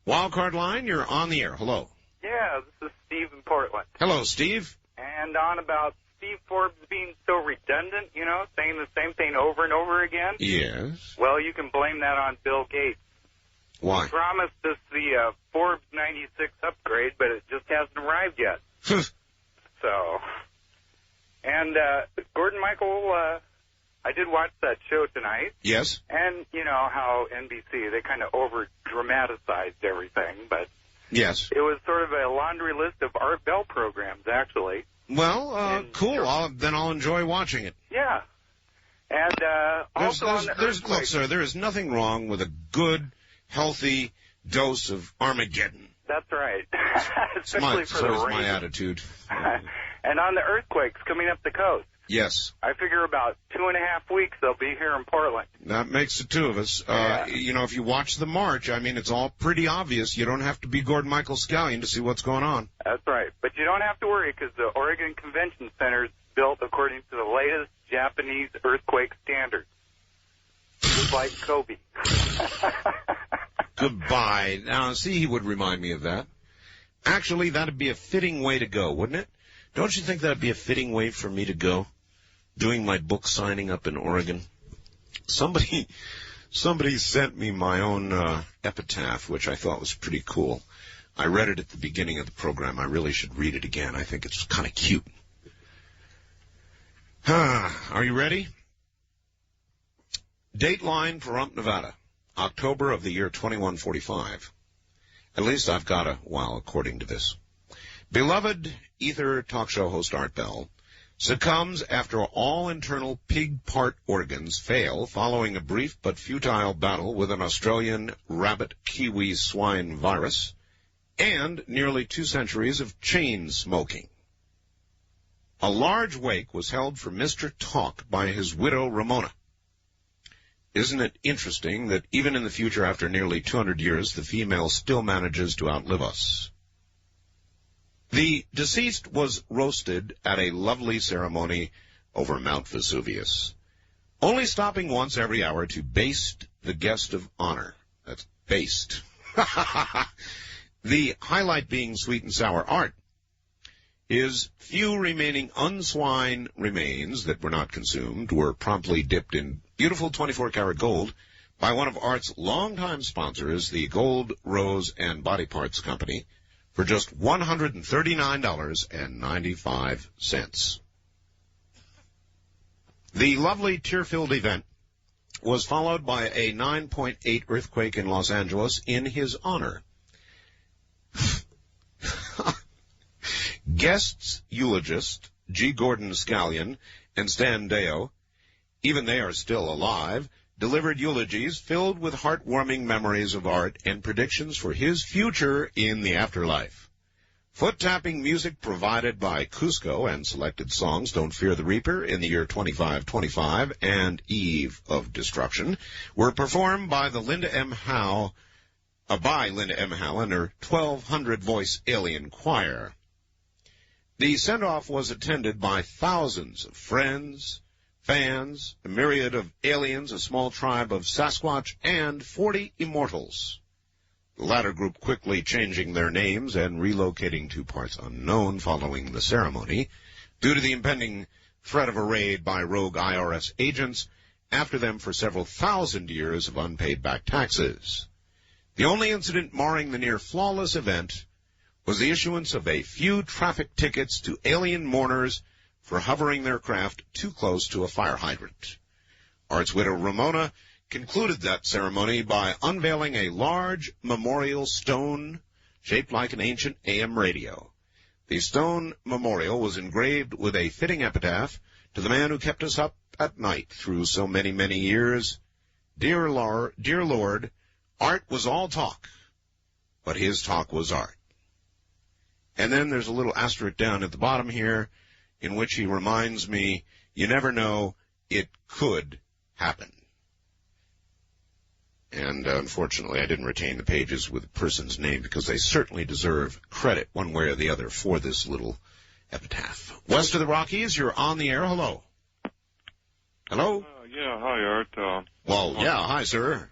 [SPEAKER 22] Wildcard line, you're on the air. Hello.
[SPEAKER 6] Yeah, this is Steve in Portland.
[SPEAKER 22] Hello, Steve.
[SPEAKER 6] And on about Steve Forbes being so redundant, you know, saying the same thing over and over again.
[SPEAKER 22] Yes.
[SPEAKER 6] Well, you can blame that on Bill Gates.
[SPEAKER 22] Why?
[SPEAKER 6] He promised us the Forbes 96 upgrade, but
[SPEAKER 22] Yes.
[SPEAKER 6] And you know how NBC, they kind of over-dramatized everything, but
[SPEAKER 22] yes,
[SPEAKER 6] it was sort of a laundry list of Art Bell programs, actually.
[SPEAKER 22] Well, cool. Then I'll enjoy watching it.
[SPEAKER 6] Yeah. And also on the earthquake.
[SPEAKER 22] Look, sir, there is nothing wrong with a good, healthy dose of Armageddon.
[SPEAKER 6] That's right. Especially for the rain.
[SPEAKER 22] My attitude.
[SPEAKER 6] And on the earthquakes coming up the coast.
[SPEAKER 22] Yes.
[SPEAKER 6] I figure about 2.5 weeks they'll be here in Portland.
[SPEAKER 22] That makes the two of us. You know, if you watch the march, I mean, it's all pretty obvious. You don't have to be Gordon Michael Scallion to see what's going on.
[SPEAKER 6] That's right. But you don't have to worry because the Oregon Convention Center is built according to the latest Japanese earthquake standards. Just like Kobe.
[SPEAKER 22] Goodbye. Now, see, he would remind me of that. Actually, that'd be a fitting way to go, wouldn't it? Don't you think that'd be a fitting way for me to go? Doing my book signing up in Oregon. Somebody sent me my own epitaph, which I thought was pretty cool. I read it at the beginning of the program. I really should read it again. I think it's kind of cute. Are you ready? Dateline for Rump, Nevada. October of the year 2145. At least I've got a while, according to this. Beloved ether talk show host Art Bell succumbs after all internal pig part organs fail following a brief but futile battle with an Australian rabbit kiwi swine virus and nearly 2 centuries of chain smoking. A large wake was held for Mr. Talk by his widow Ramona. Isn't it interesting that even in the future, after nearly 200 years, the female still manages to outlive us? The deceased was roasted at a lovely ceremony over Mount Vesuvius, only stopping once every hour to baste the guest of honor. That's baste. The highlight being sweet and sour art. His few remaining unswine remains that were not consumed were promptly dipped in beautiful 24-karat gold by one of Art's longtime sponsors, the Gold, Rose, and Body Parts Company, for just $139.95. The lovely tear-filled event was followed by a 9.8 earthquake in Los Angeles in his honor. Guests, eulogist G. Gordon Scallion and Stan Deo, even they are still alive, delivered eulogies filled with heartwarming memories of Art and predictions for his future in the afterlife. Foot-tapping music provided by Cusco and selected songs Don't Fear the Reaper, In the Year 2525, and Eve of Destruction were performed by the Linda M. Howe and her 1,200-voice alien choir. The send-off was attended by thousands of friends, fans, a myriad of aliens, a small tribe of Sasquatch, and 40 immortals. The latter group quickly changing their names and relocating to parts unknown following the ceremony, due to the impending threat of a raid by rogue IRS agents after them for several thousand years of unpaid back taxes. The only incident marring the near-flawless event was the issuance of a few traffic tickets to alien mourners for hovering their craft too close to a fire hydrant. Art's widow Ramona concluded that ceremony by unveiling a large memorial stone shaped like an ancient AM radio. The stone memorial was engraved with a fitting epitaph to the man who kept us up at night through so many, many years. Dear Lord, Art was all talk, but his talk was art. And then there's a little asterisk down at the bottom here in which he reminds me, you never know, it could happen. And unfortunately, I didn't retain the pages with the person's name because they certainly deserve credit one way or the other for this little epitaph. West of the Rockies, you're on the air. Hello. Hello?
[SPEAKER 7] Yeah, hi, Art.
[SPEAKER 22] Hi, sir.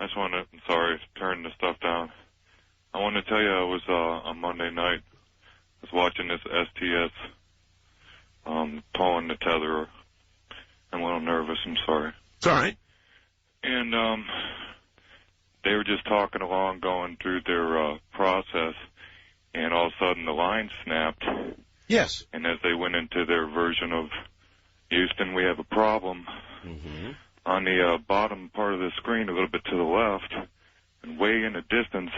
[SPEAKER 7] I just want to, sorry, turn the stuff down. I want to tell you I was on Monday night. I was watching this STS pulling the tether. I'm a little nervous. I'm sorry.
[SPEAKER 22] It's all right.
[SPEAKER 7] And they were just talking along, going through their process, and all of a sudden the line snapped.
[SPEAKER 22] Yes.
[SPEAKER 7] And as they went into their version of Houston, we have a problem.
[SPEAKER 22] Mm-hmm.
[SPEAKER 7] on the bottom part of the screen a little bit to the left, and way in the distance,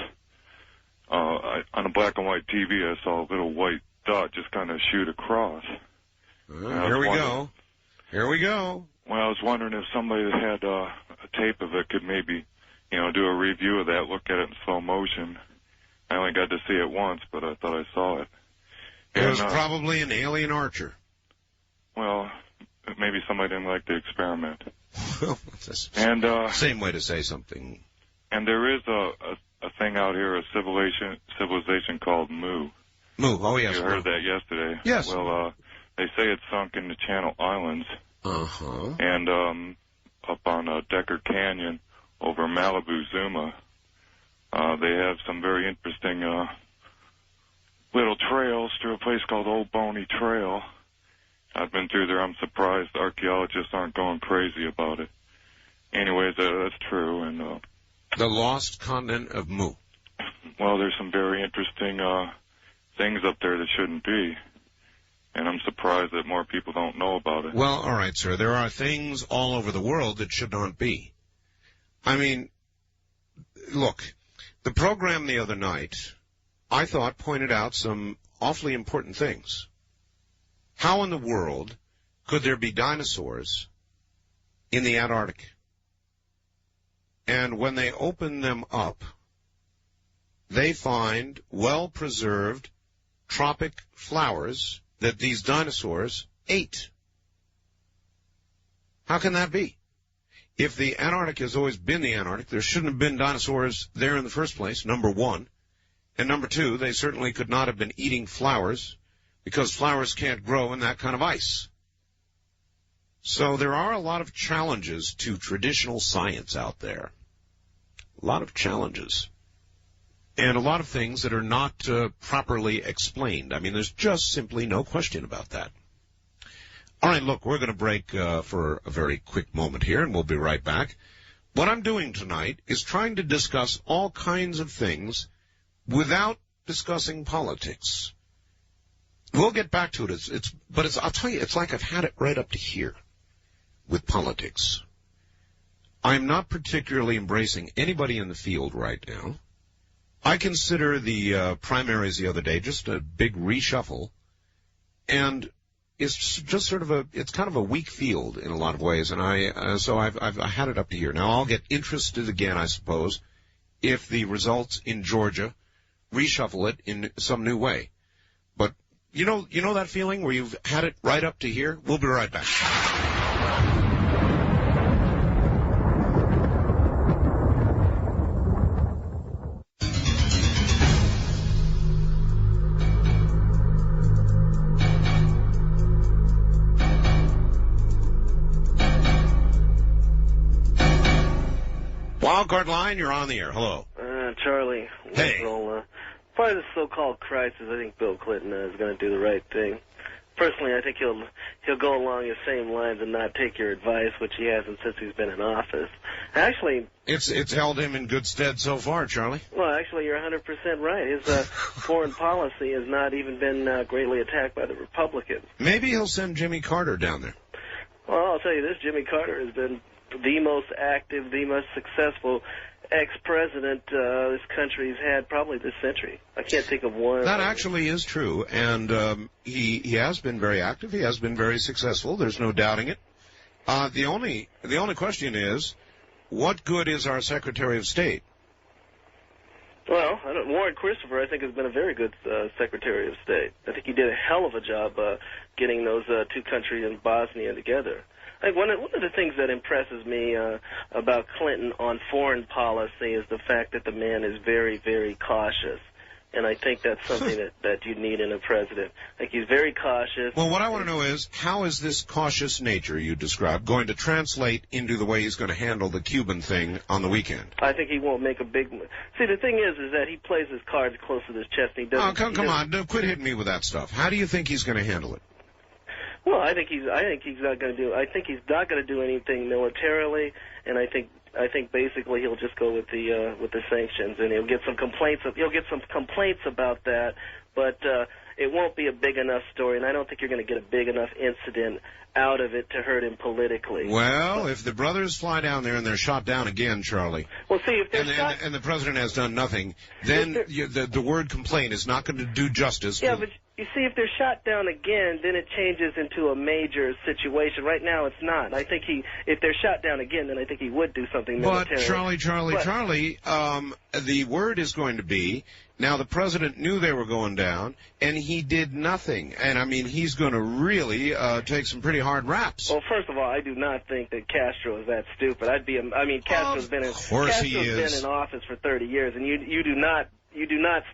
[SPEAKER 7] on a black and white TV, I saw a little white dot just kind of shoot across.
[SPEAKER 22] Here we go. Here we go.
[SPEAKER 7] Well, I was wondering if somebody that had a tape of it could maybe, do a review of that, look at it in slow motion. I only got to see it once, but I thought I saw it.
[SPEAKER 22] It was probably an alien archer.
[SPEAKER 7] Well, maybe somebody didn't like the experiment.
[SPEAKER 22] And same way to say something.
[SPEAKER 7] And there is a thing out here, a civilization called Mu.
[SPEAKER 22] Mu, oh yes.
[SPEAKER 7] You heard that yesterday.
[SPEAKER 22] Yes.
[SPEAKER 7] Well, they say it's sunk in the Channel Islands.
[SPEAKER 22] Uh-huh.
[SPEAKER 7] And up on Decker Canyon over Malibu, Zuma, they have some very interesting little trails through a place called Old Boney Trail. I've been through there. I'm surprised archaeologists aren't going crazy about it. Anyways, that's true. And
[SPEAKER 22] the lost continent of Mu.
[SPEAKER 7] Well, there's some very interesting things up there that shouldn't be. And I'm surprised that more people don't know about it.
[SPEAKER 22] Well, all right, sir. There are things all over the world that should not be. I mean, look, the program the other night, I thought, pointed out some awfully important things. How in the world could there be dinosaurs in the Antarctic? And when they open them up, they find well-preserved tropic flowers that these dinosaurs ate. How can that be? If the Antarctic has always been the Antarctic, there shouldn't have been dinosaurs there in the first place, number one. And number two, they certainly could not have been eating flowers, because flowers can't grow in that kind of ice. So there are a lot of challenges to traditional science out there. A lot of challenges. And a lot of things that are not properly explained. I mean, there's just simply no question about that. All right, look, we're going to break for a very quick moment here, and we'll be right back. What I'm doing tonight is trying to discuss all kinds of things without discussing politics. We'll get back to it. But I'll tell you, it's like I've had it right up to here with politics. I'm not particularly embracing anybody in the field right now. I consider the primaries the other day just a big reshuffle, and it's just sort of it's kind of a weak field in a lot of ways, and so I've had it up to here. Now I'll get interested again, I suppose, if the results in Georgia reshuffle it in some new way. But you know that feeling where you've had it right up to here? We'll be right back. Wildcard line, you're on the air. Hello.
[SPEAKER 8] Charlie.
[SPEAKER 22] Hey.
[SPEAKER 8] Part of this so-called crisis, I think Bill Clinton is going to do the right thing. Personally, I think he'll go along the same lines and not take your advice, which he hasn't since he's been in office. Actually,
[SPEAKER 22] it's held him in good stead so far, Charlie.
[SPEAKER 8] Well, actually, you're 100% right. His foreign policy has not even been greatly attacked by the Republicans.
[SPEAKER 22] Maybe he'll send Jimmy Carter down there.
[SPEAKER 8] Well, I'll tell you this: Jimmy Carter has been the most active, the most successful ex-president this country's had probably this century. I can't think of one.
[SPEAKER 22] That actually is true, and he has been very active. He has been very successful. There's no doubting it. The only question is, what good is our Secretary of State?
[SPEAKER 8] Well, Warren Christopher, I think, has been a very good Secretary of State. I think he did a hell of a job getting those two countries in Bosnia together. I think one of the things that impresses me about Clinton on foreign policy is the fact that the man is very, very cautious. And I think that's something that you need in a president. I think he's very cautious.
[SPEAKER 22] Well, what I want to know is, how is this cautious nature you described going to translate into the way he's going to handle the Cuban thing on the weekend?
[SPEAKER 8] I think he won't make a big... See, the thing is that he plays his cards close to his chest. And he doesn't.
[SPEAKER 22] Oh, come on. No, quit hitting me with that stuff. How do you think he's going to handle it?
[SPEAKER 8] Well, I think he's not going to do anything militarily, and I think I think basically he'll just go with the sanctions, and he'll get some complaints. He'll get some complaints about that, but it won't be a big enough story, and I don't think you're going to get a big enough incident out of it to hurt him politically.
[SPEAKER 22] Well, if the brothers fly down there and they're shot down again, Charlie,
[SPEAKER 8] well, see, if they're shot,
[SPEAKER 22] and the president has done nothing, then the word complaint is not going to do justice.
[SPEAKER 8] Yeah, but you see, if they're shot down again, then it changes into a major situation. Right now, it's not. I think if they're shot down again, then I think he would do something military.
[SPEAKER 22] But Charlie, the word is going to be, now the president knew they were going down, and he did nothing. And, I mean, he's going to really take some pretty hard raps.
[SPEAKER 8] Well, first of all, I do not think that Castro is that stupid. Castro's been in office for 30 years, and you do not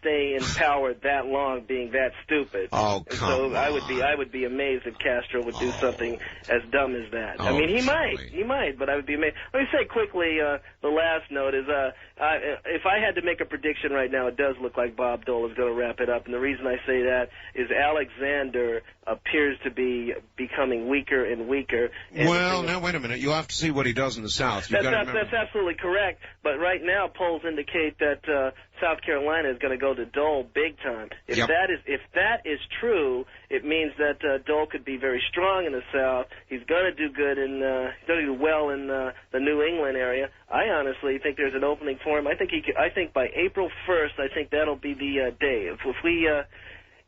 [SPEAKER 8] stay in power that long being that stupid.
[SPEAKER 22] Oh, come on.
[SPEAKER 8] I would be amazed if Castro would do something as dumb as that. I mean, he might, but I would be amazed. Let me say quickly, the last note is, if I had to make a prediction right now, it does look like Bob Dole is going to wrap it up. And the reason I say that is Alexander appears to be becoming weaker and weaker.
[SPEAKER 22] Well, now, wait a minute. You'll have to see what he does in the South.
[SPEAKER 8] That's absolutely correct. But right now, polls indicate that South Carolina is going to go to Dole big time. If that is true, it means that Dole could be very strong in the South. He's going to do good he's going to do well in the New England area. I honestly think there's an opening for him. I think by April 1st, I think that'll be the day.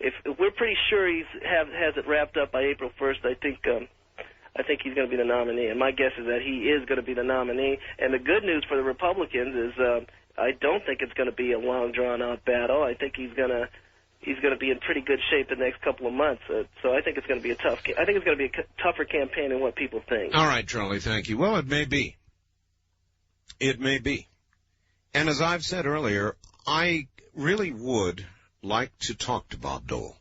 [SPEAKER 8] If we're pretty sure he has it wrapped up by April 1st, I think he's going to be the nominee. And my guess is that he is going to be the nominee. And the good news for the Republicans is I don't think it's going to be a long, drawn-out battle. I think he's going to be in pretty good shape the next couple of months. So I think it's going to be a tougher campaign than what people think.
[SPEAKER 22] All right, Charlie, thank you. Well, it may be. It may be. And as I've said earlier, I really would like to talk to Bob Dole.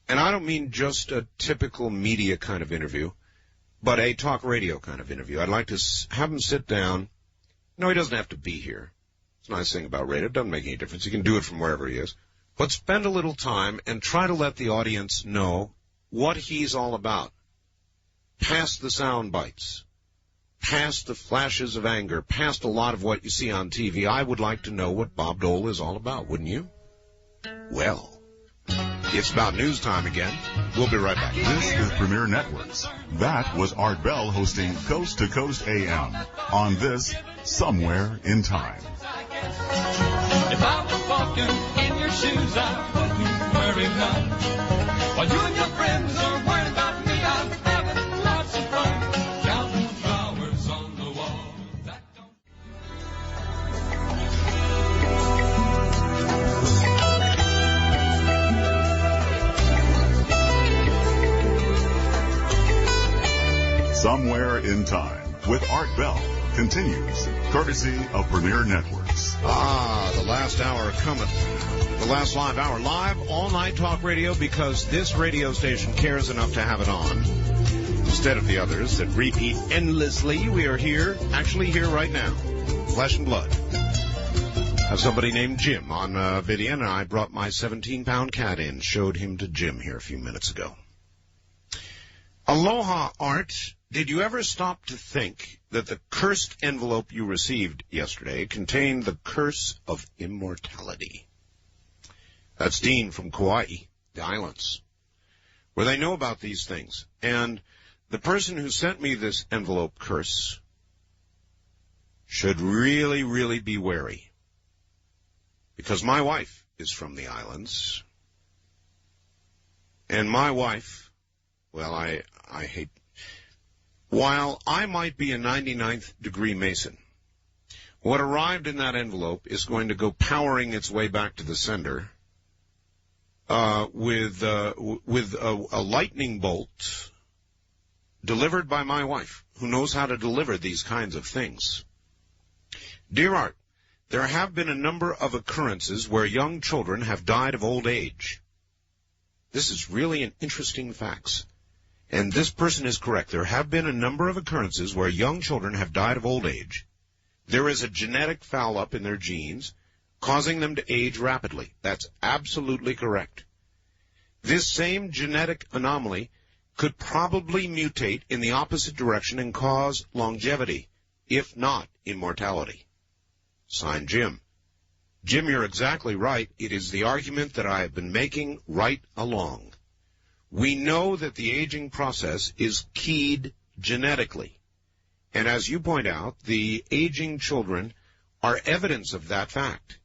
[SPEAKER 22] And I don't mean just a typical media kind of interview, but a talk radio kind of interview. I'd like to have him sit down. No, he doesn't have to be here. It's a nice thing about radio. It doesn't make any difference. He can do it from wherever he is. But spend a little time and try to let the audience know what he's all about. Past the sound bites, past the flashes of anger, past a lot of what you see on TV, I would like to know what Bob Dole is all about, wouldn't you? Well, it's about news time again. We'll be right back.
[SPEAKER 1] This is Premier Networks. That was Art Bell hosting Coast to Coast AM on this Somewhere in Time.
[SPEAKER 9] If I was walking in your shoes, I wouldn't worry much. While you and your friends are worried about me, I'm having lots of fun. Counting flowers on the wall.
[SPEAKER 1] Somewhere in Time with Art Bell continues, courtesy of Premier Networks.
[SPEAKER 22] The last hour cometh. The last live hour. Live all-night talk radio because this radio station cares enough to have it on. Instead of the others that repeat endlessly, we are here, actually here right now. Flesh and blood. I have somebody named Jim on video, and I brought my 17-pound cat in. Showed him to Jim here a few minutes ago. Aloha, Art. Did you ever stop to think that the cursed envelope you received yesterday contained the curse of immortality? That's Dean from Kauai, the islands, where they know about these things. And the person who sent me this envelope curse should really, really be wary. Because my wife is from the islands. And my wife, well, I hate... While I might be a 99th degree Mason, what arrived in that envelope is going to go powering its way back to the sender with a lightning bolt delivered by my wife, who knows how to deliver these kinds of things. Dear Art, there have been a number of occurrences where young children have died of old age. This is really an interesting fact. And this person is correct. There have been a number of occurrences where young children have died of old age. There is a genetic foul-up in their genes, causing them to age rapidly. That's absolutely correct. This same genetic anomaly could probably mutate in the opposite direction and cause longevity. if not immortality. Signed, Jim. Jim, you're exactly right. It is the argument that I have been making right along. We know that the aging process is keyed genetically. And as you point out, the aging children are evidence of that fact.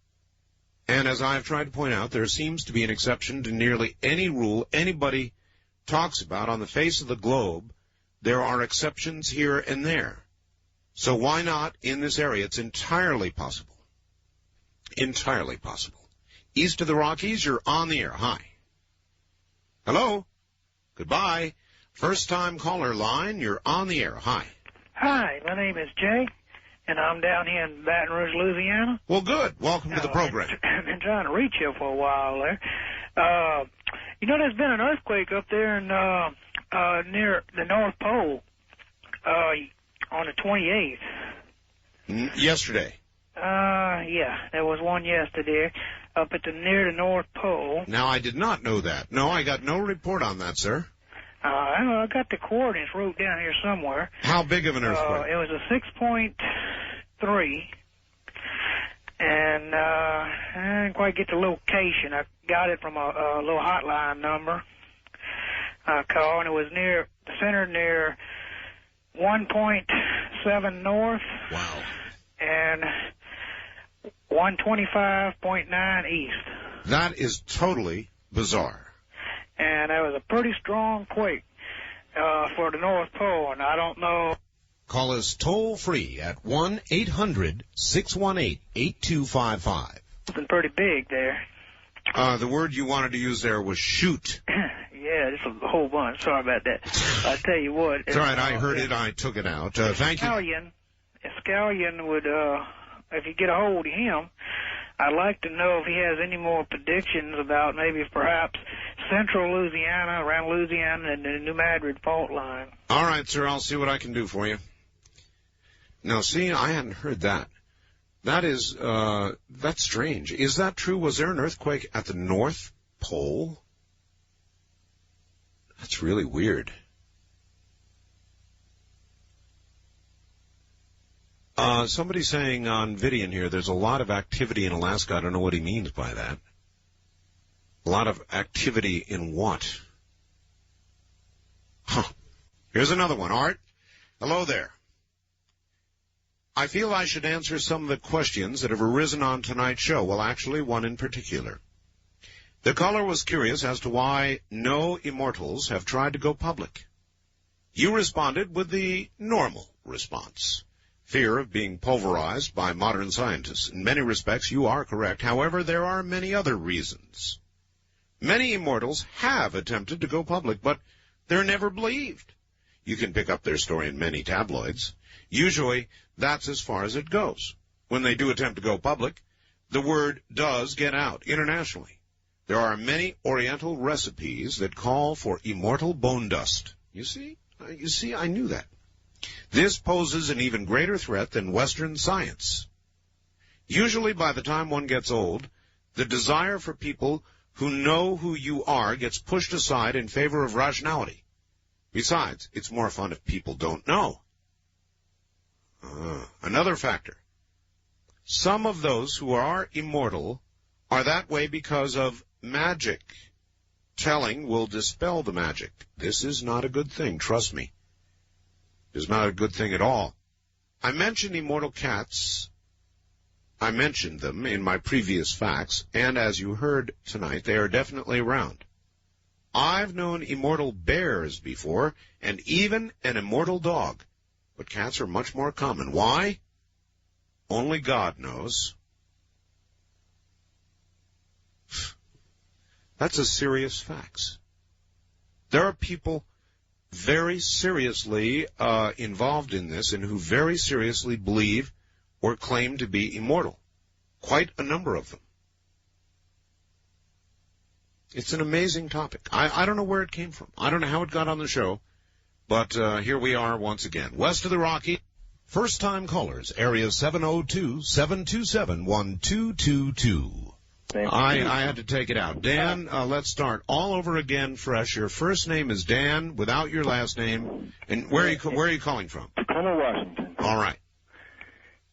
[SPEAKER 22] And as I've tried to point out, there seems to be an exception to nearly any rule anybody talks about on the face of the globe. There are exceptions here and there. So why not in this area? It's entirely possible. Entirely possible. East of the Rockies, you're on the air. Hi. Hello? Goodbye. First-time caller line, you're on the air. Hi.
[SPEAKER 10] Hi, my name is Jay, and I'm down here in Baton Rouge, Louisiana.
[SPEAKER 22] Well, good. Welcome to the program.
[SPEAKER 10] I've been trying to reach you for a while there. There's been an earthquake up there in near the North Pole on the 28th.
[SPEAKER 22] Yesterday.
[SPEAKER 10] Yeah, there was one yesterday up at near the North Pole.
[SPEAKER 22] Now, I did not know that. No, I got no report on that, sir.
[SPEAKER 10] I got the coordinates wrote down here somewhere.
[SPEAKER 22] How big of an earthquake?
[SPEAKER 10] It was a 6.3, and I didn't quite get the location. I got it from a little hotline number. I called, and it was centered near 1.7 north.
[SPEAKER 22] Wow.
[SPEAKER 10] And 125.9 east.
[SPEAKER 22] That is totally bizarre.
[SPEAKER 10] And that was a pretty strong quake for the North Pole, and I don't know.
[SPEAKER 22] Call us toll-free at 1-800-618-8255.
[SPEAKER 10] Something pretty big there.
[SPEAKER 22] The word you wanted to use there was shoot.
[SPEAKER 10] Yeah, just a whole bunch. Sorry about that. I tell you what.
[SPEAKER 22] It's all right. I heard it. I took it out. Thank you.
[SPEAKER 10] Scallion would, if you get a hold of him, I'd like to know if he has any more predictions about maybe perhaps central Louisiana, around Louisiana, and the New Madrid fault line.
[SPEAKER 22] All right, sir. I'll see what I can do for you. Now, see, I hadn't heard that. That is, that's strange. Is that true? Was there an earthquake at the North Pole? That's really weird. Somebody's saying on Vidian here, there's a lot of activity in Alaska. I don't know what he means by that. A lot of activity in what? Huh. Here's another one. Art, hello there. I feel I should answer some of the questions that have arisen on tonight's show. Well, actually, one in particular. The caller was curious as to why no immortals have tried to go public. You responded with the normal response. Fear of being pulverized by modern scientists. In many respects, you are correct. However, there are many other reasons. Many immortals have attempted to go public, but they're never believed. You can pick up their story in many tabloids. Usually, that's as far as it goes. When they do attempt to go public, the word does get out internationally. There are many Oriental recipes that call for immortal bone dust. You see, I knew that. This poses an even greater threat than Western science. Usually by the time one gets old, the desire for people who know who you are gets pushed aside in favor of rationality. Besides, it's more fun if people don't know. Another factor. Some of those who are immortal are that way because of magic. Telling will dispel the magic. This is not a good thing, trust me. Is not a good thing at all. I mentioned immortal cats. I mentioned them in my previous facts, and as you heard tonight, they are definitely around. I've known immortal bears before, and even an immortal dog. But cats are much more common. Why? Only God knows. That's a serious fact. There are people very seriously involved in this and who very seriously believe or claim to be immortal. Quite a number of them. It's an amazing topic. I don't know where it came from. I don't know how it got on the show, but here we are once again. West of the Rockies, first-time callers, area 702-727-1222. I had to take it out. Dan, let's start all over again fresh. Your first name is Dan without your last name. And where are you calling from?
[SPEAKER 11] Tacoma, Washington.
[SPEAKER 22] All right.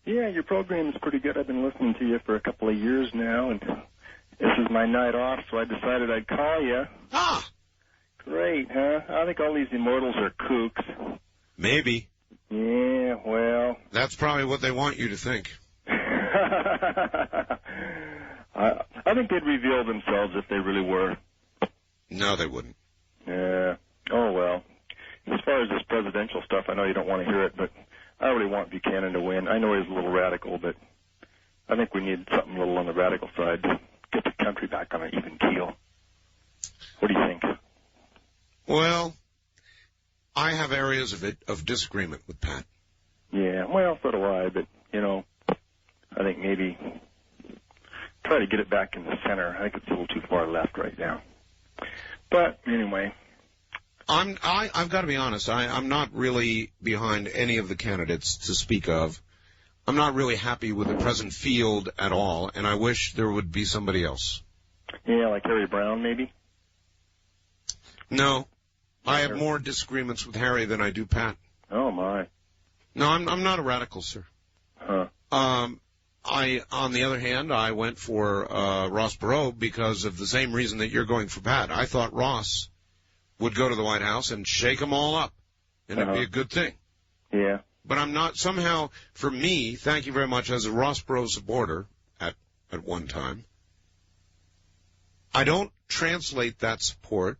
[SPEAKER 11] Yeah, your program is pretty good. I've been listening to you for a couple of years now, and this is my night off, so I decided I'd call you.
[SPEAKER 22] Ah!
[SPEAKER 11] Great, huh? I think all these immortals are kooks.
[SPEAKER 22] Maybe.
[SPEAKER 11] Yeah, well...
[SPEAKER 22] That's probably what they want you to think.
[SPEAKER 11] I think they'd reveal themselves if they really were.
[SPEAKER 22] No, they wouldn't.
[SPEAKER 11] Yeah. Oh, well. As far as this presidential stuff, I know you don't want to hear it, but I really want Buchanan to win. I know he's a little radical, but I think we need something a little on the radical side to get the country back on an even keel. What do you think?
[SPEAKER 22] Well, I have areas of disagreement with Pat.
[SPEAKER 11] Yeah, well, so do I, but, you know, I think maybe try to get it back in the center. I think it's a little too far left right now. But anyway,
[SPEAKER 22] I've got to be honest. I'm not really behind any of the candidates to speak of. I'm not really happy with the present field at all, and I wish there would be somebody else.
[SPEAKER 11] Yeah, like Harry Brown, maybe?
[SPEAKER 22] No. I have more disagreements with Harry than I do Pat.
[SPEAKER 11] Oh, my.
[SPEAKER 22] No, I'm not a radical, sir.
[SPEAKER 11] Huh.
[SPEAKER 22] On the other hand, I went for Ross Perot because of the same reason that you're going for Pat. I thought Ross would go to the White House and shake them all up, and it'd be a good thing.
[SPEAKER 11] Yeah.
[SPEAKER 22] But I'm not, somehow, for me, thank you very much, as a Ross Perot supporter at one time, I don't translate that support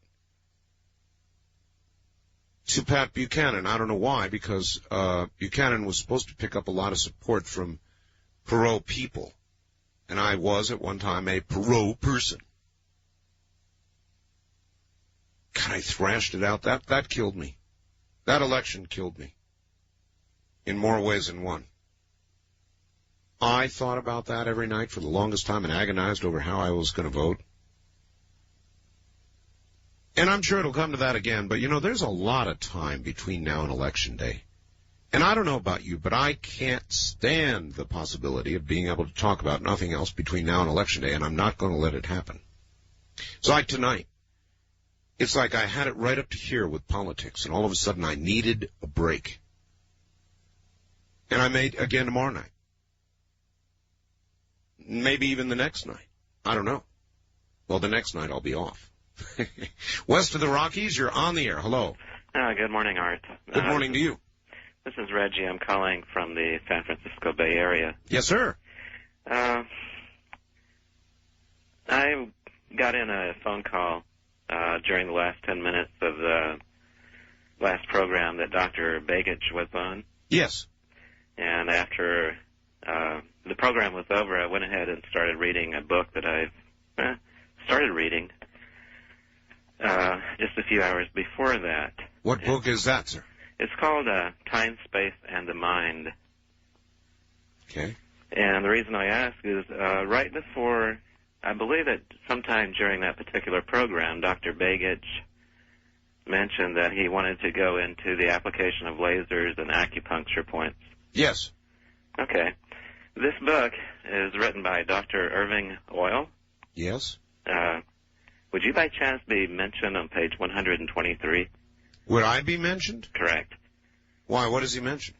[SPEAKER 22] to Pat Buchanan. I don't know why, because Buchanan was supposed to pick up a lot of support from Perot people, and I was at one time a Perot person. God, I thrashed it out. That killed me. That election killed me in more ways than one. I thought about that every night for the longest time and agonized over how I was going to vote. And I'm sure it'll come to that again, but, you know, there's a lot of time between now and Election Day. And I don't know about you, but I can't stand the possibility of being able to talk about nothing else between now and Election Day, and I'm not going to let it happen. It's like tonight. It's like I had it right up to here with politics, and all of a sudden I needed a break. And I may again tomorrow night. Maybe even the next night. I don't know. Well, the next night I'll be off. West of the Rockies, you're on the air. Hello.
[SPEAKER 12] Good morning, Art.
[SPEAKER 22] Good morning to you.
[SPEAKER 12] This is Reggie. I'm calling from the San Francisco Bay Area.
[SPEAKER 22] Yes, sir.
[SPEAKER 12] I got in a phone call during the last 10 minutes of the last program that Dr. Begich was on.
[SPEAKER 22] Yes.
[SPEAKER 12] And after the program was over, I went ahead and started reading a book that I've started reading just a few hours before that.
[SPEAKER 22] What book is that, sir?
[SPEAKER 12] It's called Time, Space, and the Mind.
[SPEAKER 22] Okay.
[SPEAKER 12] And the reason I ask is right before, I believe that sometime during that particular program, Dr. Begich mentioned that he wanted to go into the application of lasers and acupuncture points.
[SPEAKER 22] Yes.
[SPEAKER 12] Okay. This book is written by Dr. Irving Oyl.
[SPEAKER 22] Yes.
[SPEAKER 12] Would you by chance be mentioned on page 123?
[SPEAKER 22] Would I be mentioned?
[SPEAKER 12] Correct.
[SPEAKER 22] Why? What does he mention?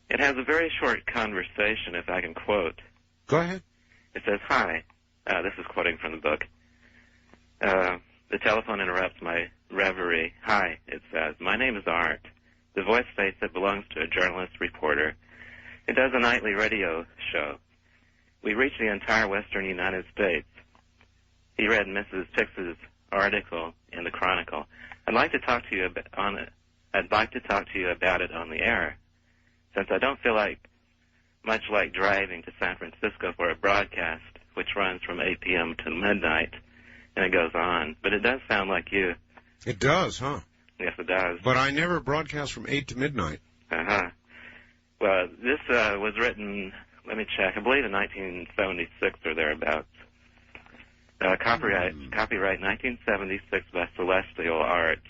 [SPEAKER 12] It has a very short conversation, if I can quote.
[SPEAKER 22] Go ahead.
[SPEAKER 12] It says, "Hi." This is quoting from the book. The telephone interrupts my reverie. "Hi," it says. "My name is Art. The voice states it belongs to a journalist reporter. It does a nightly radio show. We reach the entire western United States." He read Mrs. Fix's article in the Chronicle. I'd like to talk to you about it on the air, since I don't feel much like driving to San Francisco for a broadcast, which runs from 8 p.m. to midnight, and it goes on. But it does sound like you.
[SPEAKER 22] It does, huh?
[SPEAKER 12] Yes, it does.
[SPEAKER 22] But I never broadcast from 8 to midnight.
[SPEAKER 12] Uh-huh. Well, this was written, let me check, I believe in 1976 or thereabouts. Copyright 1976 by Celestial Arts.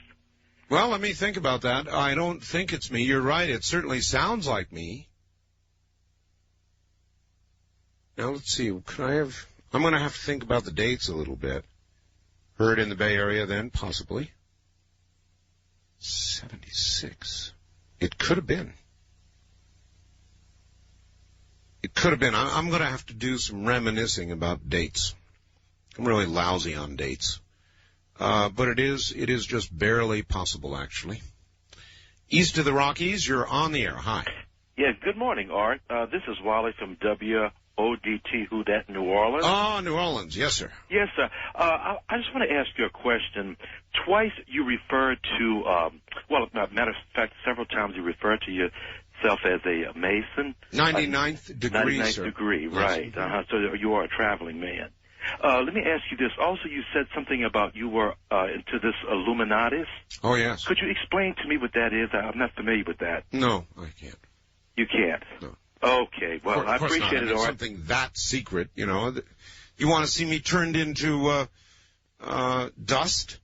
[SPEAKER 22] Well, let me think about that. I don't think it's me. You're right. It certainly sounds like me. Now, let's see. I'm going to have to think about the dates a little bit. Heard in the Bay Area then, possibly. 76. It could have been. It could have been. I'm going to have to do some reminiscing about dates. I'm really lousy on dates. But it is just barely possible, actually. East of the Rockies, you're on the air. Hi.
[SPEAKER 13] Yes, good morning, Art. This is Wally from WODT, Who Dat, New Orleans.
[SPEAKER 22] Oh, New Orleans. Yes, sir.
[SPEAKER 13] Yes, sir. I just want to ask you a question. Twice you referred to, matter of fact, several times you referred to yourself as a Mason.
[SPEAKER 22] 99th degree,
[SPEAKER 13] 99th
[SPEAKER 22] sir.
[SPEAKER 13] degree,
[SPEAKER 22] Yes.
[SPEAKER 13] right. So you are a traveling man. Let me ask you this. Also, you said something about you were into this Illuminatis.
[SPEAKER 22] Oh, yes.
[SPEAKER 13] Could you explain to me what that is? I'm not familiar with that.
[SPEAKER 22] No, I can't.
[SPEAKER 13] You can't?
[SPEAKER 22] No.
[SPEAKER 13] Okay. Well, I appreciate it, Art.
[SPEAKER 22] Something that secret, you know. You want to see me turned into dust?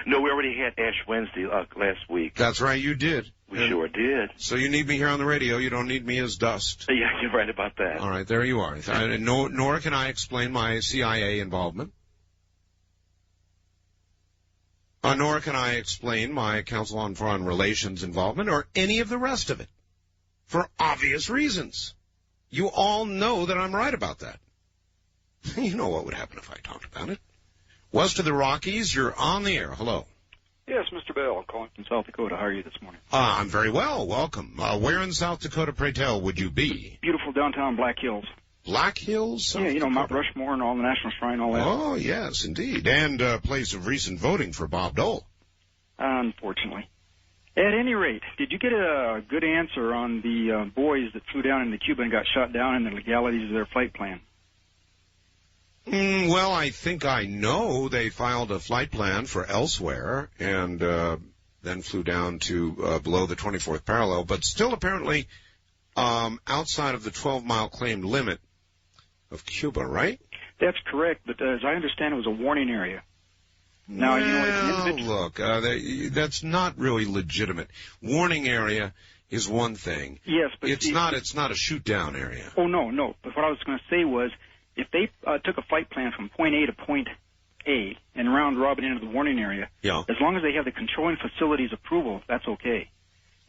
[SPEAKER 13] No, we already had Ash Wednesday last week.
[SPEAKER 22] That's right, you did.
[SPEAKER 13] We sure did.
[SPEAKER 22] So you need me here on the radio. You don't need me as dust.
[SPEAKER 13] Yeah, you're right about that.
[SPEAKER 22] All right, there you are. Nor can I explain my CIA involvement. Nor can I explain my Council on Foreign Relations involvement or any of the rest of it. For obvious reasons. You all know that I'm right about that. You know what would happen if I talked about it. West of the Rockies, you're on the air. Hello.
[SPEAKER 14] Yes, Mr. Bell. I'm calling from South Dakota. How are you this morning?
[SPEAKER 22] I'm very well. Welcome. Where in South Dakota, pray tell, would you be?
[SPEAKER 14] Beautiful downtown Black Hills.
[SPEAKER 22] Black Hills?
[SPEAKER 14] South Dakota. Mount Rushmore and all the National Shrine, all that.
[SPEAKER 22] Oh, yes, indeed. And a place of recent voting for Bob Dole.
[SPEAKER 14] Unfortunately. At any rate, did you get a good answer on the boys that flew down into Cuba and got shot down and the legalities of their flight plan?
[SPEAKER 22] Well, I think I know they filed a flight plan for elsewhere and then flew down to below the 24th parallel, but still apparently outside of the 12-mile claimed limit of Cuba, right?
[SPEAKER 14] That's correct, but as I understand, it was a warning area. Now,
[SPEAKER 22] look, that's not really legitimate. Warning area is one thing.
[SPEAKER 14] Yes, but
[SPEAKER 22] it's not a shoot-down area.
[SPEAKER 14] Oh, no. But what I was going to say was, if they took a flight plan from point A to point A and round robin into the warning area, as long as they have the controlling facilities approval, that's okay.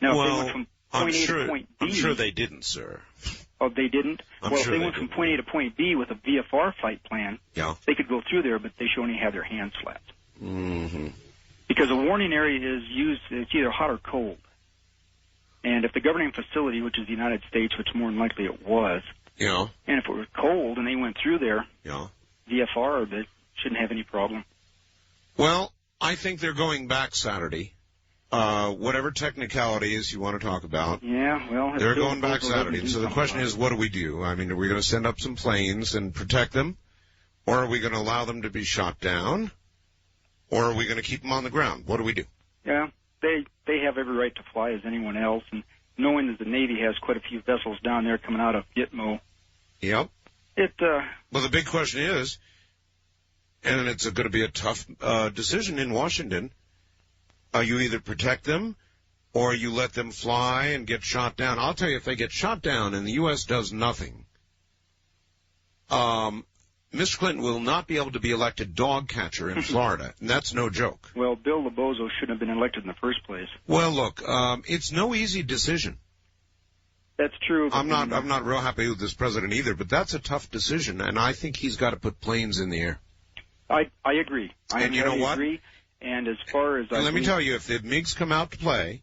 [SPEAKER 14] Now, if they went from point A to point B...
[SPEAKER 22] I'm sure they didn't, sir.
[SPEAKER 14] Oh, they didn't?
[SPEAKER 22] If
[SPEAKER 14] they went from point A to point B with a VFR flight plan, they could go through there, but they should only have their hands flat.
[SPEAKER 22] Mm-hmm.
[SPEAKER 14] Because a warning area is used, it's either hot or cold. And if the governing facility, which is the United States, which more than likely it was, and if it was cold and they went through there, VFR, they shouldn't have any problem.
[SPEAKER 22] Well, I think they're going back Saturday. Whatever technicalities you want to talk about.
[SPEAKER 14] Yeah, well...
[SPEAKER 22] They're going back Saturday. And so the question is, what do we do? I mean, are we going to send up some planes and protect them? Or are we going to allow them to be shot down? Or are we going to keep them on the ground? What do we do?
[SPEAKER 14] Yeah, they have every right to fly as anyone else, and knowing that the Navy has quite a few vessels down there coming out of Gitmo.
[SPEAKER 22] Yep. Well, the big question is, and it's going to be a tough decision in Washington, you either protect them or you let them fly and get shot down. I'll tell you, if they get shot down and the U.S. does nothing, Mr. Clinton will not be able to be elected dog catcher in Florida, and that's no joke.
[SPEAKER 14] Well, Bill LeBozo shouldn't have been elected in the first place.
[SPEAKER 22] Well, look, it's no easy decision.
[SPEAKER 14] That's true.
[SPEAKER 22] I'm not real happy with this president either, but that's a tough decision, and I think he's got to put planes in the air.
[SPEAKER 14] I agree.
[SPEAKER 22] And you know what?
[SPEAKER 14] Agree. And as far as
[SPEAKER 22] let me tell you, if the MiGs come out to play,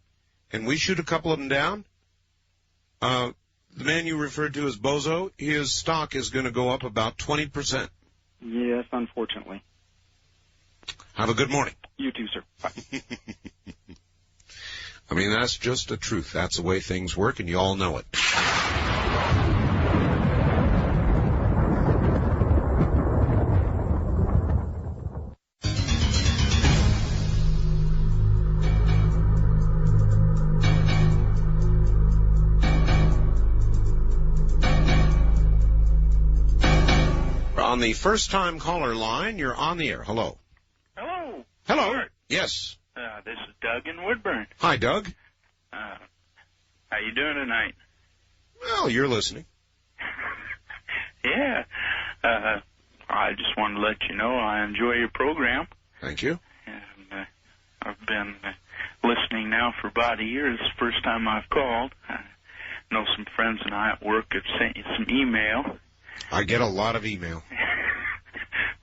[SPEAKER 22] and we shoot a couple of them down, the man you referred to as Bozo, his stock is going to go up about 20%.
[SPEAKER 14] Yes, unfortunately.
[SPEAKER 22] Have a good morning.
[SPEAKER 14] You too, sir. Bye.
[SPEAKER 22] I mean, that's just the truth. That's the way things work, and you all know it. On the first-time caller line, you're on the air. Hello.
[SPEAKER 15] Hello.
[SPEAKER 22] Hello.
[SPEAKER 15] Art.
[SPEAKER 22] Yes.
[SPEAKER 15] This is Doug in Woodburn.
[SPEAKER 22] Hi, Doug.
[SPEAKER 15] How you doing tonight?
[SPEAKER 22] Well, you're listening.
[SPEAKER 15] Yeah. I just wanted to let you know I enjoy your program.
[SPEAKER 22] Thank you.
[SPEAKER 15] And I've been listening now for about a year. It's the first time I've called. know some friends and I at work have sent you some email.
[SPEAKER 22] I get a lot of email.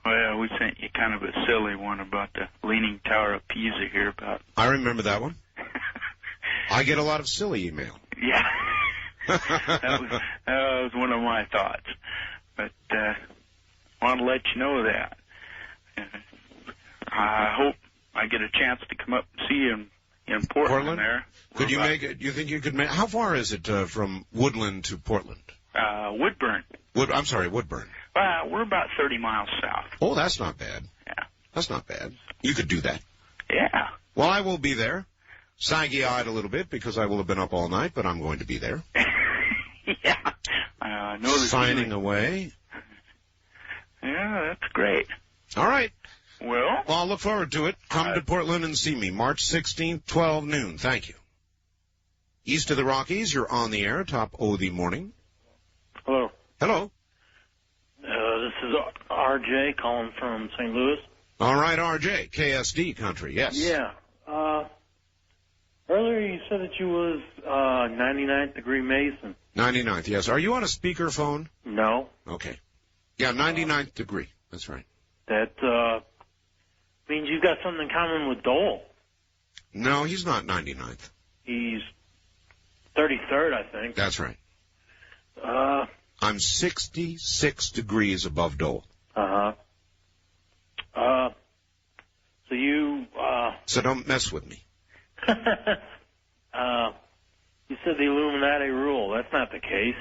[SPEAKER 15] Well, we sent you kind of a silly one about the Leaning Tower of Pisa here about...
[SPEAKER 22] I remember that one. I get a lot of silly email.
[SPEAKER 15] Yeah. that was one of my thoughts. But I want to let you know that. I hope I get a chance to come up and see you in Portland there.
[SPEAKER 22] Could you make it? You think you could make? How far is it from Woodland to Portland?
[SPEAKER 15] Woodburn.
[SPEAKER 22] Woodburn.
[SPEAKER 15] We're about 30 miles south.
[SPEAKER 22] Oh, that's not bad.
[SPEAKER 15] Yeah.
[SPEAKER 22] That's not bad. You could do that.
[SPEAKER 15] Yeah.
[SPEAKER 22] Well, I will be there. Saggy-eyed a little bit because I will have been up all night, but I'm going to be there.
[SPEAKER 15] Yeah.
[SPEAKER 22] Signing away.
[SPEAKER 15] Yeah, that's great.
[SPEAKER 22] All right.
[SPEAKER 15] Well,
[SPEAKER 22] I'll look forward to it. Come to Portland and see me. March 16th, 12 noon. Thank you. East of the Rockies, you're on the air, top O the morning.
[SPEAKER 16] Hello.
[SPEAKER 22] Hello.
[SPEAKER 16] This is RJ calling from St. Louis.
[SPEAKER 22] All right, RJ, KSD country, yes.
[SPEAKER 16] Yeah. Earlier you said that you was 99th degree Mason.
[SPEAKER 22] 99th, yes. Are you on a speakerphone?
[SPEAKER 16] No.
[SPEAKER 22] Okay. Yeah, 99th degree. That's right.
[SPEAKER 16] That means you've got something in common with Dole.
[SPEAKER 22] No, he's not 99th.
[SPEAKER 16] He's 33rd, I think.
[SPEAKER 22] That's right. I'm 66 degrees above Dole.
[SPEAKER 16] Uh-huh. So you...
[SPEAKER 22] So don't mess with me.
[SPEAKER 16] You said the Illuminati rule. That's not the case.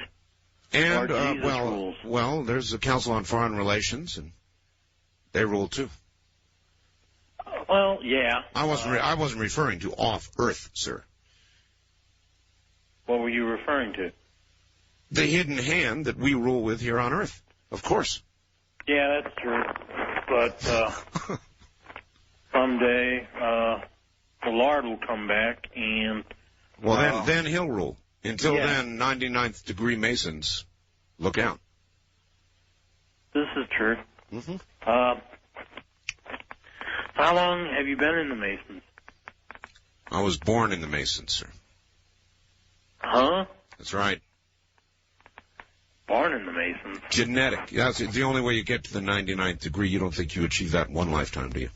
[SPEAKER 22] And,
[SPEAKER 16] rules.
[SPEAKER 22] well, there's the Council on Foreign Relations, and they rule too.
[SPEAKER 16] Well, yeah.
[SPEAKER 22] I wasn't referring to off Earth, sir.
[SPEAKER 16] What were you referring to?
[SPEAKER 22] The hidden hand that we rule with here on Earth, of course.
[SPEAKER 16] Yeah, that's true. But someday the Lord will come back and...
[SPEAKER 22] Well, then he'll rule. Until then, 99th degree Masons, look out.
[SPEAKER 16] This is true.
[SPEAKER 22] Mm-hmm.
[SPEAKER 16] How long have you been in the Masons?
[SPEAKER 22] I was born in the Masons, sir.
[SPEAKER 16] Huh?
[SPEAKER 22] That's right.
[SPEAKER 16] Born in the Masons.
[SPEAKER 22] Genetic. That's the only way you get to the 99th degree. You don't think you achieve that in one lifetime, do you?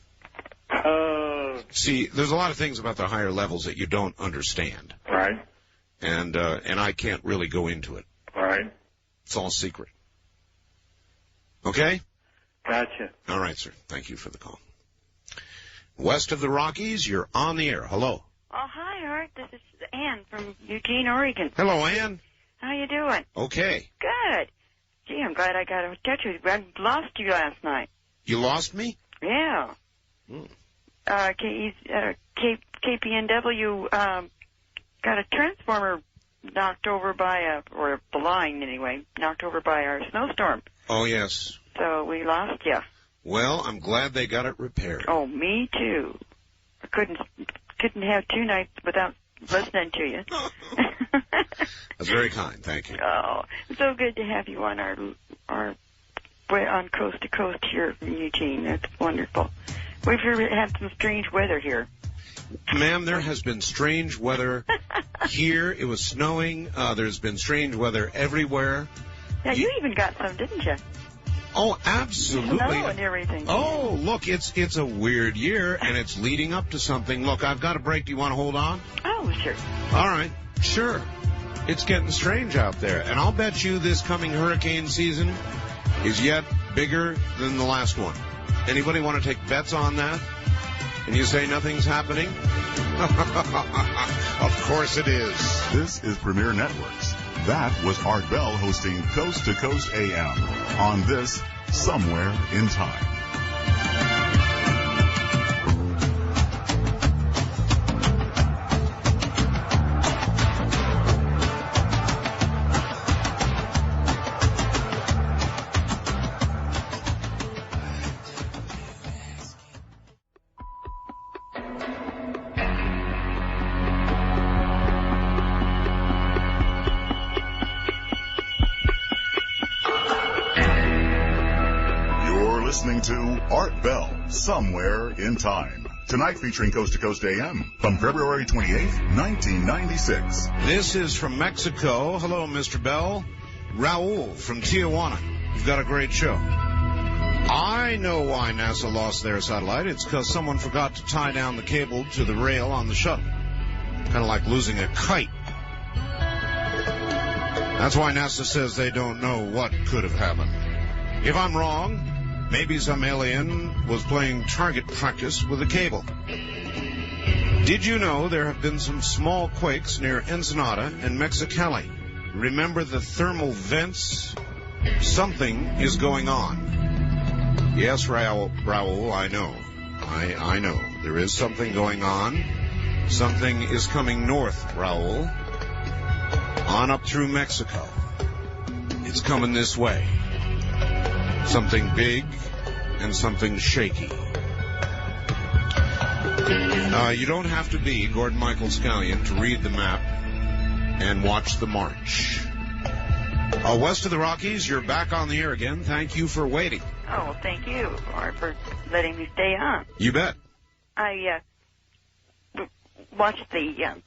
[SPEAKER 22] See, there's a lot of things about the higher levels that you don't understand.
[SPEAKER 16] Right.
[SPEAKER 22] And I can't really go into it.
[SPEAKER 16] Right.
[SPEAKER 22] It's all secret. Okay?
[SPEAKER 16] Gotcha.
[SPEAKER 22] All right, sir. Thank you for the call. West of the Rockies, you're on the air. Hello.
[SPEAKER 17] Oh, hi, Art. This is Ann from Eugene, Oregon.
[SPEAKER 22] Hello, Ann.
[SPEAKER 17] How you doing?
[SPEAKER 22] Okay.
[SPEAKER 17] Good. Gee, I'm glad I got in touch with you. I lost you last night.
[SPEAKER 22] You lost me?
[SPEAKER 17] Yeah. KPNW got a transformer knocked over by or the line anyway, knocked over by our snowstorm.
[SPEAKER 22] Oh, yes.
[SPEAKER 17] So we lost you.
[SPEAKER 22] Well, I'm glad they got it repaired.
[SPEAKER 17] Oh, me too. I couldn't have 2 nights without listening to you.
[SPEAKER 22] That's very kind. Thank you.
[SPEAKER 17] Oh, it's so good to have you on our on Coast to Coast here in Eugene. That's wonderful. We've had some strange weather here.
[SPEAKER 22] Ma'am, there has been strange weather here. It was snowing. There's been strange weather everywhere.
[SPEAKER 17] Yeah, you even got some, didn't you?
[SPEAKER 22] Oh, absolutely.
[SPEAKER 17] Snow and everything.
[SPEAKER 22] Oh, look, it's a weird year, and it's leading up to something. Look, I've got a break. Do you want to hold on?
[SPEAKER 17] Oh, sure.
[SPEAKER 22] All right, sure. It's getting strange out there, and I'll bet you this coming hurricane season is yet bigger than the last one. Anybody want to take bets on that? And you say nothing's happening? Of course it is.
[SPEAKER 1] This is Premier Networks. That was Art Bell hosting Coast to Coast AM on this Somewhere in Time. Listening to Art Bell, Somewhere in Time. Tonight featuring Coast to Coast AM from February 28th, 1996.
[SPEAKER 22] This is from Mexico. Hello, Mr. Bell. Raul from Tijuana. You've got a great show. I know why NASA lost their satellite. It's because someone forgot to tie down the cable to the rail on the shuttle. Kind of like losing a kite. That's why NASA says they don't know what could have happened. If I'm wrong, maybe some alien was playing target practice with a cable. Did you know there have been some small quakes near Ensenada and Mexicali? Remember the thermal vents? Something is going on. Yes, Raul, I know. I know. There is something going on. Something is coming north, Raul. On up through Mexico. It's coming this way. Something big and something shaky. You don't have to be Gordon Michael Scallion to read the map and watch the march. West of the Rockies, you're back on the air again. Thank you for waiting.
[SPEAKER 17] Oh, well, thank you for letting me stay on.
[SPEAKER 22] You bet.
[SPEAKER 17] I watched the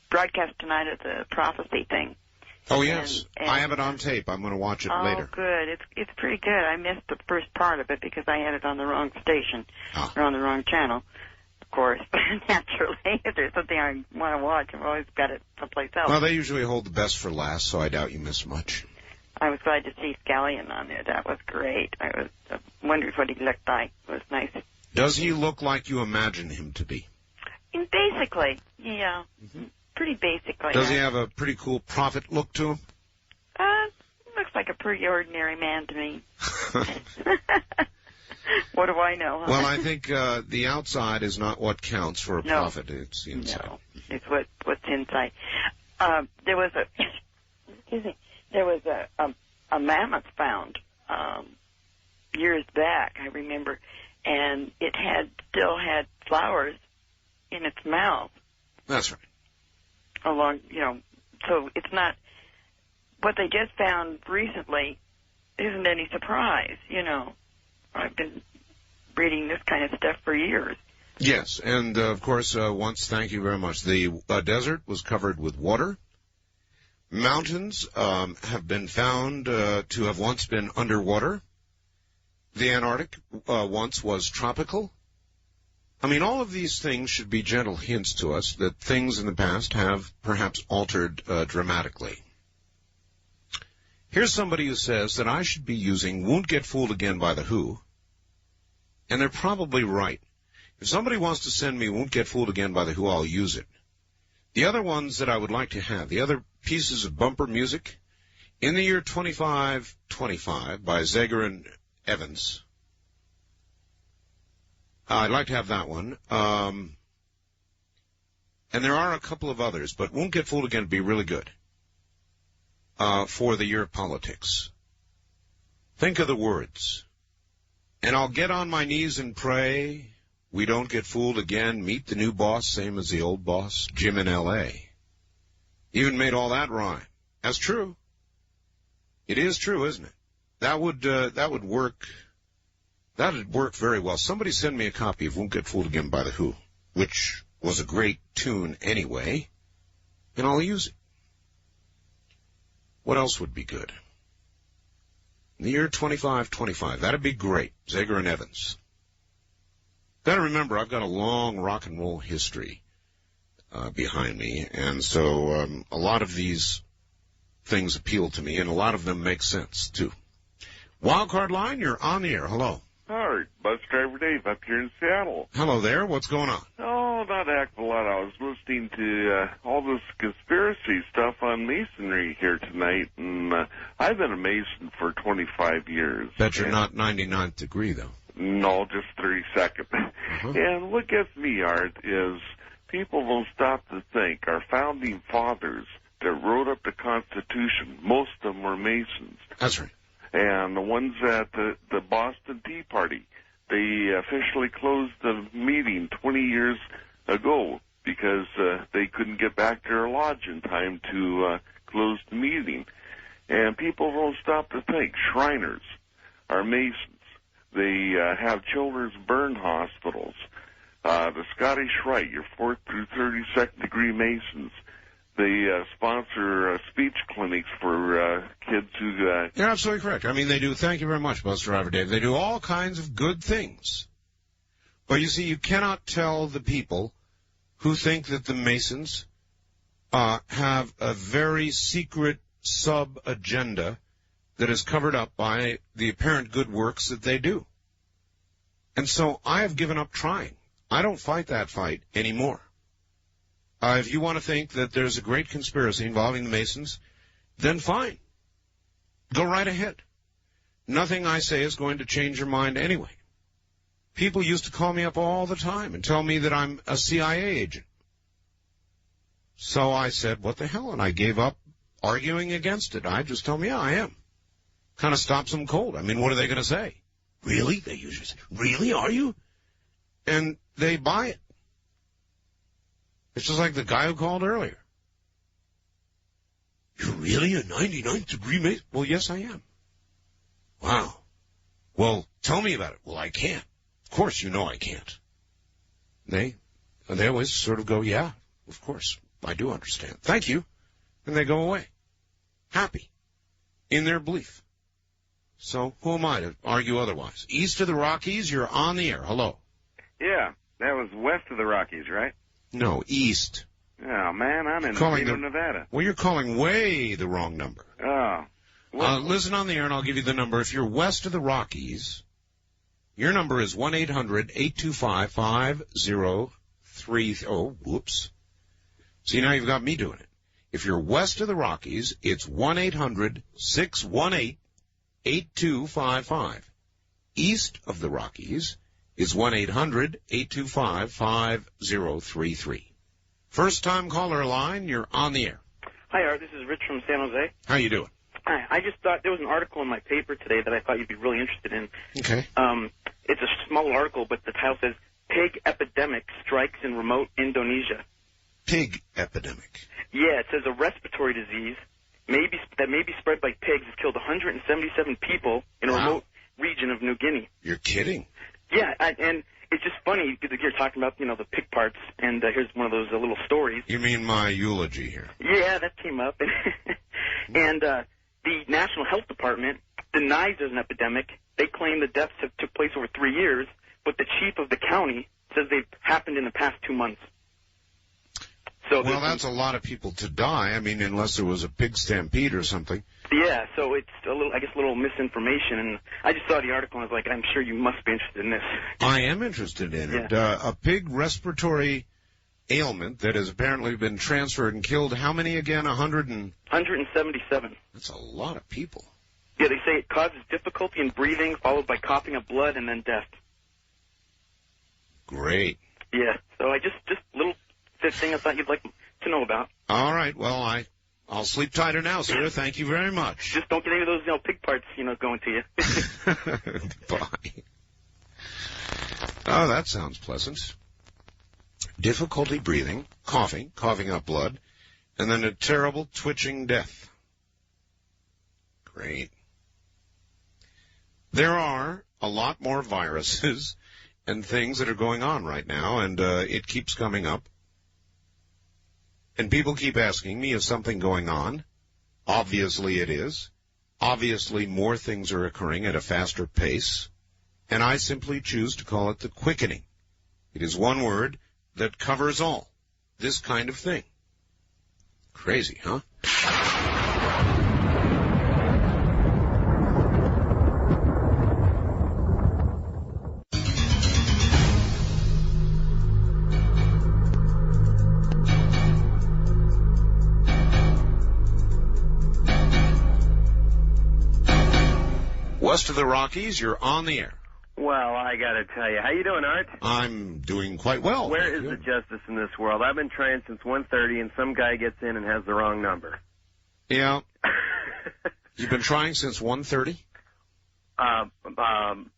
[SPEAKER 17] broadcast tonight of the prophecy thing.
[SPEAKER 22] Oh, yes. And I have it on tape. I'm going to watch it later.
[SPEAKER 17] Oh, good. It's pretty good. I missed the first part of it because I had it on the wrong station or on the wrong channel, of course. But naturally, if there's something I want to watch, I've always got it someplace else.
[SPEAKER 22] Well, they usually hold the best for last, so I doubt you miss much.
[SPEAKER 17] I was glad to see Scallion on there. That was great. I was wondering what he looked like. It was nice.
[SPEAKER 22] Does he look like you imagine him to be?
[SPEAKER 17] Basically, yeah. Mm-hmm. Pretty basically.
[SPEAKER 22] Does he have a pretty cool prophet look to him?
[SPEAKER 17] Looks like a pretty ordinary man to me. What do I know? Huh?
[SPEAKER 22] Well, I think the outside is not what counts for a prophet. It's the inside.
[SPEAKER 17] No, it's what's inside. There was a mammoth found years back, I remember, and it still had flowers in its mouth.
[SPEAKER 22] That's right.
[SPEAKER 17] So it's not, what they just found recently isn't any surprise, I've been reading this kind of stuff for years.
[SPEAKER 22] Yes, and of course, thank you very much. The desert was covered with water. Mountains have been found to have once been underwater. The Antarctic once was tropical. I mean, all of these things should be gentle hints to us that things in the past have perhaps altered dramatically. Here's somebody who says that I should be using Won't Get Fooled Again by The Who, and they're probably right. If somebody wants to send me Won't Get Fooled Again by The Who, I'll use it. The other ones that I would like to have, the other pieces of bumper music, In the Year 2525 by Zager and Evans. I'd like to have that one. And there are a couple of others, but Won't Get Fooled Again would be really good for the year of politics. Think of the words. And I'll get on my knees and pray we don't get fooled again. Meet the new boss, same as the old boss, Jim in L.A. Even made all that rhyme. That's true. It is true, isn't it? That would work. That would work very well. Somebody send me a copy of Won't Get Fooled Again by The Who, which was a great tune anyway, and I'll use it. What else would be good? In the year 2525, that'd be great. Zager and Evans. Got to remember, I've got a long rock and roll history behind me, and so a lot of these things appeal to me, and a lot of them make sense, too. Wildcard Line, you're on the air. Hello.
[SPEAKER 18] Hi, Bus Driver Dave up here in Seattle.
[SPEAKER 22] Hello there. What's going on?
[SPEAKER 18] Oh, not a heck of a lot. I was listening to all this conspiracy stuff on masonry here tonight, and I've been a mason for 25 years.
[SPEAKER 22] Bet you're not 99th degree, though.
[SPEAKER 18] No, just 32nd. Uh-huh. And what gets me, Art, is people don't stop to think. Our founding fathers that wrote up the Constitution, most of them were Masons.
[SPEAKER 22] That's right.
[SPEAKER 18] And the ones at the Boston Tea Party, they officially closed the meeting 20 years ago because they couldn't get back to their lodge in time to close the meeting. And people don't stop to think. Shriners are Masons. They have children's burn hospitals. The Scottish Rite, your 4th through 32nd degree Masons. They sponsor speech clinics for kids who...
[SPEAKER 22] You're absolutely correct. I mean, they do. Thank you very much, Bus Driver Dave. They do all kinds of good things. But you see, you cannot tell the people who think that the Masons have a very secret sub-agenda that is covered up by the apparent good works that they do. And so I have given up trying. I don't fight that fight anymore. If you want to think that there's a great conspiracy involving the Masons, then fine. Go right ahead. Nothing I say is going to change your mind anyway. People used to call me up all the time and tell me that I'm a CIA agent. So I said, what the hell? And I gave up arguing against it. I just tell them, yeah, I am. Kind of stops them cold. I mean, what are they going to say? Really? They usually say, really, are you? And they buy it. It's just like the guy who called earlier. You're really a 99th degree Mason? Well, yes, I am. Wow. Well, tell me about it. Well, I can't. Of course, you know I can't. They always sort of go, yeah, of course, I do understand. Thank you. And they go away. Happy. In their belief. So who am I to argue otherwise? East of the Rockies, you're on the air. Hello.
[SPEAKER 2] Yeah, that was west of the Rockies, right?
[SPEAKER 22] No, east.
[SPEAKER 2] Oh, man, I'm in Reno, Nevada.
[SPEAKER 22] Well, you're calling way the wrong number.
[SPEAKER 2] Oh.
[SPEAKER 22] Listen on the air, and I'll give you the number. If you're west of the Rockies, your number is 1-800-825-5030. Oh, whoops. See, now you've got me doing it. If you're west of the Rockies, it's 1-800-618-8255. East of the Rockies is 1-800-825-5033. First-time caller line, you're on the air.
[SPEAKER 19] Hi, Art. This is Rich from San Jose.
[SPEAKER 22] How you doing?
[SPEAKER 19] Hi. I just thought there was an article in my paper today that I thought you'd be really interested in.
[SPEAKER 22] Okay.
[SPEAKER 19] It's a small article, but the title says, Pig Epidemic Strikes in Remote Indonesia.
[SPEAKER 22] Pig epidemic.
[SPEAKER 19] Yeah, it says a respiratory disease that may be spread by pigs has killed 177 people in a remote region of New Guinea.
[SPEAKER 22] You're kidding.
[SPEAKER 19] Yeah, and it's just funny because you're talking about, the pig parts, and here's one of those little stories.
[SPEAKER 22] You mean my eulogy here?
[SPEAKER 19] Yeah, that came up. And the National Health Department denies there's an epidemic. They claim the deaths have took place over 3 years, but the chief of the county says they've happened in the past 2 months. So
[SPEAKER 22] well, that's a lot of people to die. I mean, unless there was a pig stampede or something.
[SPEAKER 19] Yeah, so it's a little misinformation, and I just saw the article and I was like, I'm sure you must be interested in this.
[SPEAKER 22] I am interested in it. A pig respiratory ailment that has apparently been transferred and killed how many again?
[SPEAKER 19] 177.
[SPEAKER 22] That's a lot of people.
[SPEAKER 19] Yeah, they say it causes difficulty in breathing, followed by coughing up blood, and then death.
[SPEAKER 22] Great.
[SPEAKER 19] Yeah, so I just little thing I thought you'd like to know about.
[SPEAKER 22] All right, well, I'll sleep tighter now, sir. Thank you very much.
[SPEAKER 19] Just don't get any of those pig parts, going to you.
[SPEAKER 22] Bye. Oh, that sounds pleasant. Difficulty breathing, coughing up blood, and then a terrible twitching death. Great. There are a lot more viruses and things that are going on right now, and it keeps coming up. And people keep asking me, is something going on? Obviously it is. Obviously more things are occurring at a faster pace. And I simply choose to call it the quickening. It is one word that covers all. This kind of thing. Crazy, huh? West of the Rockies, you're on the air.
[SPEAKER 20] Well, I got to tell you. How you doing, Art?
[SPEAKER 22] I'm doing quite well.
[SPEAKER 20] Where is the justice in this world? I've been trying since 1:30, and some guy gets in and has the wrong number.
[SPEAKER 22] Yeah. You've been trying since 1:30?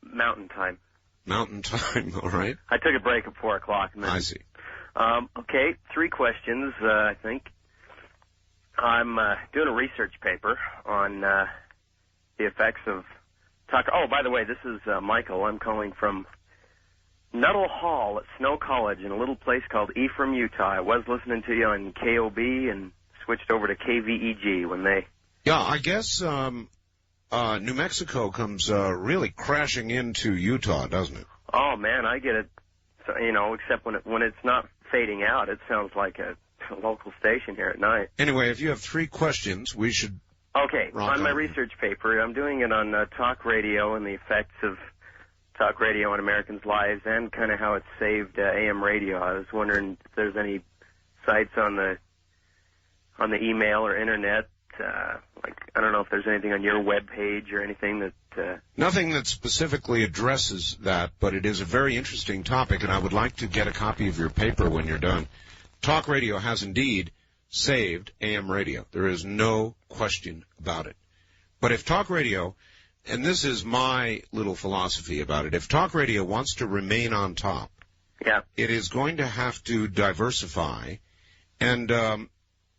[SPEAKER 20] Mountain time.
[SPEAKER 22] Mountain time, all right.
[SPEAKER 20] I took a break at 4 o'clock. And then,
[SPEAKER 22] I see.
[SPEAKER 20] Okay, 3 questions, I think. I'm doing a research paper on the effects of talk. Oh, by the way, this is Michael. I'm calling from Nuttall Hall at Snow College in a little place called Ephraim, Utah. I was listening to you on KOB and switched over to KVEG when they...
[SPEAKER 22] Yeah, I guess New Mexico comes really crashing into Utah, doesn't it?
[SPEAKER 20] Oh, man, I get it. So, you know, except when it's not fading out, it sounds like a local station here at night.
[SPEAKER 22] Anyway, if you have 3 questions, we should...
[SPEAKER 20] Okay, on my research paper, I'm doing it on talk radio and the effects of talk radio on Americans' lives and kind of how it's saved AM radio. I was wondering if there's any sites on the email or internet, like, I don't know if there's anything on your web page or anything that...
[SPEAKER 22] Nothing that specifically addresses that, but it is a very interesting topic, and I would like to get a copy of your paper when you're done. Talk radio has indeed saved AM radio. There is no question about it. But if talk radio, and this is my little philosophy about it, if talk radio wants to remain on top, it is going to have to diversify, and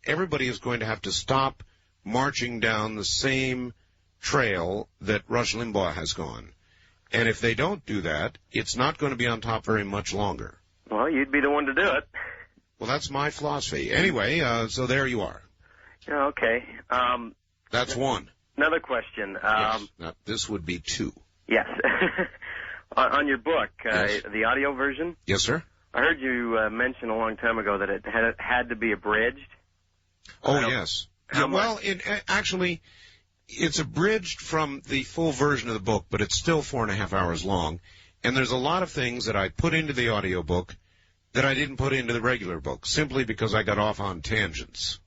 [SPEAKER 22] everybody is going to have to stop marching down the same trail that Rush Limbaugh has gone. And if they don't do that, it's not going to be on top very much longer.
[SPEAKER 20] Well, you'd be the one to do it.
[SPEAKER 22] Well, that's my philosophy. Anyway, so there you are.
[SPEAKER 20] Okay.
[SPEAKER 22] That's 1.
[SPEAKER 20] Another question.
[SPEAKER 22] Yes. Now, this would be 2.
[SPEAKER 20] Yes. On your book, the audio version?
[SPEAKER 22] Yes, sir.
[SPEAKER 20] I heard you mention a long time ago that it had to be abridged.
[SPEAKER 22] Oh, yes. Yeah, well, actually, it's abridged from the full version of the book, but it's still 4.5 hours long. And there's a lot of things that I put into the audio book that I didn't put into the regular book, simply because I got off on tangents.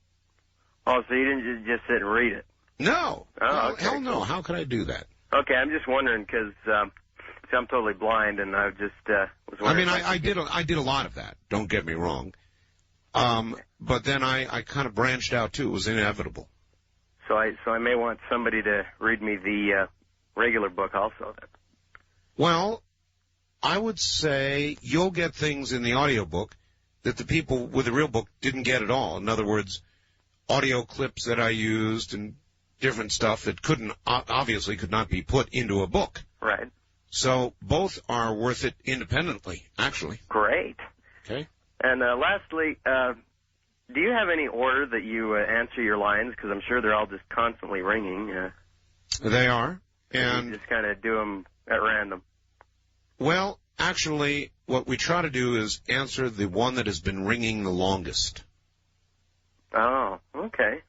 [SPEAKER 20] Oh, so you didn't just sit and read it?
[SPEAKER 22] No.
[SPEAKER 20] Oh, okay.
[SPEAKER 22] Hell no. How could I do that?
[SPEAKER 20] Okay, I'm just wondering, because I'm totally blind, and I just was wondering...
[SPEAKER 22] I did a lot of that, don't get me wrong. But then I kind of branched out, too. It was inevitable.
[SPEAKER 20] So I may want somebody to read me the regular book also, then.
[SPEAKER 22] Well, I would say you'll get things in the audiobook that the people with the real book didn't get at all. In other words, audio clips that I used and different stuff that obviously could not be put into a book.
[SPEAKER 20] Right.
[SPEAKER 22] So both are worth it independently, actually.
[SPEAKER 20] Great.
[SPEAKER 22] Okay.
[SPEAKER 20] And lastly, do you have any order that you answer your lines? Because I'm sure they're all just constantly ringing.
[SPEAKER 22] They are. And
[SPEAKER 20] you just kind of do them at random.
[SPEAKER 22] Well, actually, what we try to do is answer the one that has been ringing the longest.
[SPEAKER 20] Oh, okay.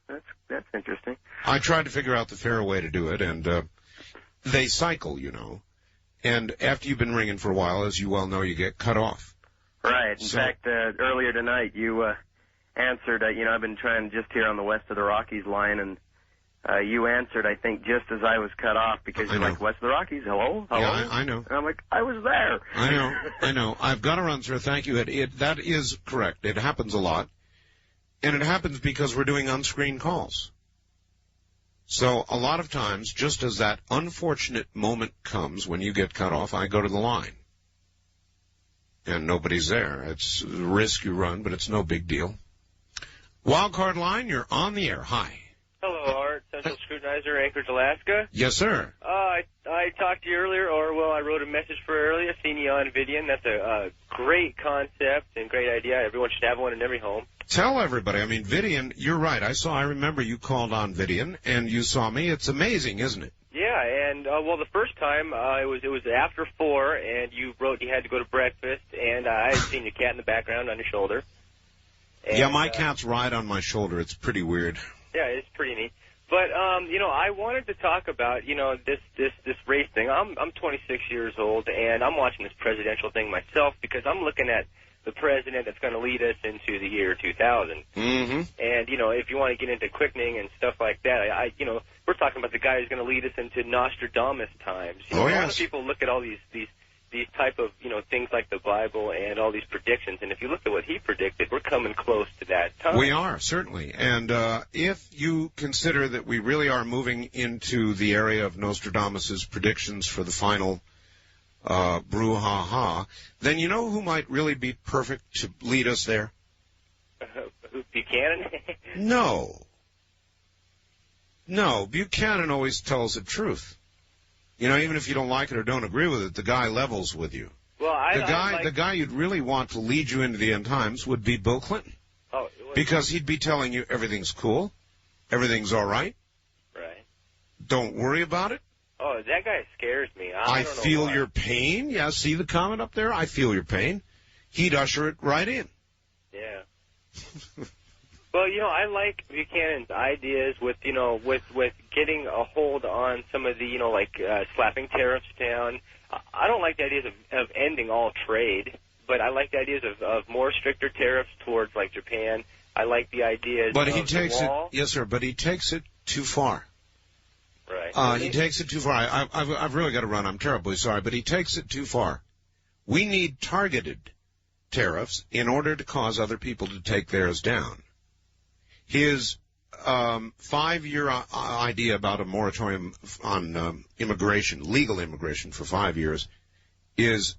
[SPEAKER 20] That's interesting.
[SPEAKER 22] I tried to figure out the fair way to do it, and they cycle, you know. And after you've been ringing for a while, as you well know, you get cut off.
[SPEAKER 20] Right. In fact, earlier tonight, you answered, I've been trying just here on the West of the Rockies line, and you answered, I think, just as I was cut off, because you're like, West of the Rockies, hello? Hello?
[SPEAKER 22] Yeah, I know.
[SPEAKER 20] And I'm like, I was there.
[SPEAKER 22] I know. I've got to run, sir. Thank you. That is correct. It happens a lot. And it happens because we're doing unscreened calls. So a lot of times, just as that unfortunate moment comes when you get cut off, I go to the line. And nobody's there. It's a risk you run, but it's no big deal. Wildcard line, you're on the air. Hi.
[SPEAKER 3] Hello, Art. Central Scrutinizer, Anchorage, Alaska.
[SPEAKER 22] Yes, sir.
[SPEAKER 3] I talked to you earlier, I wrote a message for earlier, seen you on Vidian. That's a great concept and great idea. Everyone should have one in every home.
[SPEAKER 22] Tell everybody. I mean, Vidian, you're right. I remember you called on Vidian, and you saw me. It's amazing, isn't it?
[SPEAKER 3] Yeah, and, the first time, it was after 4, and you wrote you had to go to breakfast, and I had seen your cat in the background on your shoulder. And,
[SPEAKER 22] yeah, my cat's right on my shoulder. It's pretty weird.
[SPEAKER 3] Yeah, it's pretty neat. But, I wanted to talk about, this race thing. I'm 26 years old, and I'm watching this presidential thing myself because I'm looking at the president that's going to lead us into the year 2000.
[SPEAKER 22] Mm-hmm.
[SPEAKER 3] And, if you want to get into quickening and stuff like that, we're talking about the guy who's going to lead us into Nostradamus times. A lot of people look at all these type of, things like the Bible and all these predictions, and if you look at what he predicted, we're coming close to that time.
[SPEAKER 22] We are, certainly. And if you consider that we really are moving into the area of Nostradamus's predictions for the final brouhaha, then you know who might really be perfect to lead us there?
[SPEAKER 3] Buchanan?
[SPEAKER 22] No, Buchanan always tells the truth. You know, even if you don't like it or don't agree with it, the guy levels with you.
[SPEAKER 3] Well,
[SPEAKER 22] the guy you'd really want to lead you into the end times would be Bill Clinton.
[SPEAKER 3] Oh,
[SPEAKER 22] because he'd be telling you everything's cool, everything's all right.
[SPEAKER 3] Right.
[SPEAKER 22] Don't worry about it.
[SPEAKER 3] Oh, that guy scares me.
[SPEAKER 22] I feel your pain. Yeah, see the comment up there? I feel your pain. He'd usher it right in.
[SPEAKER 3] Yeah. Well, you know, I like Buchanan's ideas with, you know, with getting a hold on some of the, you know, like slapping tariffs down. I don't like the ideas of ending all trade, but I like the ideas of more stricter tariffs towards, like, Japan. I like the ideas
[SPEAKER 22] but
[SPEAKER 3] of
[SPEAKER 22] he takes
[SPEAKER 3] the wall.
[SPEAKER 22] it, yes, sir, but he takes it too far.
[SPEAKER 3] Right.
[SPEAKER 22] He takes it too far. I've really got to run. I'm terribly sorry, but he takes it too far. We need targeted tariffs in order to cause other people to take theirs down. His 5-year idea about a moratorium on immigration, legal immigration for 5 years, is,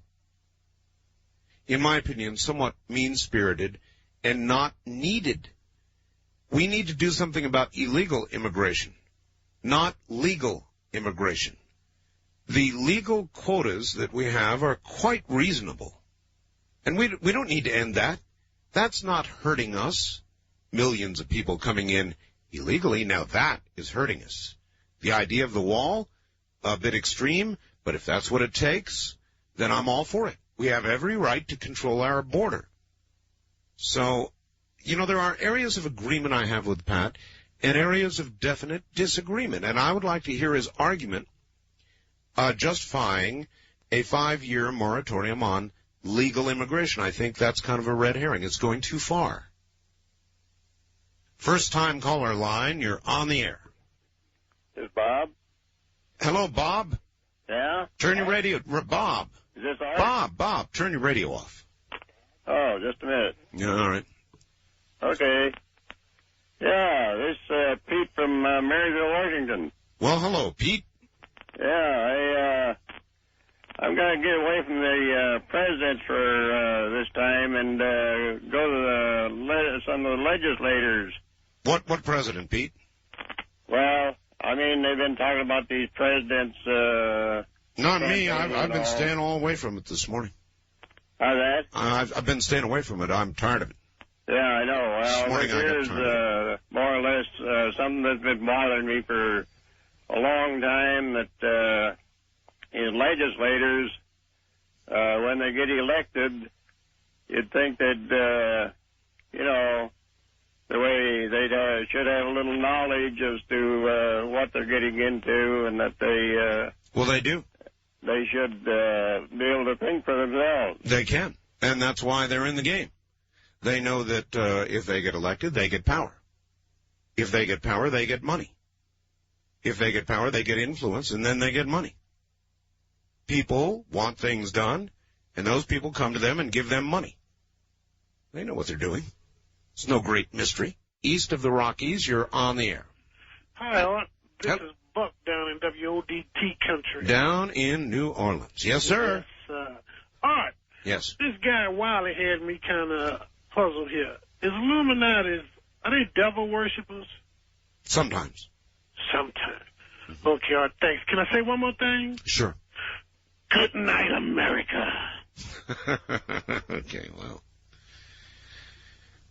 [SPEAKER 22] in my opinion, somewhat mean-spirited and not needed. We need to do something about illegal immigration, not legal immigration. The legal quotas that we have are quite reasonable, and we don't need to end that. That's not hurting us. Millions of people coming in illegally, now that is hurting us. The idea of the wall, a bit extreme, but if that's what it takes, then I'm all for it. We have every right to control our border. So, you know, there are areas of agreement I have with Pat and areas of definite disagreement, and I would like to hear his argument justifying a 5-year moratorium on legal immigration. I think that's kind of a red herring. It's going too far. First-time caller line, you're on the air.
[SPEAKER 4] This is Bob.
[SPEAKER 22] Hello, Bob.
[SPEAKER 4] Yeah?
[SPEAKER 22] Turn your radio... Bob.
[SPEAKER 4] Is this Art?
[SPEAKER 22] Bob, turn your radio off.
[SPEAKER 4] Oh, just a minute.
[SPEAKER 22] Yeah, all right.
[SPEAKER 4] Okay. Yeah, this Pete from Marysville, Washington.
[SPEAKER 22] Well, hello, Pete.
[SPEAKER 4] Yeah, I'm going to get away from the presidents for this time and go to some of the legislators.
[SPEAKER 22] What president, Pete?
[SPEAKER 4] Well, I mean, they've been talking about these presidents.
[SPEAKER 22] Not me. I've been staying all away from it this morning.
[SPEAKER 4] How's that?
[SPEAKER 22] I've been staying away from it. I'm tired of it.
[SPEAKER 4] Yeah, I know. Well, this is more or less something that's been bothering me for a long time, that his legislators, when they get elected, you'd think that, you know, the way they should have a little knowledge as to what they're getting into, and that they...
[SPEAKER 22] well, they do.
[SPEAKER 4] They should be able to think for themselves.
[SPEAKER 22] They can, and that's why they're in the game. They know that if they get elected, they get power. If they get power, they get money. If they get power, they get influence, and then they get money. People want things done, and those people come to them and give them money. They know what they're doing. It's no great mystery. East of the Rockies, you're on the air.
[SPEAKER 21] Hi, Art. This is Buck down in WODT country.
[SPEAKER 22] Down in New Orleans. Yes, sir.
[SPEAKER 21] Yes, Art.
[SPEAKER 22] Yes.
[SPEAKER 21] This guy Wiley had me kind of puzzled here. Is Illuminati, are they devil worshippers?
[SPEAKER 22] Sometimes.
[SPEAKER 21] Sometimes. Okay, Art, thanks. Can I say one more thing?
[SPEAKER 22] Sure.
[SPEAKER 21] Good night, America.
[SPEAKER 22] Okay, well.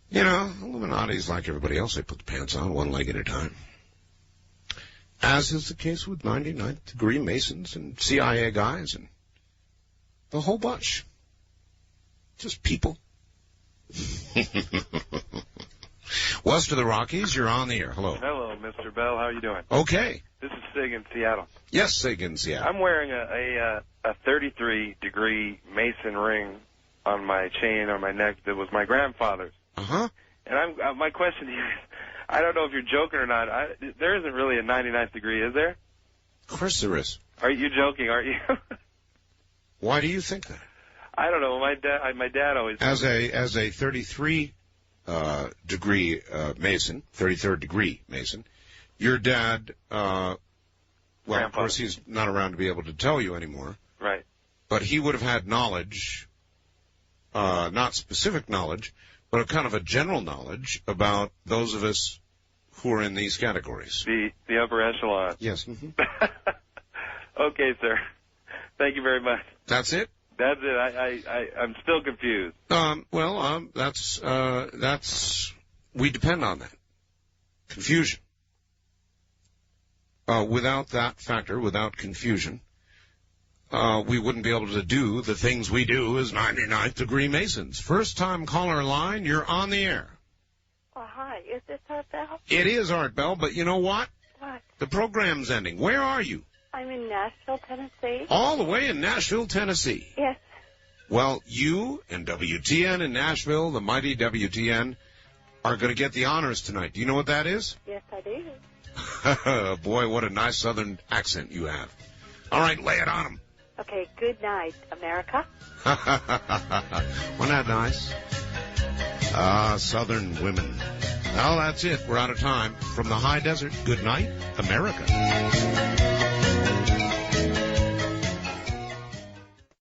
[SPEAKER 22] You know, Illuminati's like everybody else. They put the pants on one leg at a time. As is the case with 99th degree Masons and CIA guys and the whole bunch. Just people. West of the Rockies, you're on the air. Hello.
[SPEAKER 23] Hello, Mr. Bell. How are you doing?
[SPEAKER 22] Okay.
[SPEAKER 23] This is Sig in Seattle.
[SPEAKER 22] Yes, Sig in Seattle.
[SPEAKER 23] I'm wearing a 33-degree Mason ring on my chain on my neck that was my grandfather's.
[SPEAKER 22] Uh-huh.
[SPEAKER 23] And my question to you is, I don't know if you're joking or not. There isn't really a 99th degree, is there?
[SPEAKER 22] Of course there is.
[SPEAKER 23] Are you joking, aren't you?
[SPEAKER 22] Why do you think that?
[SPEAKER 23] I don't know. My dad always...
[SPEAKER 22] As a 33 degree Mason, 33rd degree Mason, your dad, well,
[SPEAKER 23] Grandpa.
[SPEAKER 22] Of course he's not around to be able to tell you anymore.
[SPEAKER 23] Right.
[SPEAKER 22] But he would have had knowledge, not specific knowledge, but a kind of a general knowledge about those of us who are in these categories.
[SPEAKER 23] The upper echelon.
[SPEAKER 22] Yes. Mm-hmm.
[SPEAKER 23] Okay, sir. Thank you very much.
[SPEAKER 22] That's it?
[SPEAKER 23] That's it. I'm still confused.
[SPEAKER 22] We depend on that. Confusion. Without that factor, without confusion, we wouldn't be able to do the things we do as 99th degree Masons. First time caller line, you're on the air.
[SPEAKER 5] Oh, hi. Is this Art Bell?
[SPEAKER 22] It is Art Bell, but you know what?
[SPEAKER 5] What?
[SPEAKER 22] The program's ending. Where are you?
[SPEAKER 5] I'm in Nashville, Tennessee.
[SPEAKER 22] All the way in Nashville, Tennessee.
[SPEAKER 5] Yes.
[SPEAKER 22] Well, you and WTN in Nashville, the mighty WTN, are going to get the honors tonight. Do you know what that is?
[SPEAKER 5] Yes, I do.
[SPEAKER 22] Boy, what a nice southern accent you have. All right, lay it on them.
[SPEAKER 5] Okay, good night, America.
[SPEAKER 22] Wasn't that nice? Southern women. Well, that's it. We're out of time. From the high desert, good night, America.